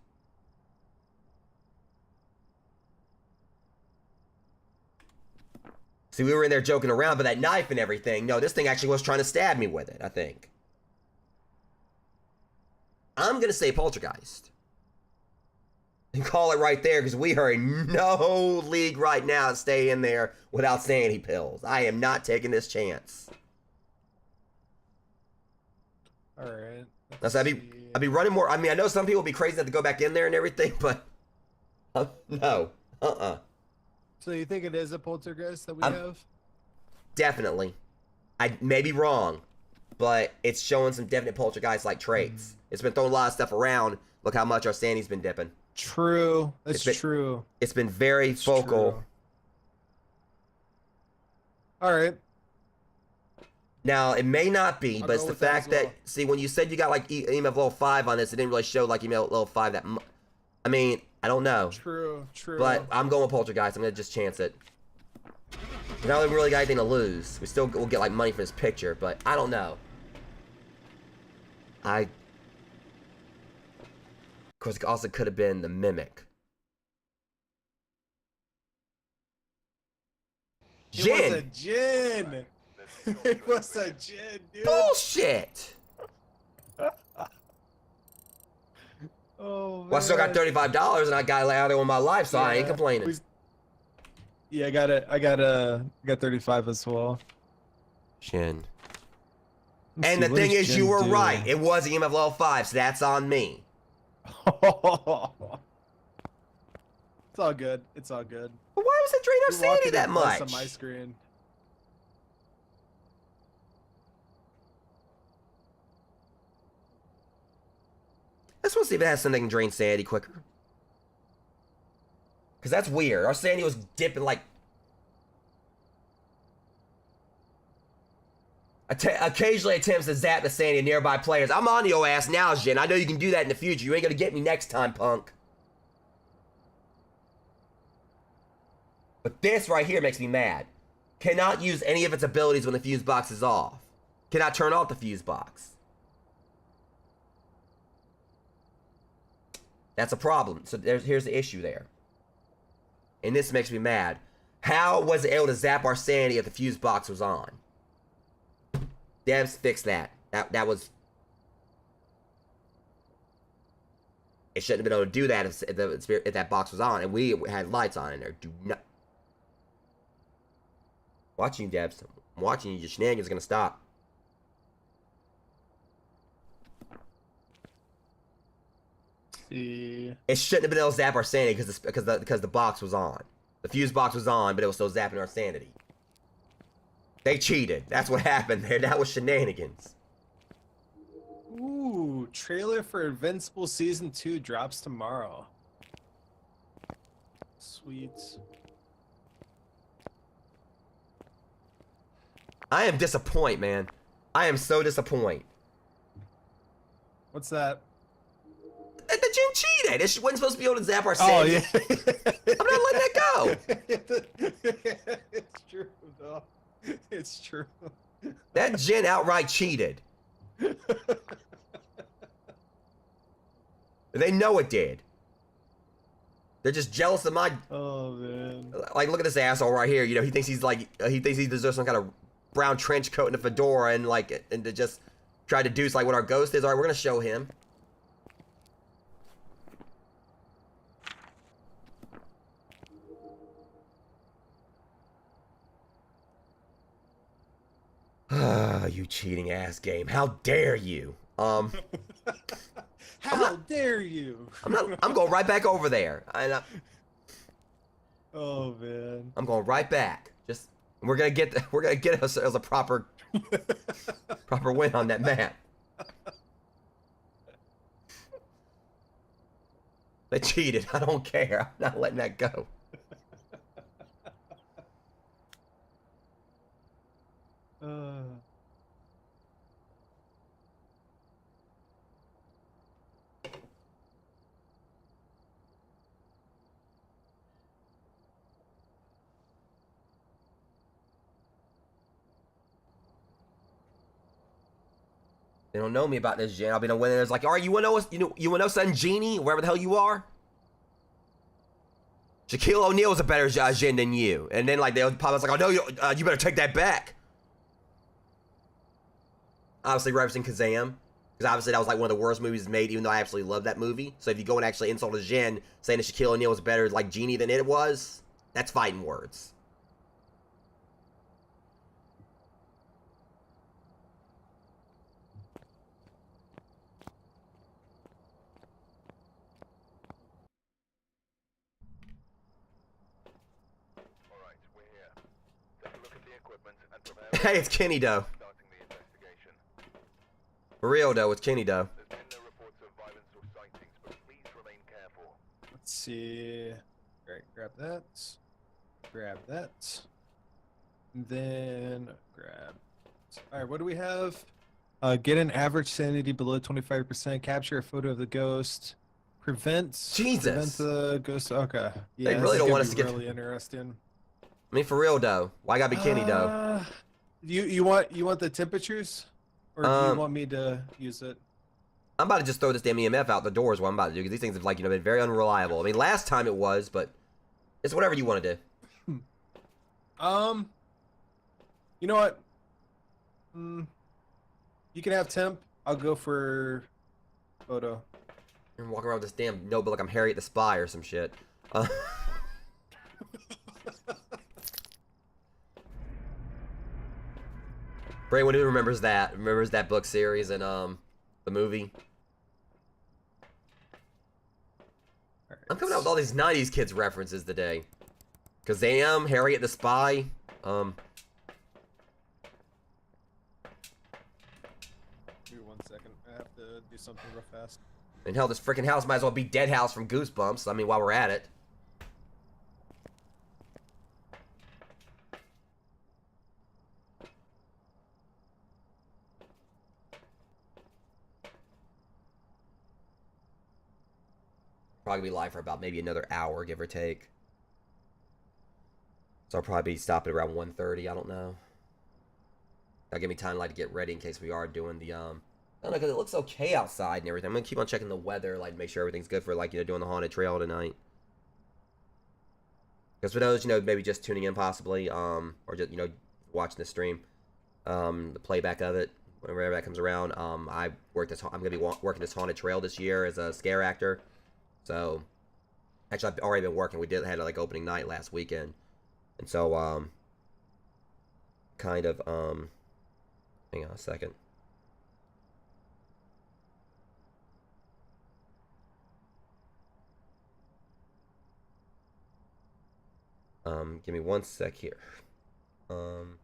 See, we were in there joking around, but that knife and everything, no, this thing actually was trying to stab me with it, I think. I'm going to say poltergeist. And call it right there, because we are in no league right now to stay in there without sanity pills. I am not taking this chance. Alright. So I'd be running more. I mean, I know some people would be crazy enough to go back in there and everything, but no. So you think it is a poltergeist that we I'm- have? Definitely. I may be wrong, but it's showing some definite poltergeist-like traits. It's been throwing a lot of stuff around. Look how much our sanity's been dipping. True. That's true. It's been very focal. Alright. Now, it may not be, I'll but it's go the with that fact as well. that, see, when you said you got like EMF level 5 on this, it didn't really show like EMF level 5 that I mean, I don't know. True. But I'm going with poltergeist. I'm going to just chance it. We don't really got anything to lose. We still will get like money for this picture, but I don't know. Of course, it also could have been the mimic. It was a Jinn! gin. It was a gin, dude. Bullshit! Oh man. Well, I still got $35 and I got it out there with my life, so I ain't complaining. Yeah, I got 35 as well. Jinn. Let's And see, the what thing does is, gin you were do? right. It was EMF level 5, so that's on me. It's all good. It's all good. But why was it drain our You're sanity walking that in close much? to my screen. Let's see if it has something that can drain sanity quicker. Because that's weird. Our sanity was dipping like... Occasionally attempts to zap the sanity of nearby players. I'm on your ass now, Jin. I know you can do that in the future. You ain't gonna get me next time, punk. But this right here makes me mad. Cannot use any of its abilities when the fuse box is off. Cannot turn off the fuse box. That's a problem. So here's the issue there. And this makes me mad. How was it able to zap our sanity if the fuse box was on? Devs, fix that. That was... It shouldn't have been able to do that if that box was on and we had lights on in there. Do not... Watching you, Devs. I'm watching you. Your shenanigans are gonna stop. See. It shouldn't have been able to zap our sanity because the box was on. The fuse box was on, but it was still zapping our sanity. They cheated. That's what happened there. That was shenanigans. Ooh, trailer for Invincible Season 2 drops tomorrow. Sweet. I am disappointed, man. I am so disappointed. What's that? The gym cheated. It wasn't supposed to be able to zap our sanity. Oh, yeah. I'm not letting that go. It's true, though. It's true. That Jin outright cheated. They know it did. They're just jealous of my... Oh, man. Like, look at this asshole right here. You know, he thinks he's like... he thinks he deserves some kind of brown trench coat and a fedora and, like... And to just try to do like what our ghost is. Alright, we're gonna show him. Ah, you cheating ass game. How dare you? How dare you? I'm going right back over there. Oh, man. I'm going right back. Just we're gonna get ourselves a proper win on that map. They cheated. I don't care. I'm not letting that go. They don't know me about this, Jen. I'll be the one that's like, all right, you wanna know us? You wanna know something, Genie? Wherever the hell you are. Shaquille O'Neal is a better Jin than you. And then like they'll pop up like, oh no, you better take that back. Obviously referencing Kazam. Because obviously that was like one of the worst movies made, even though I absolutely love that movie. So if you go and actually insult a Jin, saying that Shaquille O'Neal was better like Genie than it was, that's fighting words. Alright, we're here. Take a look at the equipment and prepare Hey, it's Kenny Doe. starting the investigation. For real though, it's Kenny Doe. There's been no reports of violence or sightings, but please remain careful. Let's see. Great, grab that. Grab that. And then grab. Alright, what do we have? Get an average sanity below 25%. Capture a photo of the ghost. Prevent Jesus. the ghost. Okay. Yeah, They this really is don't gonna want be us to get- really interesting. I mean, for real though. Why gotta be Kenny Doe? You want the temperatures, or do you Um, want me to use it? I'm about to just throw this damn EMF out the door is what I'm about to do, because these things have, like, you know, been very unreliable. I mean, last time it was, but it's whatever you want to do. You know what? You can have temp. I'll go for photo. I'm walking around with this damn notebook like I'm Harriet the Spy or some shit. For anyone who remembers that book series and the movie. I'm coming out with all these 90s kids references today. Kazam, Harriet the Spy, Give me 1 second. I have to do something real fast. And hell, this freaking house might as well be Dead House from Goosebumps. I mean, while we're at it. Probably be live for about maybe another hour, give or take. So I'll probably be stopping around 1:30. I don't know. That'll give me time like to get ready in case we are doing the I don't know, because it looks okay outside and everything. I'm gonna keep on checking the weather, like make sure everything's good for like doing the haunted trail tonight. Because for those maybe just tuning in possibly or just watching the stream, the playback of it whenever that comes around. I'm gonna be working this haunted trail this year as a scare actor. So actually I've already been working. We had like opening night last weekend. And so, kind of, hang on a second. Give me one sec here. I'm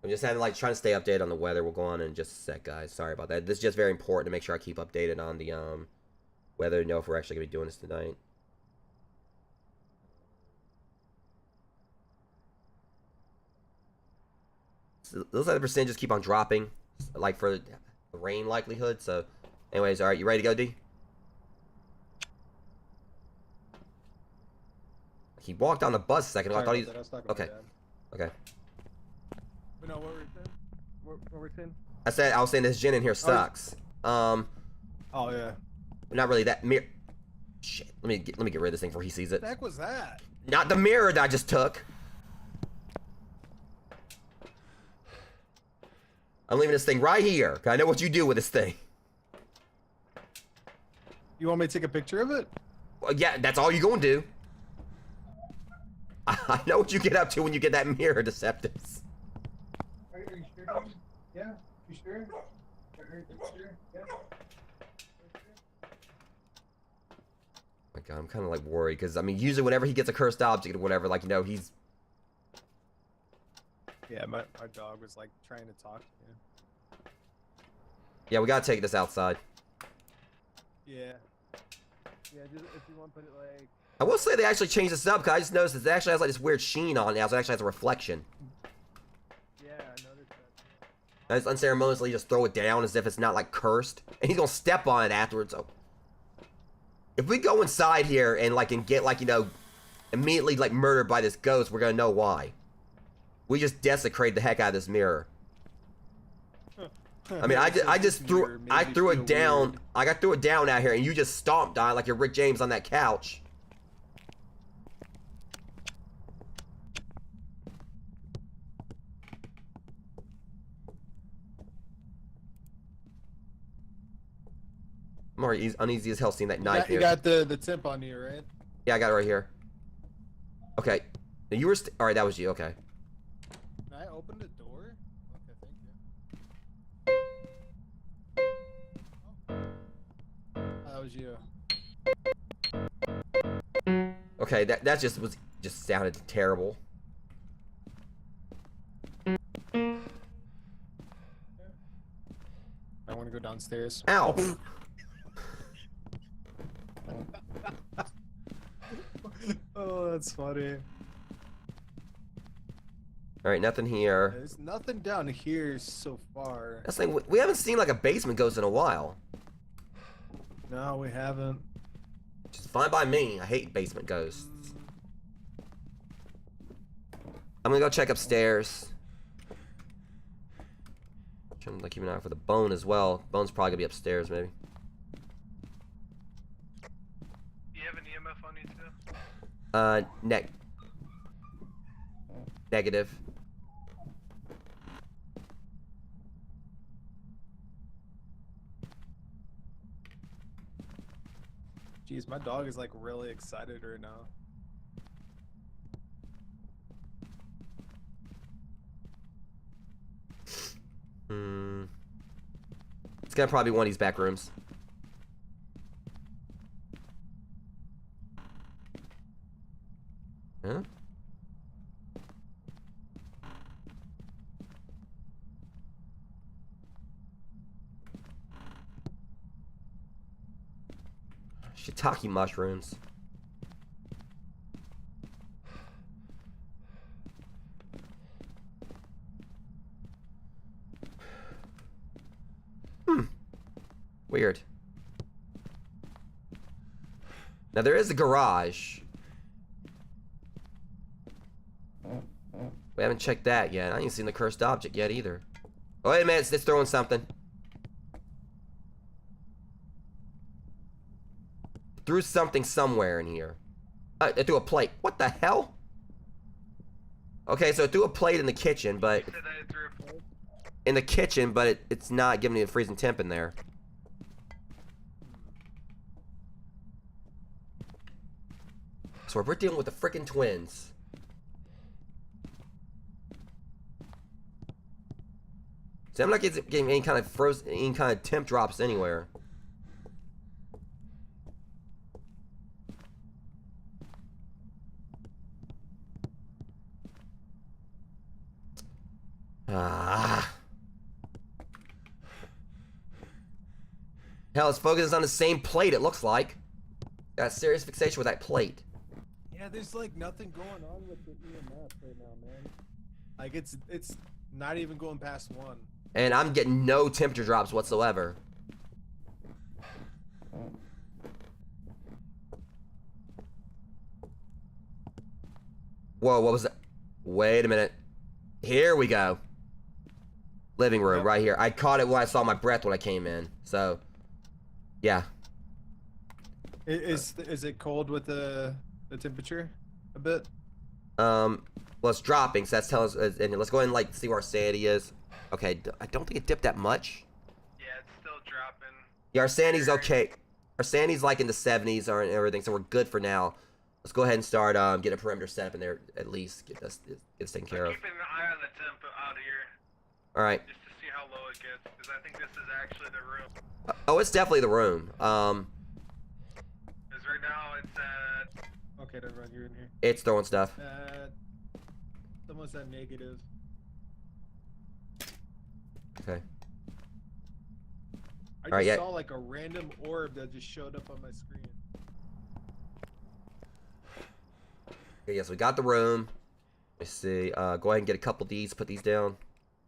just having like trying to stay updated on the weather. We'll go on in just a sec, guys. Sorry about that. This is just very important to make sure I keep updated on the weather to know if we're actually gonna be doing this tonight. Those other percentages keep on dropping, like for the rain likelihood. So, anyways, all right, you ready to go, D? He walked on the bus a second ago. I thought he's okay. Okay. But no, what were we saying? What were we saying? I was saying this gin in here sucks. Oh yeah. Not really that mirror. Shit. Let me get rid of this thing before he sees it. What the heck was that? Not the mirror that I just took. I'm leaving this thing right here, 'cause I know what you do with this thing. You want me to take a picture of it? Well, yeah, that's all you're gonna do. I know what you get up to when you get that mirror, Deseptus. Are you sure? Yeah, you sure? Yeah. My God, I'm kind of like worried, because I mean, usually whenever he gets a cursed object or whatever, like he's. Yeah, my dog was like trying to talk to me. Yeah, we gotta take this outside. Yeah. Yeah, just if you want to put it like. I will say they actually changed this up, because I just noticed it actually has like this weird sheen on it now, so it actually has a reflection. Yeah, I noticed that. I just unceremoniously just throw it down as if it's not like cursed, and he's gonna step on it afterwards. So if we go inside here and get immediately like murdered by this ghost, we're gonna know why. We just desecrated the heck out of this mirror. I mean, I threw it down. Like I threw it down out here, and you just stomped on it like you're Rick James on that couch. I'm already uneasy as hell seeing that knife here. You got the tip on you, right? Yeah, I got it right here. Okay. Now you were alright, that was you, okay. Can I open the door? Okay, thank you. Oh, that was you. Okay, that just sounded terrible. I want to go downstairs. Ow! Oh, that's funny. Alright, nothing here. There's nothing down here so far. That's the thing, we haven't seen like a basement ghost in a while. No, we haven't. Which is fine by me. I hate basement ghosts. I'm gonna go check upstairs. Trying to keep an eye out for the bone as well. Bone's probably gonna be upstairs, maybe. Do you have an EMF on you too? Negative. Jeez, my dog is like really excited right now. It's gonna probably be one of these back rooms. Huh? Shiitake mushrooms. Weird. Now there is a garage. We haven't checked that yet. I ain't seen the cursed object yet either. Oh, wait a minute, it's throwing something. Threw something somewhere in here. It threw a plate. What the hell? Okay, so it threw a plate in the kitchen, but... You said that it threw a plate? In the kitchen, but it's not giving me a freezing temp in there. So we're dealing with the frickin' twins. See, I'm not getting any kind of temp drops anywhere. Hell, it's focused on the same plate, it looks like. Got a serious fixation with that plate. Yeah, there's like nothing going on with the EMF right now, man. Like it's not even going past 1. And I'm getting no temperature drops whatsoever. Whoa, what was that? Wait a minute. Here we go. Living room, right here. I caught it when I saw my breath when I came in. So, yeah. Is it cold with the temperature a bit? Well, it's dropping, so that's telling us. And let's go ahead and like see where our sanity is. Okay, I don't think it dipped that much. Yeah, it's still dropping. Yeah, our sanity's okay. Our sanity's like in the 70s or everything, so we're good for now. Let's go ahead and start getting a perimeter set up in there at least. Get this taken care of. Keeping an eye on the temp out here. All right. Just to see how low it gets, because I think this is actually the room. Oh, it's definitely the room. Because right now it's at... Okay, never mind, you're in here. It's throwing stuff. It's almost at negative. Okay. I Alright, just yeah. saw like a random orb that just showed up on my screen. Okay, yes, we got the room. Let's see. Go ahead and get a couple of these. Put these down.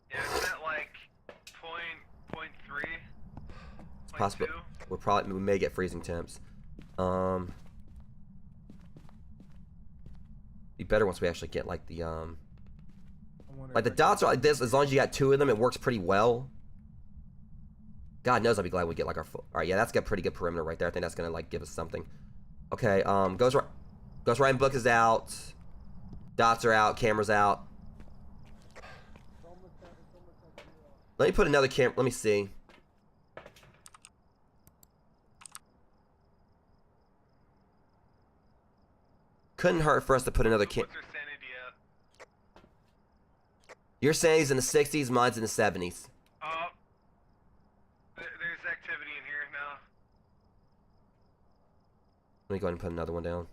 Yeah, it's at like point 3. It's possible. We may get freezing temps. Be better once we actually get like the like the dots are like this. As long as you got 2 of them, it works pretty well. God knows I'll be glad we get like our full. All right, yeah, that's got pretty good perimeter right there. I think that's gonna like give us something. Okay, Ghost Ryan book is out. Dots are out. Cameras out. Let me put another camera. Let me see. Couldn't hurt for us to put another What's your sanity at? Your sanity's in the 60s, mine's in the 70s. There's activity in here now. Let me go ahead and put another one down.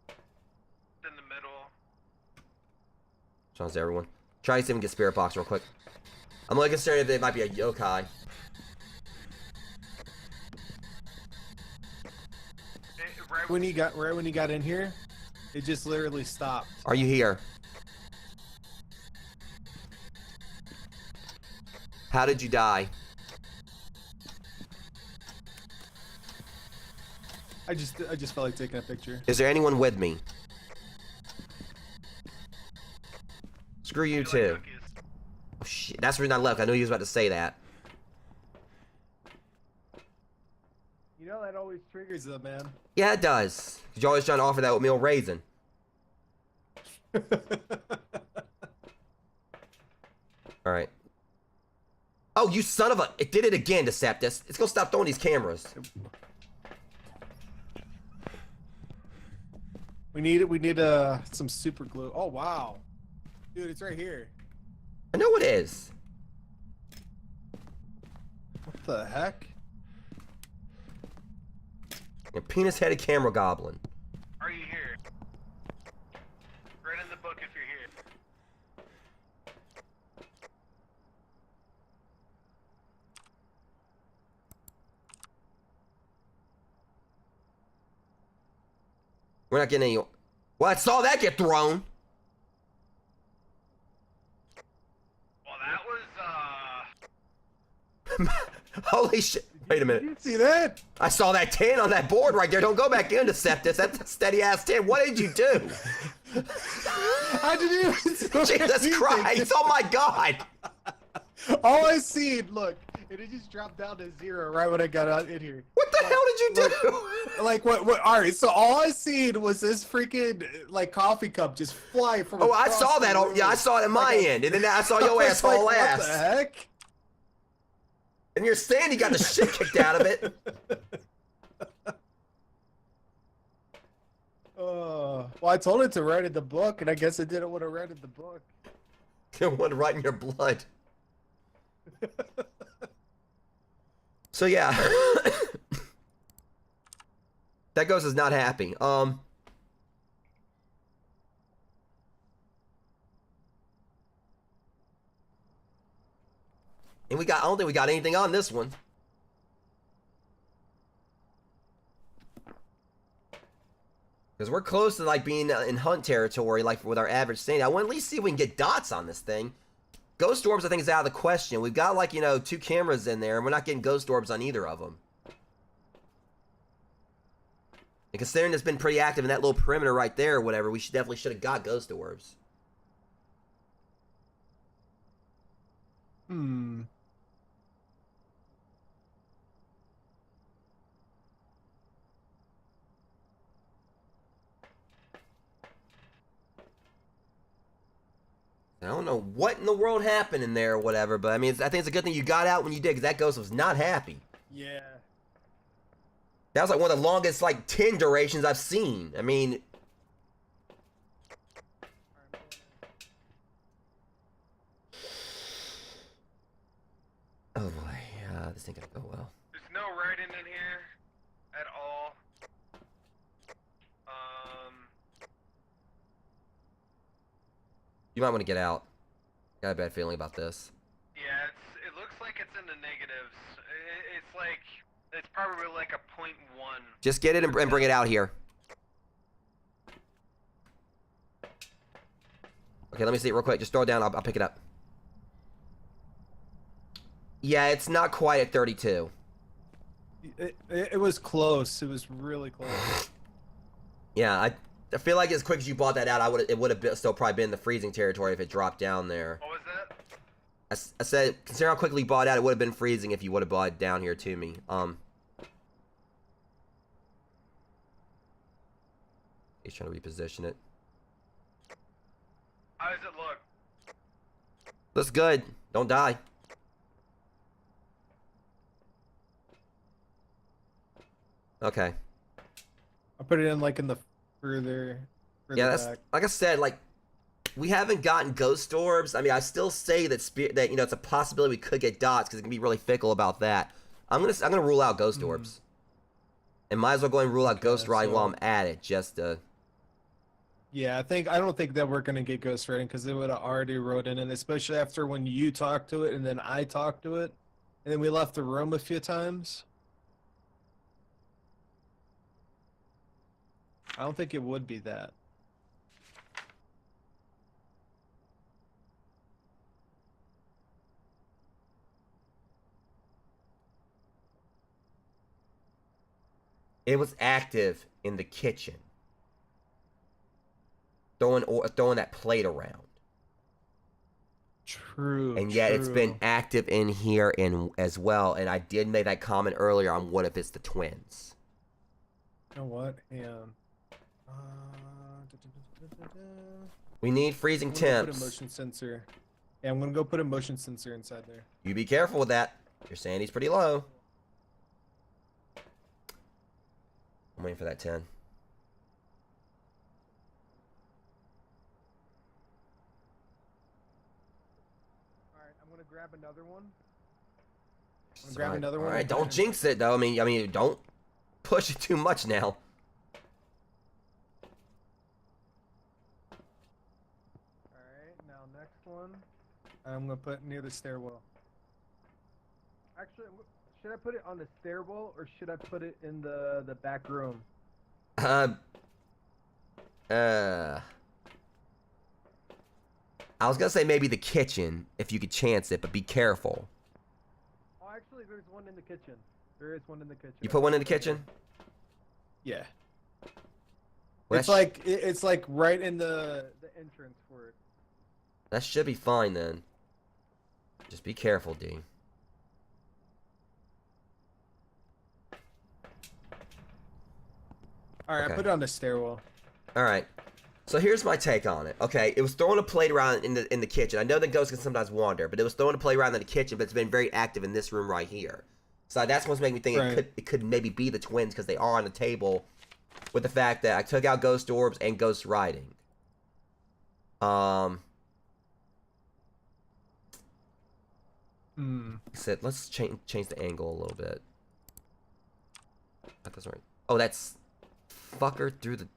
It's in the middle. Shout out to everyone. Try to see if we can get spirit box real quick. I'm only concerned if it might be a yokai. Right when he got in here, it just literally stopped. Are you here? How did you die? I just felt like taking a picture. Is there anyone with me? Screw you too. Oh shit, that's the reason I left. I knew he was about to say that. You know that always triggers them, man. Yeah, it does. 'Cause you're always trying to offer that oatmeal raisin. Alright. Oh, you son of a... It did it again, Deseptus. It's gonna stop throwing these cameras. We need some super glue. Oh, wow. Dude, it's right here. I know it is. What the heck? A penis-headed camera goblin. Are you here? Right in the book if you're here. We're not getting any. Well, I saw that get thrown. Well, that was Holy shit. Wait a minute. Did you see that? I saw that 10 on that board right there. Don't go back in, Deseptus. That's a steady ass 10. What did you do? I didn't even see Jesus anything. Christ. Oh my God. All I seen, look, it just dropped down to 0 right when I got out in here. What the hell did you do? Like what? All right, so all I seen was this freaking like coffee cup just fly from. Oh, I across saw the that. room. Yeah, I saw it at my end. And then I saw your I was asshole like, ass. What the heck? And you're saying you got the shit kicked out of it. Well, I told it to write in the book, and I guess it didn't want to write in the book. You want to write in your blood. So yeah. That ghost is not happy. And I don't think we got anything on this one. Because we're close to like being in hunt territory, like with our average standing. I want to at least see if we can get dots on this thing. Ghost orbs, I think, is out of the question. We've got like, 2 cameras in there, and we're not getting ghost orbs on either of them. And considering it's been pretty active in that little perimeter right there or whatever, we definitely should have got ghost orbs. Hmm. I don't know what in the world happened in there or whatever, but I mean, I think it's a good thing you got out when you did, because that ghost was not happy. Yeah. That was like one of the longest, like, 10 durations I've seen. I mean... Oh boy, this ain't gonna go well. there's no writing in here at all. You might want to get out. Got a bad feeling about this. Yeah, it looks like it's in the negatives. It's like it's probably like a 0.1. Just get it and bring it out here. Okay, let me see it real quick. Just throw it down. I'll pick it up. Yeah, it's not quite at 32. It was close. It was really close. Yeah, I feel like as quick as you bought that out, it would have still probably been in the freezing territory if it dropped down there. What was that? I said, considering how quickly you bought it out, it would have been freezing if you would have bought it down here to me. He's trying to reposition it. How does it look? Looks good. Don't die. Okay. I put it in like in the further Yeah, that's back. like I said. Like, we haven't gotten ghost orbs. I mean, I still say that it's a possibility we could get dots because it can be really fickle about that. I'm gonna rule out ghost orbs, and might as well go and rule out ghost riding while I'm at it, just to. Yeah, I don't think that we're gonna get ghost writing because it would have already wrote in it, especially after when you talked to it and then I talked to it, and then we left the room a few times. I don't think it would be that. It was active in the kitchen, throwing that plate around. True. And yet it's been true. active in here as well. And I did make that comment earlier on what if it's the twins. You know what? Hang on. We need freezing I'm gonna put a temps. motion sensor. Yeah, I'm gonna go put a motion sensor inside there. You be careful with that. Your sanity's pretty low. I'm waiting for that 10. Alright, I'm gonna grab another one. Grab Alright, another one. Alright, don't jinx it though. I mean, don't push it too much now. Alright, now next one. I'm gonna put near the stairwell. Actually, should I put it on the stairwell or should I put it in the back room? I was gonna say maybe the kitchen, if you could chance it, but be careful. Oh, actually, there's one in the kitchen. There is one in the kitchen. You put one in the kitchen? Yeah. Well, it's like right in the entrance for it. that should be fine then. Just be careful, D. All right, Okay. I put it on the stairwell. All right. So here's my take on it. Okay, it was throwing a plate around in the kitchen. I know the ghost can sometimes wander, but it was throwing a plate around in the kitchen, but it's been very active in this room right here. So that's what's making me think Right. it could maybe be the twins because they are on the table, with the fact that I took out ghost orbs and ghost writing. Said let's change the angle a little bit. That doesn't right. Oh, that's fucker through the.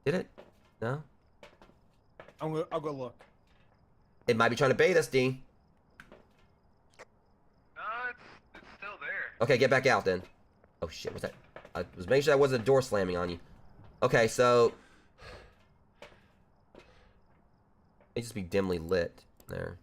Did it? No. I'll go look. It might be trying to bait us, D. No, it's still there. Okay, get back out then. Oh shit, what's that? I was making sure that wasn't a door slamming on you. Okay, so it just be dimly lit there.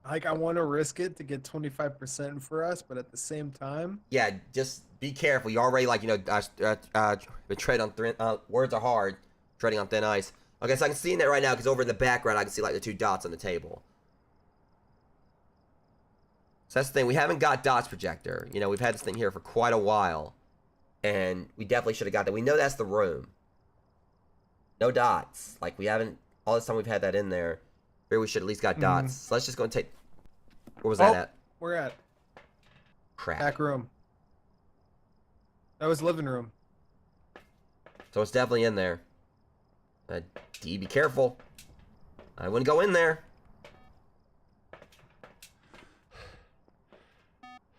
Like, I want to risk it to get 25% for us, but at the same time, Yeah, just be careful. You already like been tread on thin. Words are hard. Treading on thin ice. Okay, so I can see that right now because over in the background I can see like the two dots on the table. So that's the thing. We haven't got dots projector. You know, we've had this thing here for quite a while, and we definitely should have got that. We know that's the room. No dots. Like we haven't all this time we've had that in there. Here we should at least got dots. So let's just go and take. Where was that at? we're at Crap. back room. That was living room. So it's definitely in there. D, be careful. I wouldn't go in there.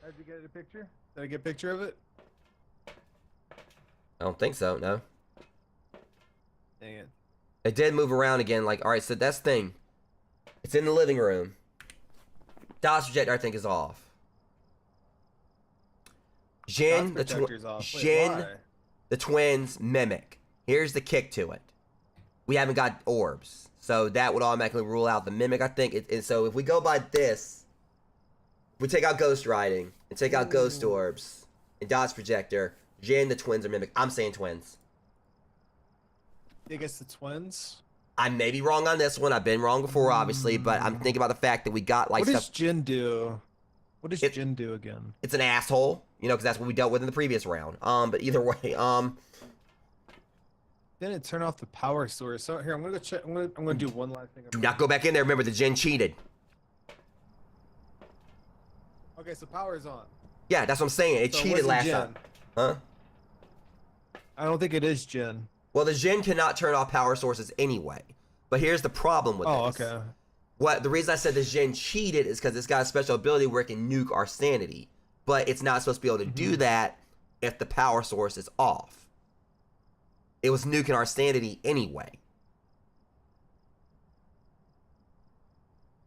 Did you get a picture? Did I get a picture of it? I don't think so, no. Dang it. It did move around again, like, alright, so that's the thing. It's in the living room. Dots projector, I think, is off. Jin, Dots projector's off. Wait, Jin, why? the twins mimic. Here's the kick to it. We haven't got orbs. So that would automatically rule out the mimic, I think. And so if we go by this, if we take out ghost riding and take out ghost orbs and dots projector, Jin, the twins are mimic. I'm saying twins. I guess the twins. I may be wrong on this one. I've been wrong before, obviously, but I'm thinking about the fact that we got like What does stuff. Jin do? What does Jin do again? It's an asshole, you know, because that's what we dealt with in the previous round. But either way, Didn't turn off the power source. So here, I'm gonna go check. I'm gonna do one last thing. do not go back in there. Remember, the Jin cheated. Okay, so power's on. Yeah, that's what I'm saying. It So it cheated wasn't last Jin. time. Huh? I don't think it is Jin. Well, the Jin cannot turn off power sources anyway. But here's the problem with Oh, this. okay. What the reason I said the Jin cheated is because it's got a special ability where it can nuke our sanity. But it's not supposed to be able to do that if the power source is off. It was nuking our sanity anyway.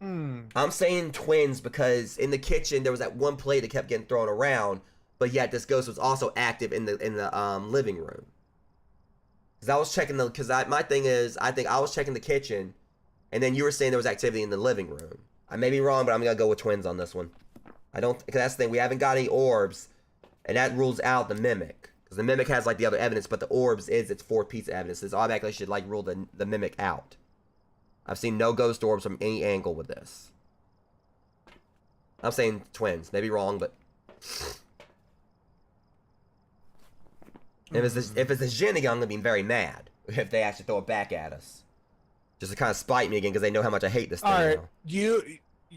I'm saying twins because in the kitchen there was that one plate that kept getting thrown around, but yet this ghost was also active in the living room. Because I was checking my thing is I think I was checking the kitchen, and then you were saying there was activity in the living room. I may be wrong, but I'm gonna go with twins on this one. I don't because that's the thing, we haven't got any orbs, and that rules out the mimic. Because the mimic has like the other evidence, but the orbs is its fourth piece of evidence. This automatically should like rule the mimic out. I've seen no ghost orbs from any angle with this. I'm saying twins. Maybe wrong, but if it's a Jin again, I'm gonna be very mad if they actually throw it back at us, just to kind of spite me again because they know how much I hate this thing. All right. now.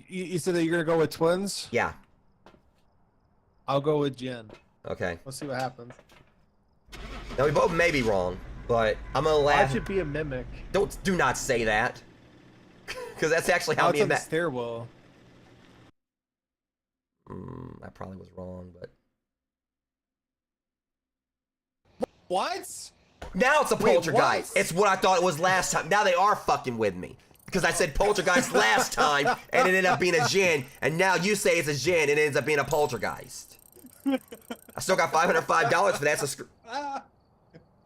You said that you're gonna go with twins. Yeah. I'll go with Jin. Okay. Let's see what happens. Now we both may be wrong, but I'm gonna I laugh. should be a mimic. Do not say that, because that's actually how Oh, me it's on and the Matt. stairwell. I probably was wrong, but What? now it's a Wait, poltergeist. what? It's what I thought it was last time. Now they are fucking with me. Because I said poltergeist last time, and it ended up being a Jin, and now you say it's a Jin, and it ends up being a poltergeist. I still got $505 for that. So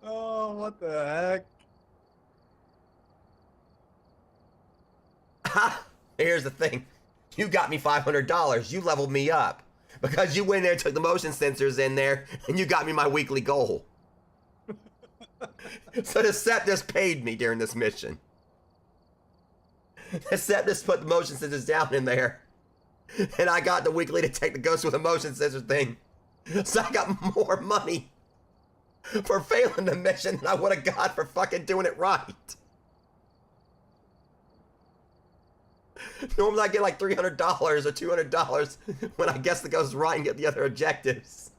Oh, what the heck? Ha! Here's the thing. You got me $500. You leveled me up. Because you went in there and took the motion sensors in there, and you got me my weekly goal. So Deseptus paid me during this mission. Deseptus put the motion sensors down in there. And I got the weekly to take the ghost with a motion sensor thing. So I got more money for failing the mission than I would have got for fucking doing it right. Normally I get like $300 or $200 when I guess the ghost is right and get the other objectives.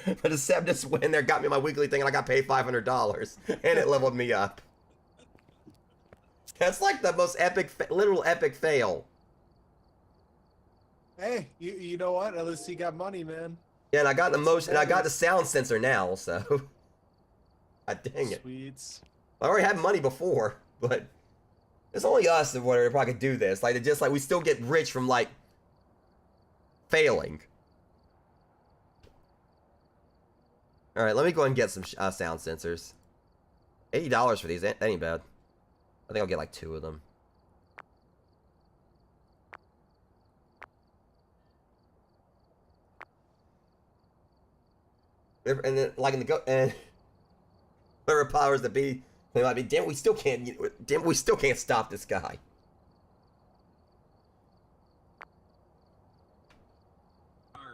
But Deseptus went in there, got me my weekly thing, and I got paid $500. And it leveled me up. That's like the most epic, literal epic fail. Hey, you know what? At least you got money, man. Yeah, and I got the motion, and I got the sound sensor now, so. God dang it. Sweets. I already had money before, but it's only us that would probably could do this. Like, it just like we still get rich from like failing. All right, let me go ahead and get some sound sensors. $80 for these, that ain't bad. I think I'll get like 2 of them. And then, like in the go, and whatever powers that be, they might be. Damn, we still can't. Damn, we still can't stop this guy. All right.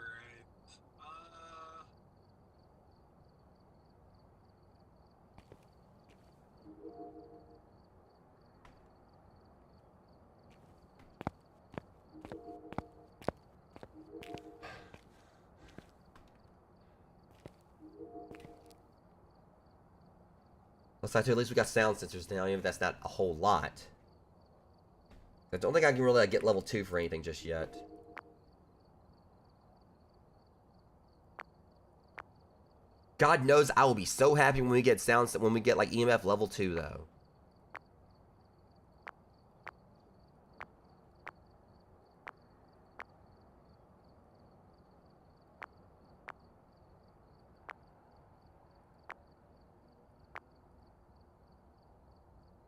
Let's not too. At least we got sound sensors now, even if that's not a whole lot. I don't think I can really like, get level 2 for anything just yet. God knows I will be so happy when we get when we get like EMF level 2 though.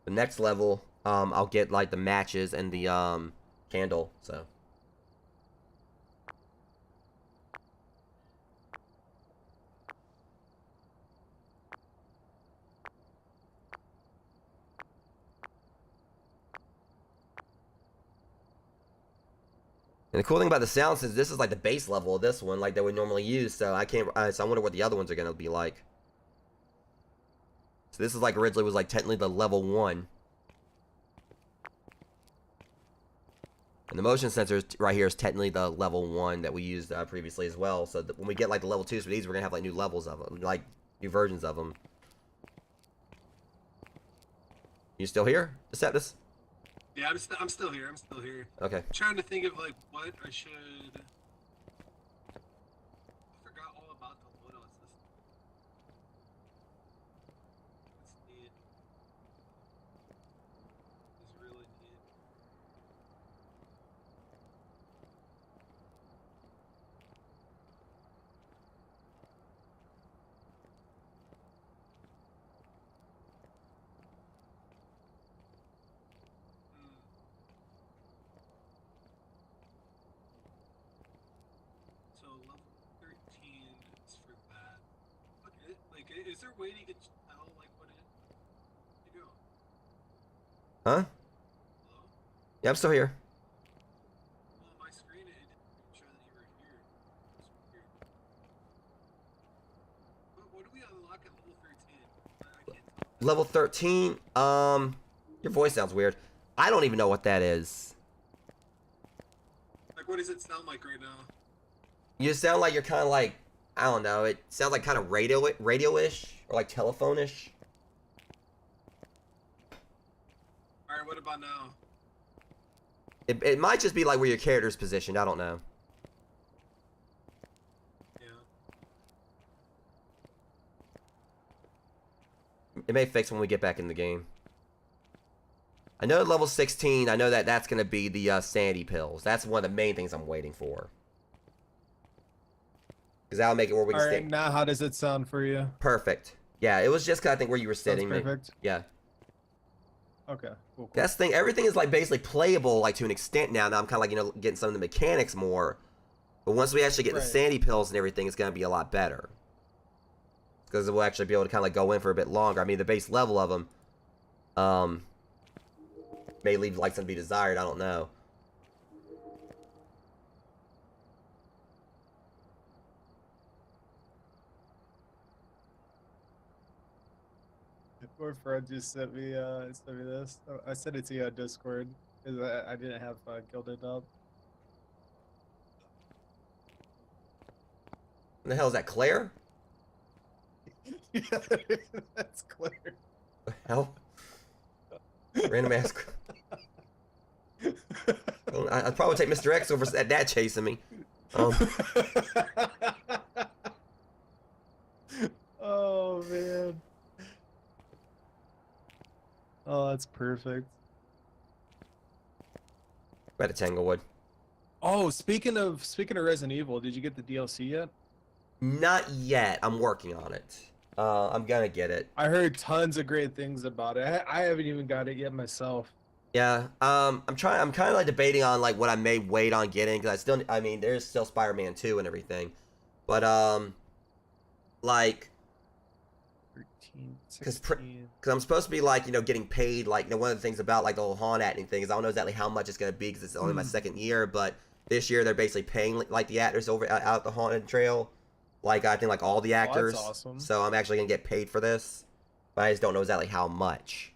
The next level, I'll get like the matches and the candle, so. And the cool thing about the sounds is this is like the base level of this one, like they would normally use. So I can't. So I wonder what the other ones are gonna be like. So this is like originally was like technically the level 1. And the motion sensor right here is technically the level 1 that we used previously as well. So when we get like the level 2s for these, we're gonna have like new levels of them, like new versions of them. You still here, Deseptus? Yeah, I'm still here. I'm still here. Okay. I'm trying to think of like what I should. I forgot all about the loadout system. It's neat. It's really neat. So level 13 is for that. Okay, like, is there a way to get tell like what it? You go. Huh? Hello? Yeah, I'm still here. Well, on my screen it didn't show that you were here. That's weird. What do we unlock at level 13? I can't tell. Level 13. Your voice sounds weird. I don't even know what that is. Like, what does it sound like right now? You sound like you're kind of like, I don't know. It sounds like kind of radio-ish or like telephone-ish. All right, what about now? It might just be like where your character's positioned. I don't know. Yeah. It may fix when we get back in the game. I know level 16, I know that that's going to be the sanity pills. That's one of the main things I'm waiting for. Because that'll make it where we can All right, stay. now how does it sound for you? Perfect. Yeah, it was just I think where you were Sounds sitting. perfect. Yeah. Okay, cool. That's the thing. Everything is like basically playable like to an extent now. Now I'm kind of like getting some of the mechanics more. But once we actually get the Right. sandy pills and everything, it's gonna be a lot better. Because we'll actually be able to kind of like go in for a bit longer. I mean, the base level of them, may leave like something to be desired. I don't know. My friend just sent me this. I sent it to you on Discord because I didn't have Gilded up. What the hell is that, Claire? Yeah, that's clear. The hell? Random ass. Well, I'd probably take Mr. X over that chasing me. Oh man. Oh, that's perfect. At a Tanglewood. Oh, speaking of Resident Evil, did you get the DLC yet? Not yet. I'm working on it. I'm gonna get it. I heard tons of great things about it. I haven't even got it yet myself. Yeah. I'm trying. I'm kind of like debating on like what I may wait on getting because I mean, there's still Spider-Man 2 and everything, but like 13, because 16. I'm supposed to be like getting paid like one of the things about like the whole haunt acting thing is I don't know exactly how much it's gonna be because it's only my second year, but this year they're basically paying like the actors over out the haunted trail. Like I think like all the actors. That's awesome. So I'm actually gonna get paid for this, but I just don't know exactly how much.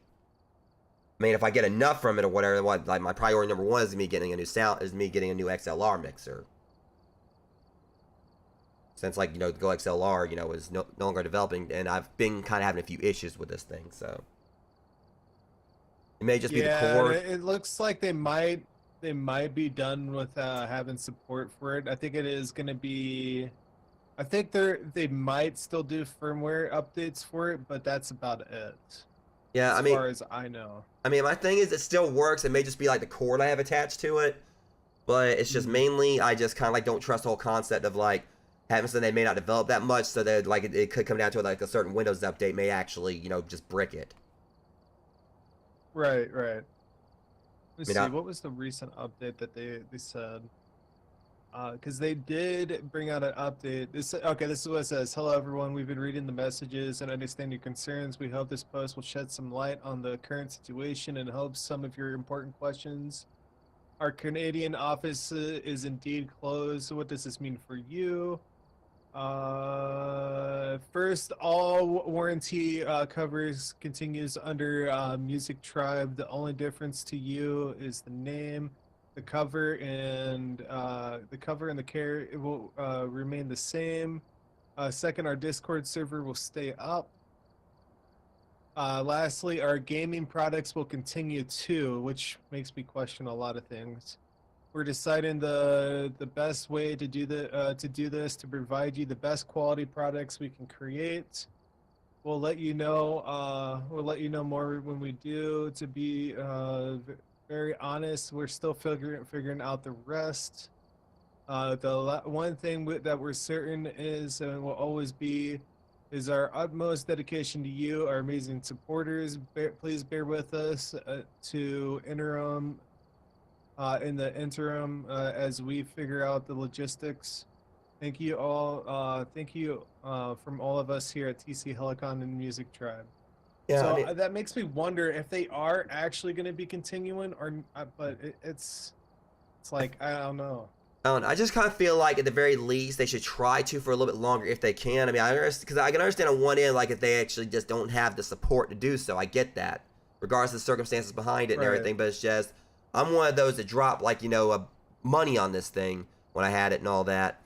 I mean, if I get enough from it or whatever, like my priority number one is me getting a new XLR mixer. Since like the Go XLR is no longer developing, and I've been kind of having a few issues with this thing, so it may just be the cord. It looks like they might be done with having support for it. I think it is going to be. I think they might still do firmware updates for it, but that's about it. Yeah, as far as I know. I mean, my thing is it still works. It may just be like the cord I have attached to it, but it's just mainly I just kind of like don't trust the whole concept of like having something they may not develop that much, so that like it could come down to like a certain Windows update may actually just brick it. Right. Let's I see. mean, What was the recent update that they said? Because they did bring out an update. This is what it says. Hello, everyone. We've been reading the messages and understand your concerns. We hope this post will shed some light on the current situation and hope some of your important questions. Our Canadian office is indeed closed. So what does this mean for you? First, all warranty covers continues under Music Tribe. The only difference to you is the name. The cover and the care it will remain the same. Second, our Discord server will stay up. Lastly, our gaming products will continue too, which makes me question a lot of things. We're deciding the best way to do this to provide you the best quality products we can create. We'll let you know. We'll let you know more when we do. To be very honest, we're still figuring out the rest. One thing that we're certain is and will always be is our utmost dedication to you, our amazing supporters. Please bear with us in the interim as we figure out the logistics. Thank you all. Thank you from all of us here at TC Helicon and Music Tribe. Yeah, so I mean, that makes me wonder if they are actually going to be continuing, or but it's like I don't know. I just kind of feel like at the very least they should try to for a little bit longer if they can. I mean, because I can understand on one end like if they actually just don't have the support to do so. I get that, regardless of the circumstances behind it and everything. But it's just I'm one of those that drop like money on this thing when I had it and all that,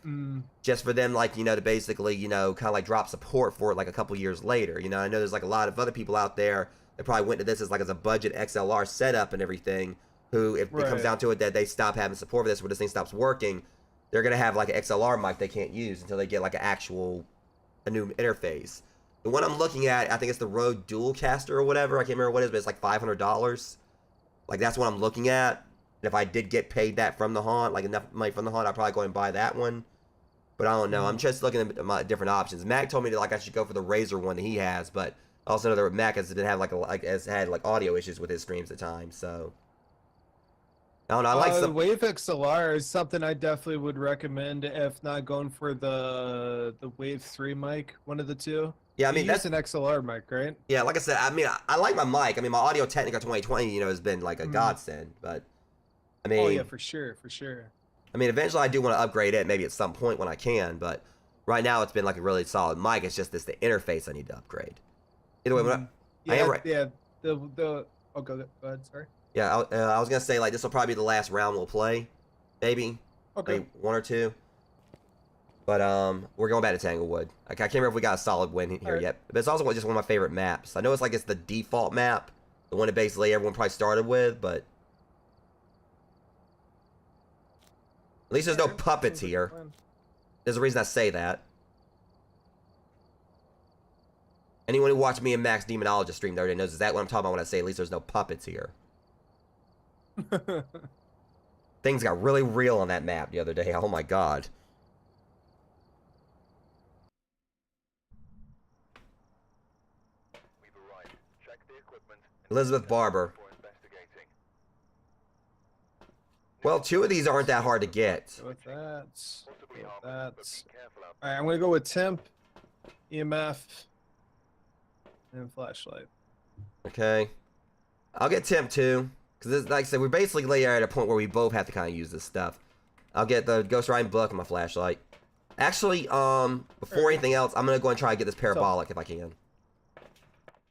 just for them like to basically kind of like drop support for it like a couple years later. I know there's like a lot of other people out there that probably went to this as like as a budget XLR setup and everything. Who, if it comes down to it, that they stop having support for this, where this thing stops working, they're gonna have like an XLR mic they can't use until they get like a new interface. The one I'm looking at, I think it's the Rode Dualcaster or whatever. I can't remember what it is, but it's like $500. Like that's what I'm looking at. And if I did get paid that from the haunt, like enough money from the haunt, I'd probably go and buy that one. But I don't know. I'm just looking at my different options. Mac told me that like I should go for the Razer one that he has, but I also know that Mac has been having has had like audio issues with his streams at times. So I don't know. I like The some. Wave XLR is something I definitely would recommend if not going for the Wave 3 mic, one of the two. Yeah, I You mean use that's an XLR mic, right? yeah. Like I said, I mean I like my mic. I mean my Audio Technica 2020, has been like a godsend. But I mean, Oh yeah, for sure, for sure. I mean eventually I do want to upgrade it, maybe at some point when I can. But right now it's been like a really solid mic. It's just the interface I need to upgrade. Either way, Yeah, I am right. yeah. The oh go ahead, sorry. Yeah, I was gonna say like this will probably be the last round we'll play, maybe. Okay. Maybe one or two. But we're going back to Tanglewood. I can't remember if we got a solid win here Alright. yet. But it's also just one of my favorite maps. I know it's like it's the default map, the one that basically everyone probably started with, but at least there's no Alright, puppets sounds like a here. plan. There's a reason I say that. Anyone who watched me and Max Demonologist stream the other day knows exactly what I'm talking about when I say at least there's no puppets here. Things got really real on that map the other day. Oh my god. We've arrived. Check the equipment. Elizabeth Barber. Before investigating. Well, two of these aren't that hard to get. Go with that. Possibly Go with harmless, but that. be careful out All right, I'm gonna go with temp, EMF, and flashlight. Okay. I'll get temp too. Because like I said, we're basically at a point where we both have to kind of use this stuff. I'll get the Ghost Riding book and my flashlight. Actually, before anything else, I'm gonna go and try to get this parabolic if I can.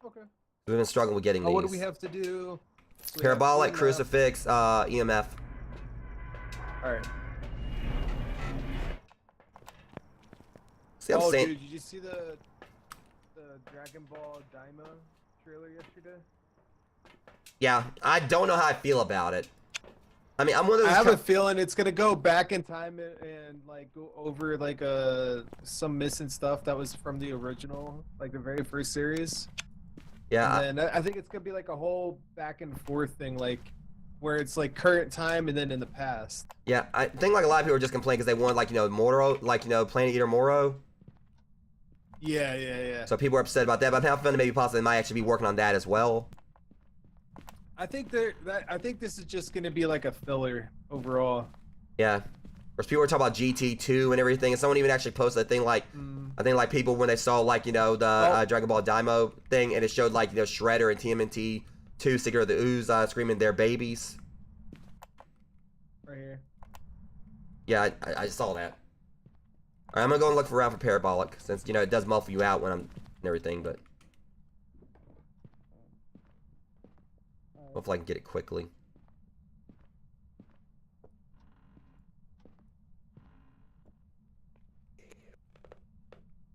Okay. We've been struggling with getting Oh, these. what do we have to do? So we have Parabolic, EMF. crucifix, EMF. All right. See, I'm Oh, saying, dude, did you see the Dragon Ball Daima trailer yesterday? yeah, I don't know how I feel about it. I mean, I'm one of I those. have a feeling it's gonna go back in time and like go over like some missing stuff that was from the original, like the very first series. Yeah, And then I think it's gonna be like a whole back and forth thing, like where it's like current time and then in the past. yeah. I think like a lot of people are just complaining because they want like Moro, like Planet Eater Moro. Yeah, yeah, yeah. So people are upset about that. But I'm having fun. Maybe possibly they might actually be working on that as well. I think I think this is just gonna be like a filler overall. Yeah. Whereas people were talking about GT2 and everything, and someone even actually posted a thing like, I think like people when they saw like the Dragon Ball Daimo thing, and it showed like Shredder and TMNT 2 Secret of the Ooze screaming their babies. Right here. Yeah, I saw that. All right, I'm gonna go and look around for parabolic since it does muffle you out when I'm and everything, but hopefully I can get it quickly.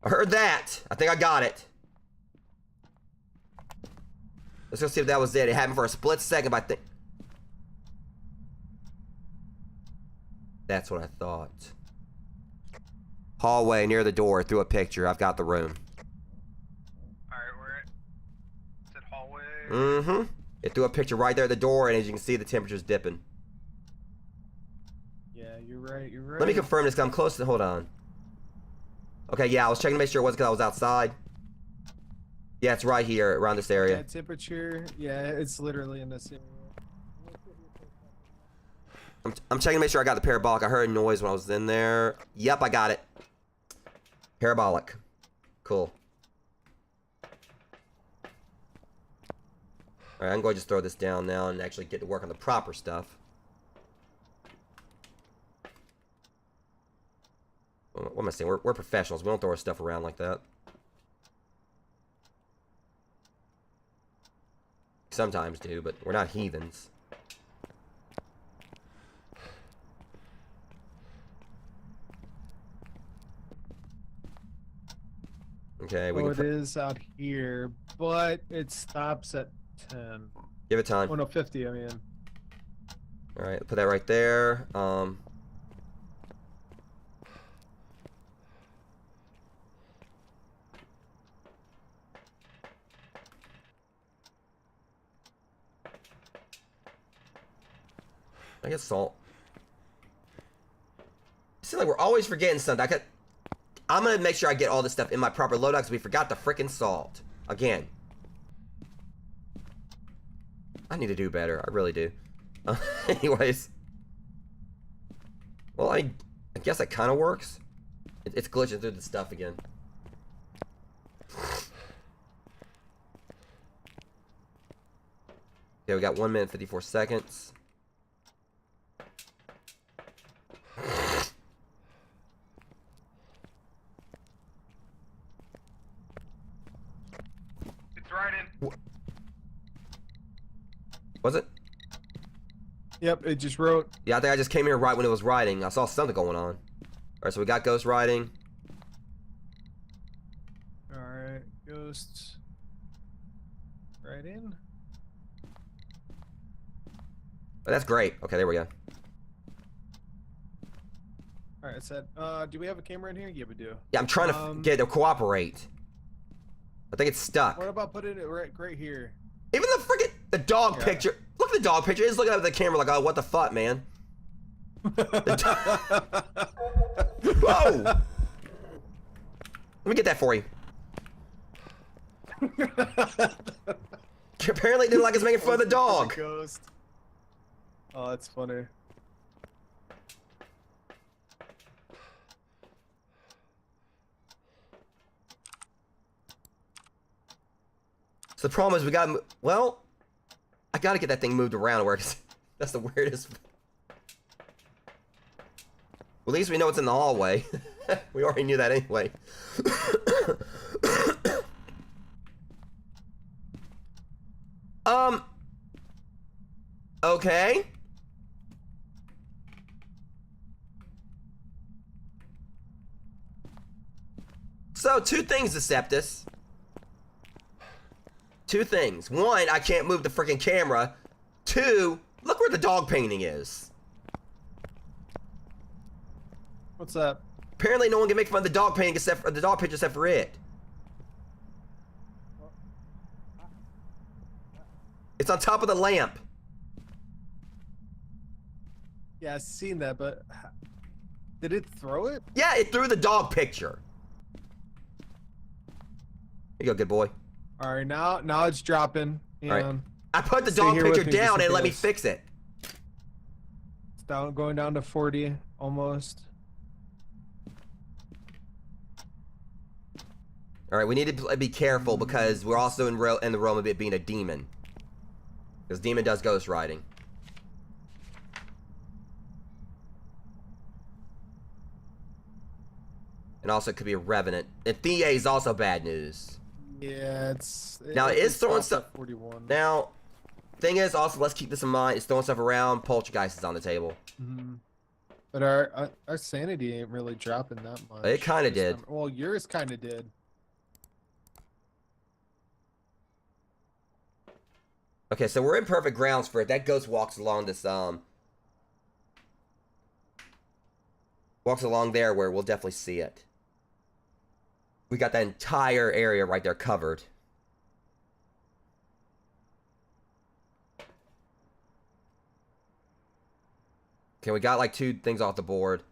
I heard that. I think I got it. Let's go see if that was it. It happened for a split second, but I think that's what I thought. Hallway near the door through a picture. I've got the room. Alright, we're at. Is it hallway? Mm-hmm. It threw a picture right there at the door, and as you can see, the temperature's dipping. Yeah, you're right. You're right. Let me confirm this because I'm close to. Hold on. Okay, yeah, I was checking to make sure it wasn't because I was outside. Yeah, it's right here around this area. Yeah, temperature. Yeah, it's literally in this area. I'm checking to make sure I got the parabolic. I heard a noise when I was in there. Yep, I got it. Parabolic. Cool. Alright, I'm going to just throw this down now and actually get to work on the proper stuff. What am I saying? We're professionals. We don't throw our stuff around like that. Sometimes do, but we're not heathens. Okay, we Oh, can it is out here, but it stops at 10. give it time. Oh no, 50. I mean. All right, put that right there. I guess salt. It seems like we're always forgetting something. I'm gonna make sure I get all this stuff in my proper loadout because we forgot the frickin' salt. Again. I need to do better. I really do. Anyways. Well, I guess that kind of works. It's glitching through the stuff again. Okay, we got 1 minute 54 seconds. It's right in. Was it? Yep, it just wrote. Yeah, I think I just came here right when it was riding. I saw something going on. Alright, so we got ghost riding. Alright, ghosts. Right in. Oh, that's great. Okay, there we go. Alright, it said, do we have a camera in here? Yeah, we do. Yeah, I'm trying to get it to cooperate. I think it's stuck. What about putting it right here? Even the dog picture. Look at the dog picture. It's looking at the camera like, oh, what the fuck, man? Whoa! Let me get that for you. Apparently it didn't like us making fun of the dog. Ghost. Oh, that's funny. So the problem is we got, well, I gotta get that thing moved around where it's, that's the weirdest. Well, at least we know it's in the hallway. We already knew that anyway. Okay. So, two things, Deseptus. Two things. One, I can't move the freaking camera. Two, look where the dog painting is. What's that? Apparently no one can make fun of the dog painting except for the dog picture except for it. It's on top of the lamp. Yeah, I've seen that, but did it throw it? Yeah, it threw the dog picture. Here you go, good boy. All right, now it's dropping. And All right. I put the stay dog here with picture me just down in and let me case. fix it. It's going down to 40 almost. All right, we need to be careful because we're also in the realm of it being a demon. Because demon does ghost riding. And also it could be a revenant. And Thea is also bad news. Yeah, Now, it is throwing stopped stuff. at 41. Now, thing is, also, let's keep this in mind. It's throwing stuff around. Poltergeist is on the table. But our sanity ain't really dropping that much. It kinda this did. time. Well, yours kind of did. Okay, so we're in perfect grounds for it. That ghost walks along this, walks along there where we'll definitely see it. We got that entire area right there covered. Okay, we got like 2 things off the board.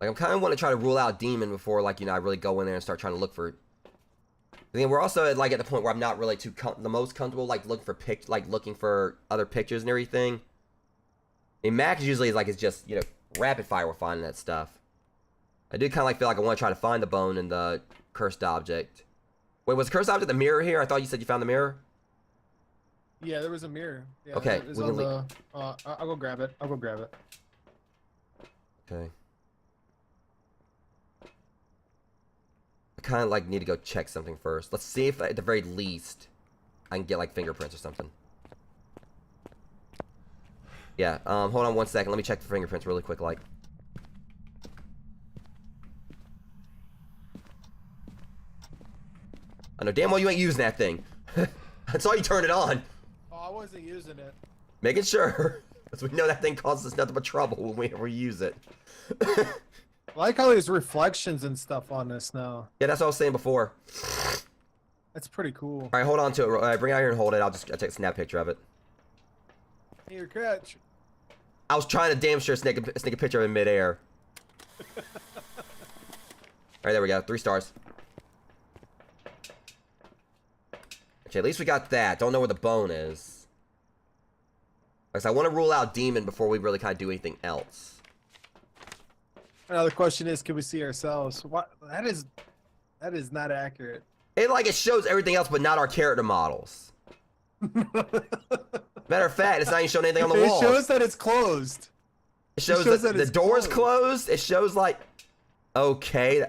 Like, I'm kind of want to try to rule out demon before, like, you know, I really go in there and start trying to look for. I mean, we're also at, like, at the point where I'm not really the most comfortable, like, looking for other pictures and everything. And Mac usually is like, it's just, you know, rapid fire we're finding that stuff. I do kind of like feel like I want to try to find the bone in the cursed object. Wait, was the cursed object the mirror here? I thought you said you found the mirror. Yeah, there was a mirror. Yeah, Okay, it's we on can the. I'll go grab it. I'll go grab it. Okay. I kind of like need to go check something first. Let's see if at the very least I can get like fingerprints or something. Yeah, hold on 1 second. Let me check the fingerprints really quick, like. I know damn well you ain't using that thing. That's all you turned it on. Oh, I wasn't using it. Making sure. Because we know that thing causes us nothing but trouble when we ever use it. I like how there's reflections and stuff on this now. Yeah, that's what I was saying before. That's pretty cool. Alright, hold on to it. Bring it out here and hold it. I'll take a snap picture of it. Here, catch. I was trying to damn sure sneak a picture of him in midair. Alright, there we go. 3 stars. Okay, at least we got that. Don't know where the bone is. Because I want to rule out demon before we really kind of do anything else. Now the question is, can we see ourselves? What? That is not accurate. It shows everything else but not our character models. Matter of fact, it's not even showing anything on the wall. It shows that it's closed. It shows that the door's closed. It shows like, okay.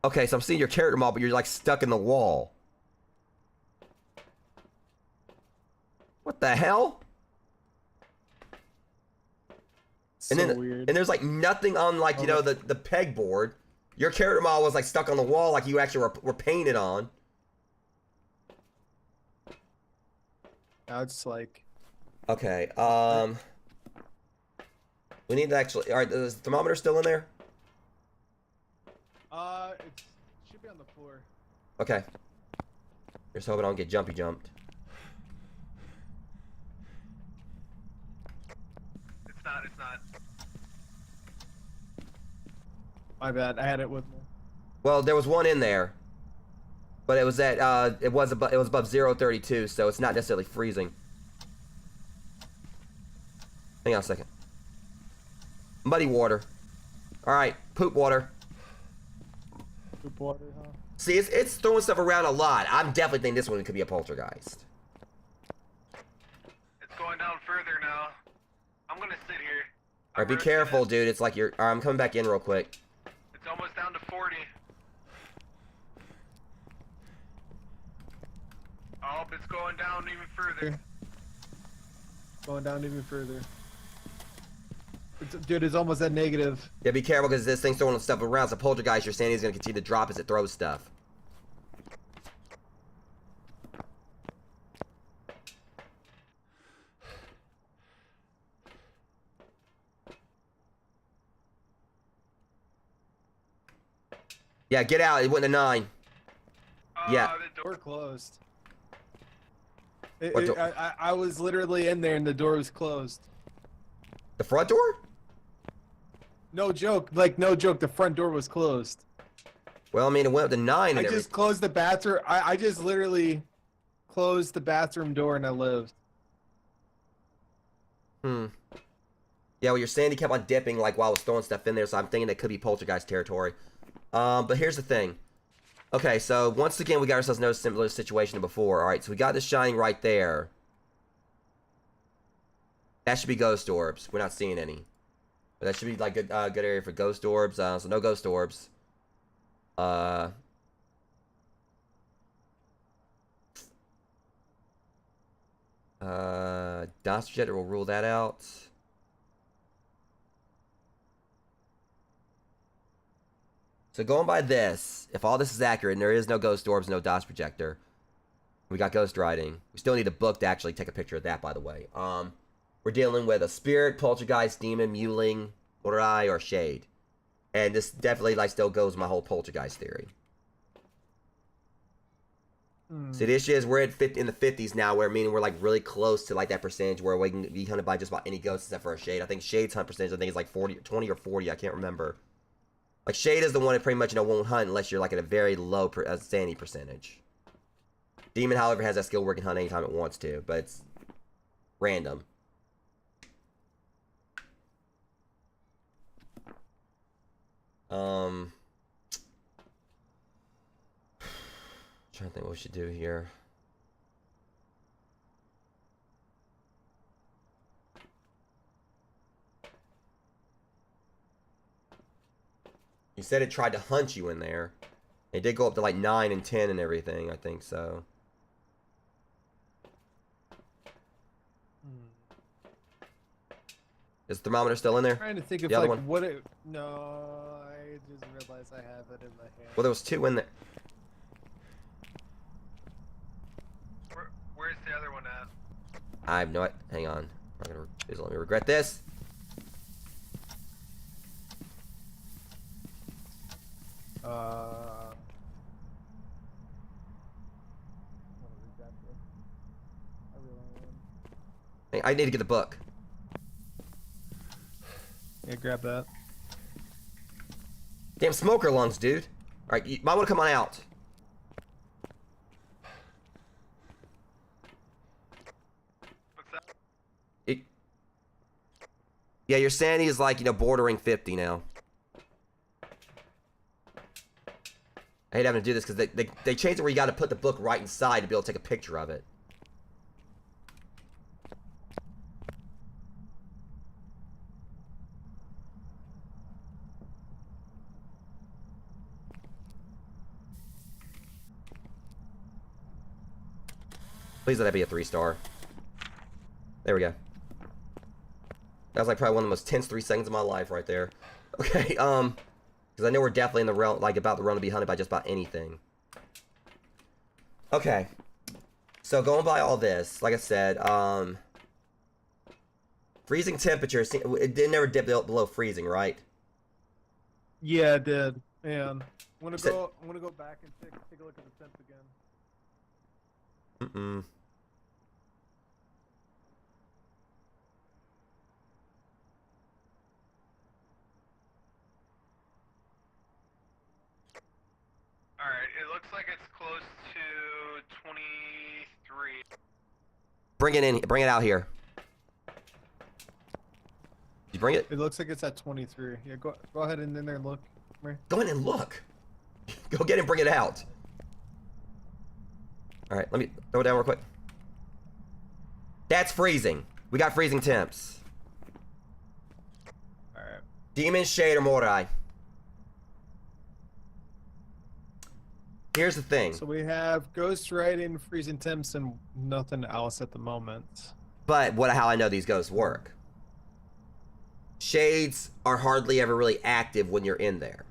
Okay, so I'm seeing your character model, but you're like stuck in the wall. What the hell? So weird. And there's like nothing on like, you know, the pegboard. Your character model was like stuck on the wall like you actually were painted on. Now it's like... Okay, we need to actually... Alright, is the thermometer still in there? It should be on the floor. Okay. Just hoping I don't get jumpy jumped. It's not. My bad, I had it with me. Well, there was one in there. But it was at, it was above 0.32, so it's not necessarily freezing. Hang on a second. Muddy water. Alright, poop water. Poop water, huh? See, it's throwing stuff around a lot. I'm definitely thinking this one could be a poltergeist. It's going down further now. I'm gonna sit here. Alright, be careful, dude. It's like you're... Alright, I'm coming back in real quick. It's almost down to 40. Oh, it's going down even further. Going down even further. Dude, it's almost at negative. Yeah, be careful because this thing's throwing stuff around. So poltergeist, your sanity's gonna continue to drop as it throws stuff. Yeah, get out. It went to 9. Yeah. The Door closed. What door? I was literally in there and the door was closed. The front door? No joke. Like, no joke. The front door was closed. Well, I mean, it went up to 9 and I everything. just closed the bathroom. I just literally closed the bathroom door and I lived. Yeah, well, your sandy kept on dipping like while I was throwing stuff in there, so I'm thinking it could be poltergeist territory. But here's the thing. Okay, so once again, we got ourselves in a similar situation to before. Alright, so we got this shining right there. That should be ghost orbs. We're not seeing any. But that should be like good good area for ghost orbs. So no ghost orbs. DOS projector will rule that out. So going by this, if all this is accurate and there is no ghost orbs, no DOS projector, we got ghost writing. We still need a book to actually take a picture of that, by the way. We're dealing with a spirit, poltergeist, demon, mewling, Orai, or shade. And this definitely like still goes my whole poltergeist theory. So the issue is we're at in the 50s now, where meaning we're like really close to like that percentage where we can be hunted by just about any ghost except for a shade. I think shade's hunt percentage, I think is like 20 or 40, I can't remember. Like shade is the one that pretty much won't hunt unless you're like at a very low sanity percentage. Demon, however, has that skill where it can hunt anytime it wants to, but it's random. Trying to think what we should do here. You said it tried to hunt you in there. It did go up to like 9 and 10 and everything, I think so. Is the thermometer still in there? I'm trying to think of The other like one? what it. No, I just realized I have it in my hand. Well, there was 2 in there. Where's the other one at? I have no. Hang on. I'm gonna please let me regret this. I need to get the book. Yeah, grab that. Damn smoker lungs, dude. Alright, you might want to come on out. What's that? Yeah, your sanity is like, bordering 50 now. I hate having to do this because they changed it where you got to put the book right inside to be able to take a picture of it. Please let that be a 3-star. There we go. That was like probably one of the most tense 3 seconds of my life right there. Okay, because I know we're definitely in the realm, like about the realm to be hunted by just about anything. Okay. So going by all this, like I said, freezing temperature, it did never dip below freezing, right? Yeah, it did. Man, I'm gonna go back and take a look at the temp again. Mm-mm. Alright, it looks like it's close to 23. Bring it in. Bring it out here. Did you bring it? It looks like it's at 23. Yeah, go ahead and in there and look. Come here. Go in and look. Go get it and bring it out. Alright, let me throw it down real quick. That's freezing. We got freezing temps. Alright. Demon, Shade, or Morai. Here's the thing. So we have Ghost Riding, freezing temps, and nothing else at the moment. But how I know these ghosts work. Shades are hardly ever really active when you're in there.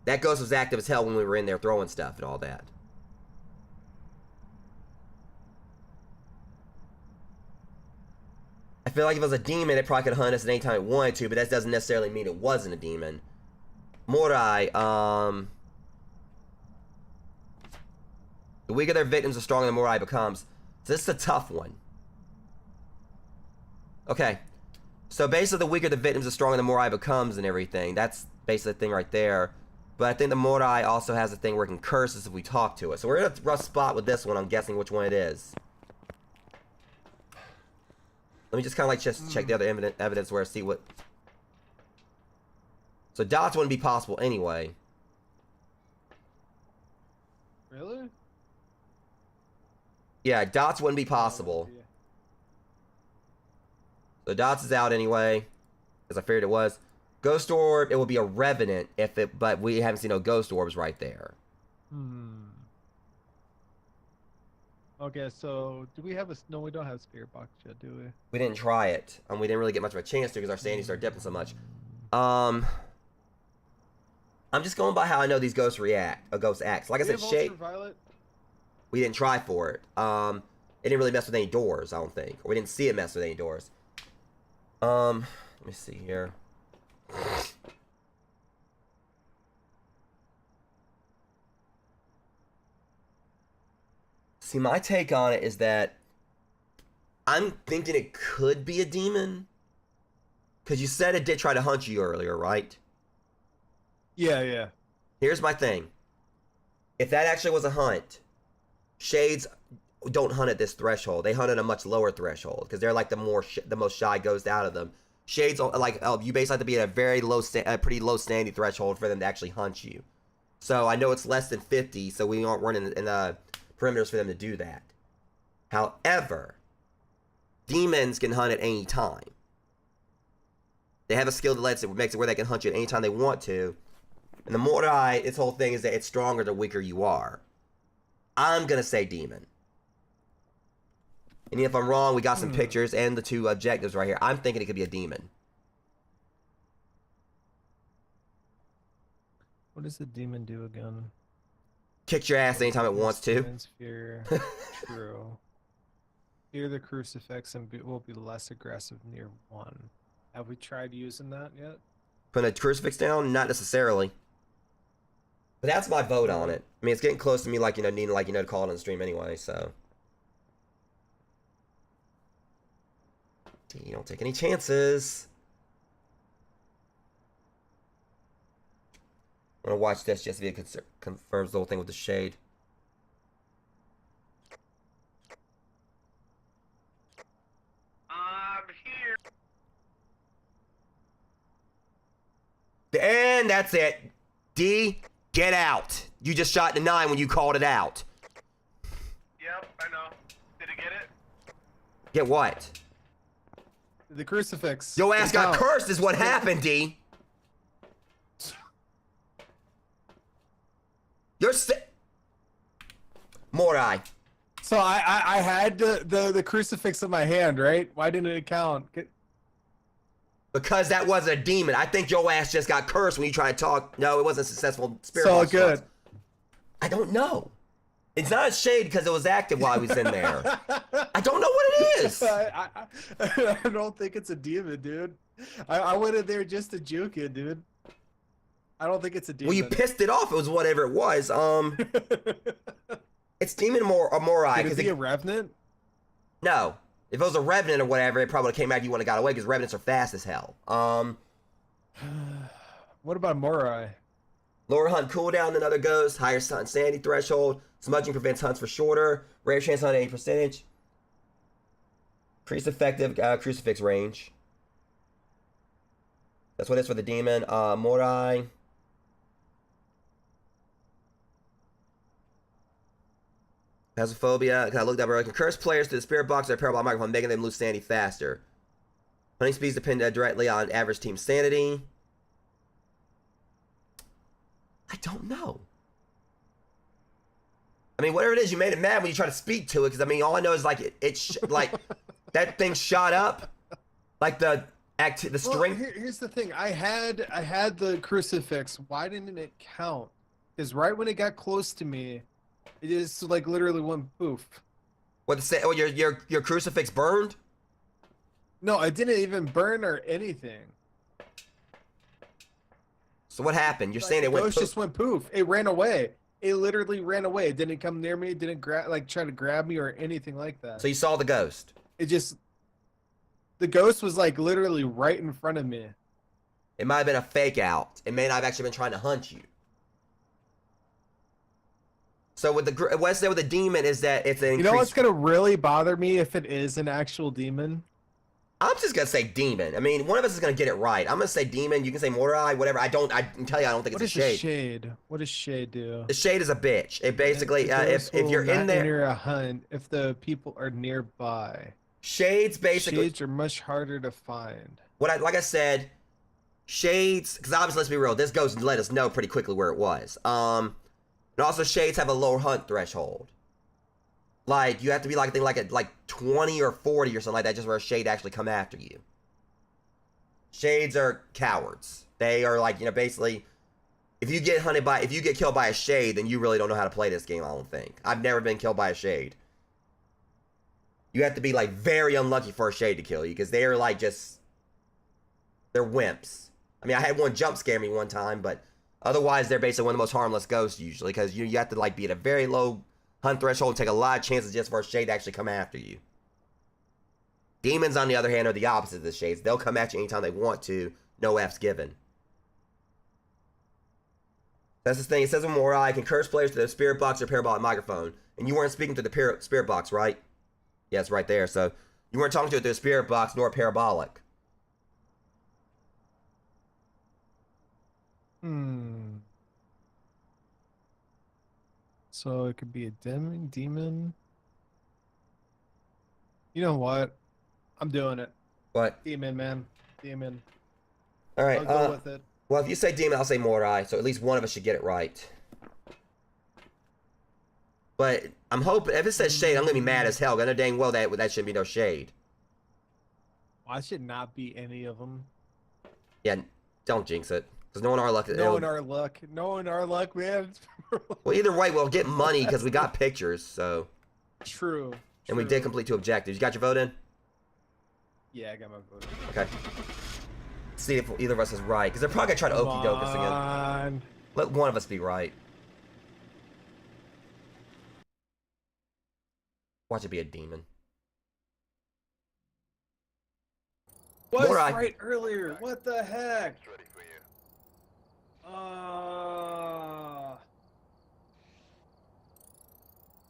That ghost was active as hell when we were in there throwing stuff and all that. I feel like if it was a demon, it probably could hunt us at any time it wanted to, but that doesn't necessarily mean it wasn't a demon. Morai, the weaker their victims, the stronger the Morai becomes. So this is a tough one. Okay. So basically, the weaker the victims, the stronger the Morai becomes and everything. That's basically the thing right there. But I think the Morai also has a thing where it can curse us if we talk to it. So we're in a rough spot with this one. I'm guessing which one it is. Let me just kind of like just check the other evidence where I see what... So dots wouldn't be possible anyway. Really? Yeah, dots wouldn't be possible. So dots is out anyway, as I figured it was. Ghost orb, it will be a revenant if it, but we haven't seen no ghost orbs right there. Okay, so do we have a... No, we don't have a spirit box yet, do we? We didn't try it. We didn't really get much of a chance to because our sanity started dipping so much. I'm just going by how I know these ghosts react. Ghosts act. Like I said, Shade. We didn't try for it. It didn't really mess with any doors, I don't think. Or we didn't see it mess with any doors. Let me see here. See, my take on it is that I'm thinking it could be a demon. Because you said it did try to hunt you earlier, right? Yeah, yeah. Here's my thing. If that actually was a hunt, Shades don't hunt at this threshold. They hunt at a much lower threshold because they're like the most shy ghost out of them. Shades, like, you basically have to be at a very low, pretty low sanity threshold for them to actually hunt you. So I know it's less than 50, so we weren't in perimeters for them to do that. However, demons can hunt at any time. They have a skill that makes it where they can hunt you at any time they want to. And the Morai, its whole thing is that it's stronger the weaker you are. I'm gonna say demon. And if I'm wrong, we got some pictures and the 2 objectives right here. I'm thinking it could be a demon. What does the demon do again? Kicks your ass anytime it wants to. Demon's fear. True. Fear the crucifix and will be less aggressive near 1. Have we tried using that yet? Putting a crucifix down? Not necessarily. But that's my vote on it. I mean, it's getting close to me, like, needing, like, to call it on the stream anyway, so. You don't take any chances. I'm gonna watch this just so it confirms the whole thing with the shade. I'm here. And that's it. D, get out. You just shot the 9 when you called it out. Yep, I know. Did it get it? Get what? The crucifix. Your ass It's got out. cursed is what happened, D. You're Morai. So I had the crucifix in my hand, right? Why didn't it count? Because that wasn't a demon. I think your ass just got cursed when you tried to talk. No, it wasn't a successful spirit So box good. toss. I don't know. It's not a shade because it was active while I was in there. I don't know what it is. I don't think it's a demon, dude. I went in there just to juke it, dude. I don't think it's a demon. Well, you pissed it off. It was whatever it was. It's demon Morai. Could it be a revenant? No. If it was a revenant or whatever, it probably came out. You would have got away because revenants are fast as hell. What about Morai? Lower hunt cooldown than other ghosts. Higher sanity threshold. Smudging prevents hunts for shorter. Rare chance on 80%. Increased effective crucifix range. That's what it is for the demon. Morai. Phasmophobia. I looked up earlier. Can curse players to the spirit box or parabolic microphone, making them lose sanity faster. Hunting speeds depend directly on average team sanity. I don't know. I mean, whatever it is, you made it mad when you try to speak to it. Because I mean, all I know is like like that thing shot up, like the string. Well, here's the thing. I had the crucifix. Why didn't it count? Because right when it got close to me, it just like literally went poof. What say? Oh, your crucifix burned? No, it didn't even burn or anything. So what happened? You're Like, saying it the went ghost poof? just went poof. It ran away. It literally ran away. It didn't come near me. It didn't try to grab me or anything like that. So you saw the ghost? It just, the ghost was like literally right in front of me. It might have been a fake out. It may not have actually been trying to hunt you. So with what's there with the demon is that it's an You know what's gonna really bother me if it is an actual demon? I'm just gonna say demon. I mean, one of us is gonna get it right. I'm gonna say demon. You can say Morai, whatever. I can tell you, I don't think What it's is a a shade. shade? What does shade do? The shade is a bitch. It basically, The ghost if will you're in not there, enter a hunt if the people are nearby. shades basically. Shades are much harder to find. Like I said, shades. Because obviously, let's be real. This ghost let us know pretty quickly where it was. And also shades have a lower hunt threshold. Like you have to be like I think like 20 or 40 or something like that, just where a shade actually come after you. Shades are cowards. They are like, basically, if you get killed by a shade, then you really don't know how to play this game, I don't think. I've never been killed by a shade. You have to be like very unlucky for a shade to kill you, because they're like they're wimps. I mean, I had one jump scare me one time, but otherwise they're basically one of the most harmless ghosts usually, because you have to like be at a very low hunt threshold and take a lot of chances just for a shade to actually come after you. Demons, on the other hand, are the opposite of the shades. They'll come at you anytime they want to. No F's given. That's the thing. It says in Morai, can curse players to the spirit box or parabolic microphone. And you weren't speaking to the spirit box, right? Yeah, it's right there. So you weren't talking to it through the spirit box nor parabolic. So it could be a demon. You know what? I'm doing it. What? Demon, man. Demon. All right. I'll go with it. Well, if you say demon, I'll say Morai. So at least one of us should get it right. But I'm hoping, if it says shade, I'm going to be mad as hell. I know dang well that shouldn't be no shade. Why should not be any of them? Yeah, don't jinx it. Because no one our luck. No in our luck. No in our luck, man. Well, either way, we'll get money because we got pictures, so. True. And we did complete 2 objectives. You got your vote in? Yeah, I got my vote. Okay. Let's see if either of us is right. Because they're probably going to try to okey doke us again. On. Let one of us be right. Watch it be a demon. Was Morai. right earlier. What the heck? It's ready for you.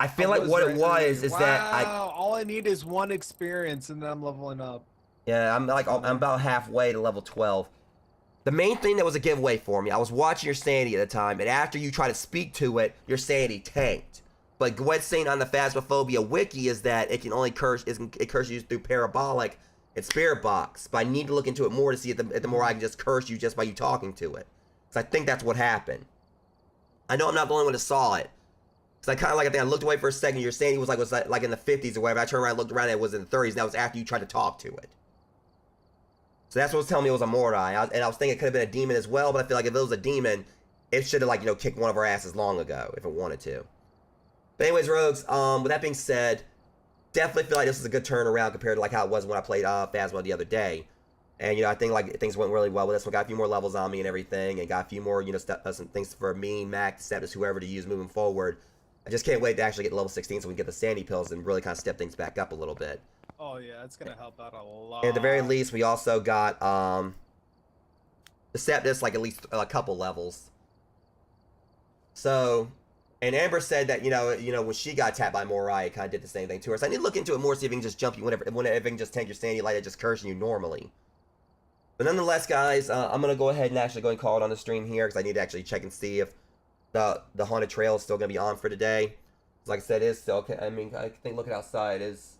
I feel like what it was is that Wow, all I need is 1 experience and then I'm leveling up. I'm about halfway to level 12. The main thing that was a giveaway for me, I was watching your sanity at the time, and after you try to speak to it, your sanity tanked. But what's saying on the Phasmophobia wiki is that it can only it curses you through parabolic and spirit box. But I need to look into it more to see if the more I can just curse you just by you talking to it. Because I think that's what happened. I know I'm not the only one that saw it. Because I kind of like, I think I looked away for a second, your sanity was like in the 50s or whatever. I turned around, looked around, and it was in the 30s, and that was after you tried to talk to it. So that's what was telling me it was a Mordai. And I was thinking it could have been a demon as well, but I feel like if it was a demon, it should have, like, kicked one of our asses long ago if it wanted to. But anyways, Rogues, with that being said, definitely feel like this is a good turnaround compared to, like, how it was when I played Phasmo the other day. And, I think, like, things went really well with this one. Got a few more levels on me and everything, and got a few more, some things for me, Mac, Deseptus, whoever to use moving forward. I just can't wait to actually get to level 16 so we can get the sandy pills and really kind of step things back up a little bit. Oh yeah, it's gonna help out a lot. And at the very least, we also got Deseptus, like at least a couple levels. So, and Amber said that when she got tapped by Morai, it kind of did the same thing to her. So I need to look into it more, see if it can just jump you whenever it can just tank your sanity like it just cursing you normally. But nonetheless, guys, I'm gonna go ahead and actually go and call it on the stream here because I need to actually check and see if the haunted trail is still gonna be on for today. Like I said, it is still okay. I mean, I think looking outside is.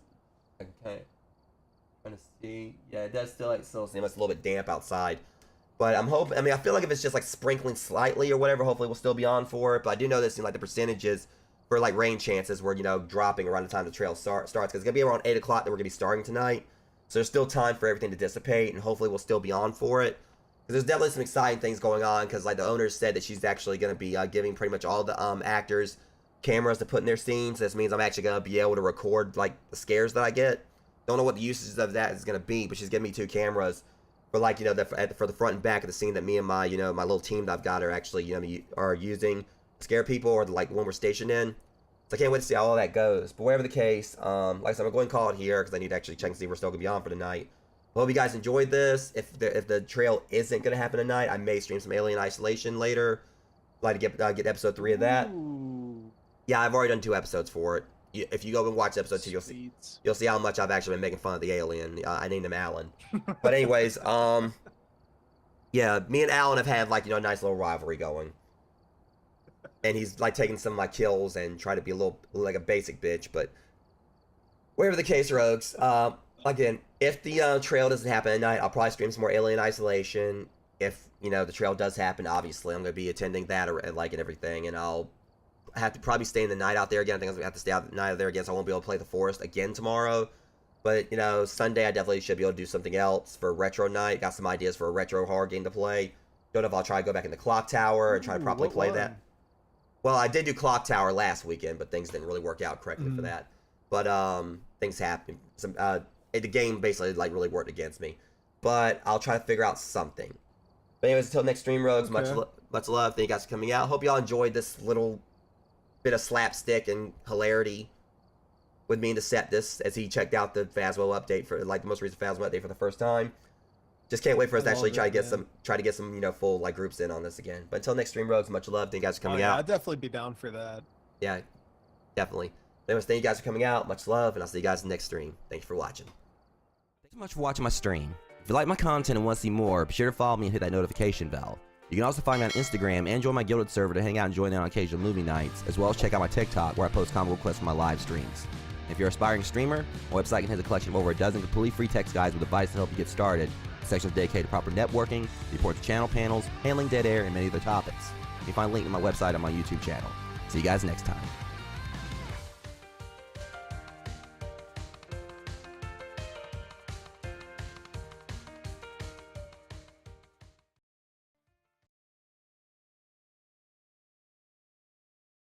I can kind of trying to see. Yeah, it does still seem it's a little bit damp outside. But I'm hoping. I mean, I feel like if it's just like sprinkling slightly or whatever, hopefully we'll still be on for it. But I do know this in like the percentages for like rain chances were dropping around the time the trail starts because it's gonna be around 8 o'clock that we're gonna be starting tonight. So there's still time for everything to dissipate, and hopefully we'll still be on for it. Because there's definitely some exciting things going on. Because like the owner said that she's actually gonna be giving pretty much all the actors cameras to put in their scenes. This means I'm actually gonna be able to record like the scares that I get. Don't know what the usages of that is gonna be, but she's giving me 2 cameras for like for the front and back of the scene that me and my my little team that I've got are actually are using to scare people, or like when we're stationed in. So I can't wait to see how all that goes. But whatever the case, like I said, I'm going to call it here because I need to actually check and see if we're still gonna be on for tonight. Hope you guys enjoyed this. If the trail isn't gonna happen tonight, I may stream some Alien Isolation later. Like to get episode 3 of that. Ooh. Yeah, I've already done 2 episodes for it. If you go and watch episode 2, you'll see how much I've actually been making fun of the alien. I named him Alan. But anyways, yeah, me and Alan have had like a nice little rivalry going. And he's like taking some of my kills and trying to be a little like a basic bitch. But whatever the case, Rogues. Again, if the trail doesn't happen tonight, I'll probably stream some more Alien Isolation. If the trail does happen, obviously I'm gonna be attending that and everything, and I'll have to probably stay in the night out there again. I think I'm gonna have to stay out the night out there again, so I won't be able to play the forest again tomorrow. But Sunday I definitely should be able to do something else for retro night. Got some ideas for a retro horror game to play. Don't know if I'll try to go back in the Clock Tower and try to properly play that. Well, I did do Clock Tower last weekend, but things didn't really work out correctly for that. But things happen. The game basically like really worked against me. But I'll try to figure out something. But anyways, until next stream, Rogues, much love. Thank you guys for coming out. Hope y'all enjoyed this little bit of slapstick and hilarity with me and Deseptus as he checked out the Phasmo update for like the most recent Phasmo update for the first time. Just can't wait for us to actually try to get some full like groups in on this again. But until next stream, Rogues, much love. Thank you guys for coming out. I'd definitely be down for that. Yeah, definitely. Anyways, thank you guys for coming out. Much love, and I'll see you guys in the next stream. Thank you for watching. Thanks so much for watching my stream. If you like my content and want to see more, be sure to follow me and hit that notification bell. You can also find me on Instagram and join my Guilded server to hang out and join in on occasional movie nights, as well as check out my TikTok where I post comic requests for my live streams. If you're an aspiring streamer, my website contains a collection of over a dozen completely free text guides with advice to help you get started. Sections dedicated to proper networking, reports to channel panels, handling dead air, and many other topics. You can find a link to my website on my YouTube channel. See you guys next time.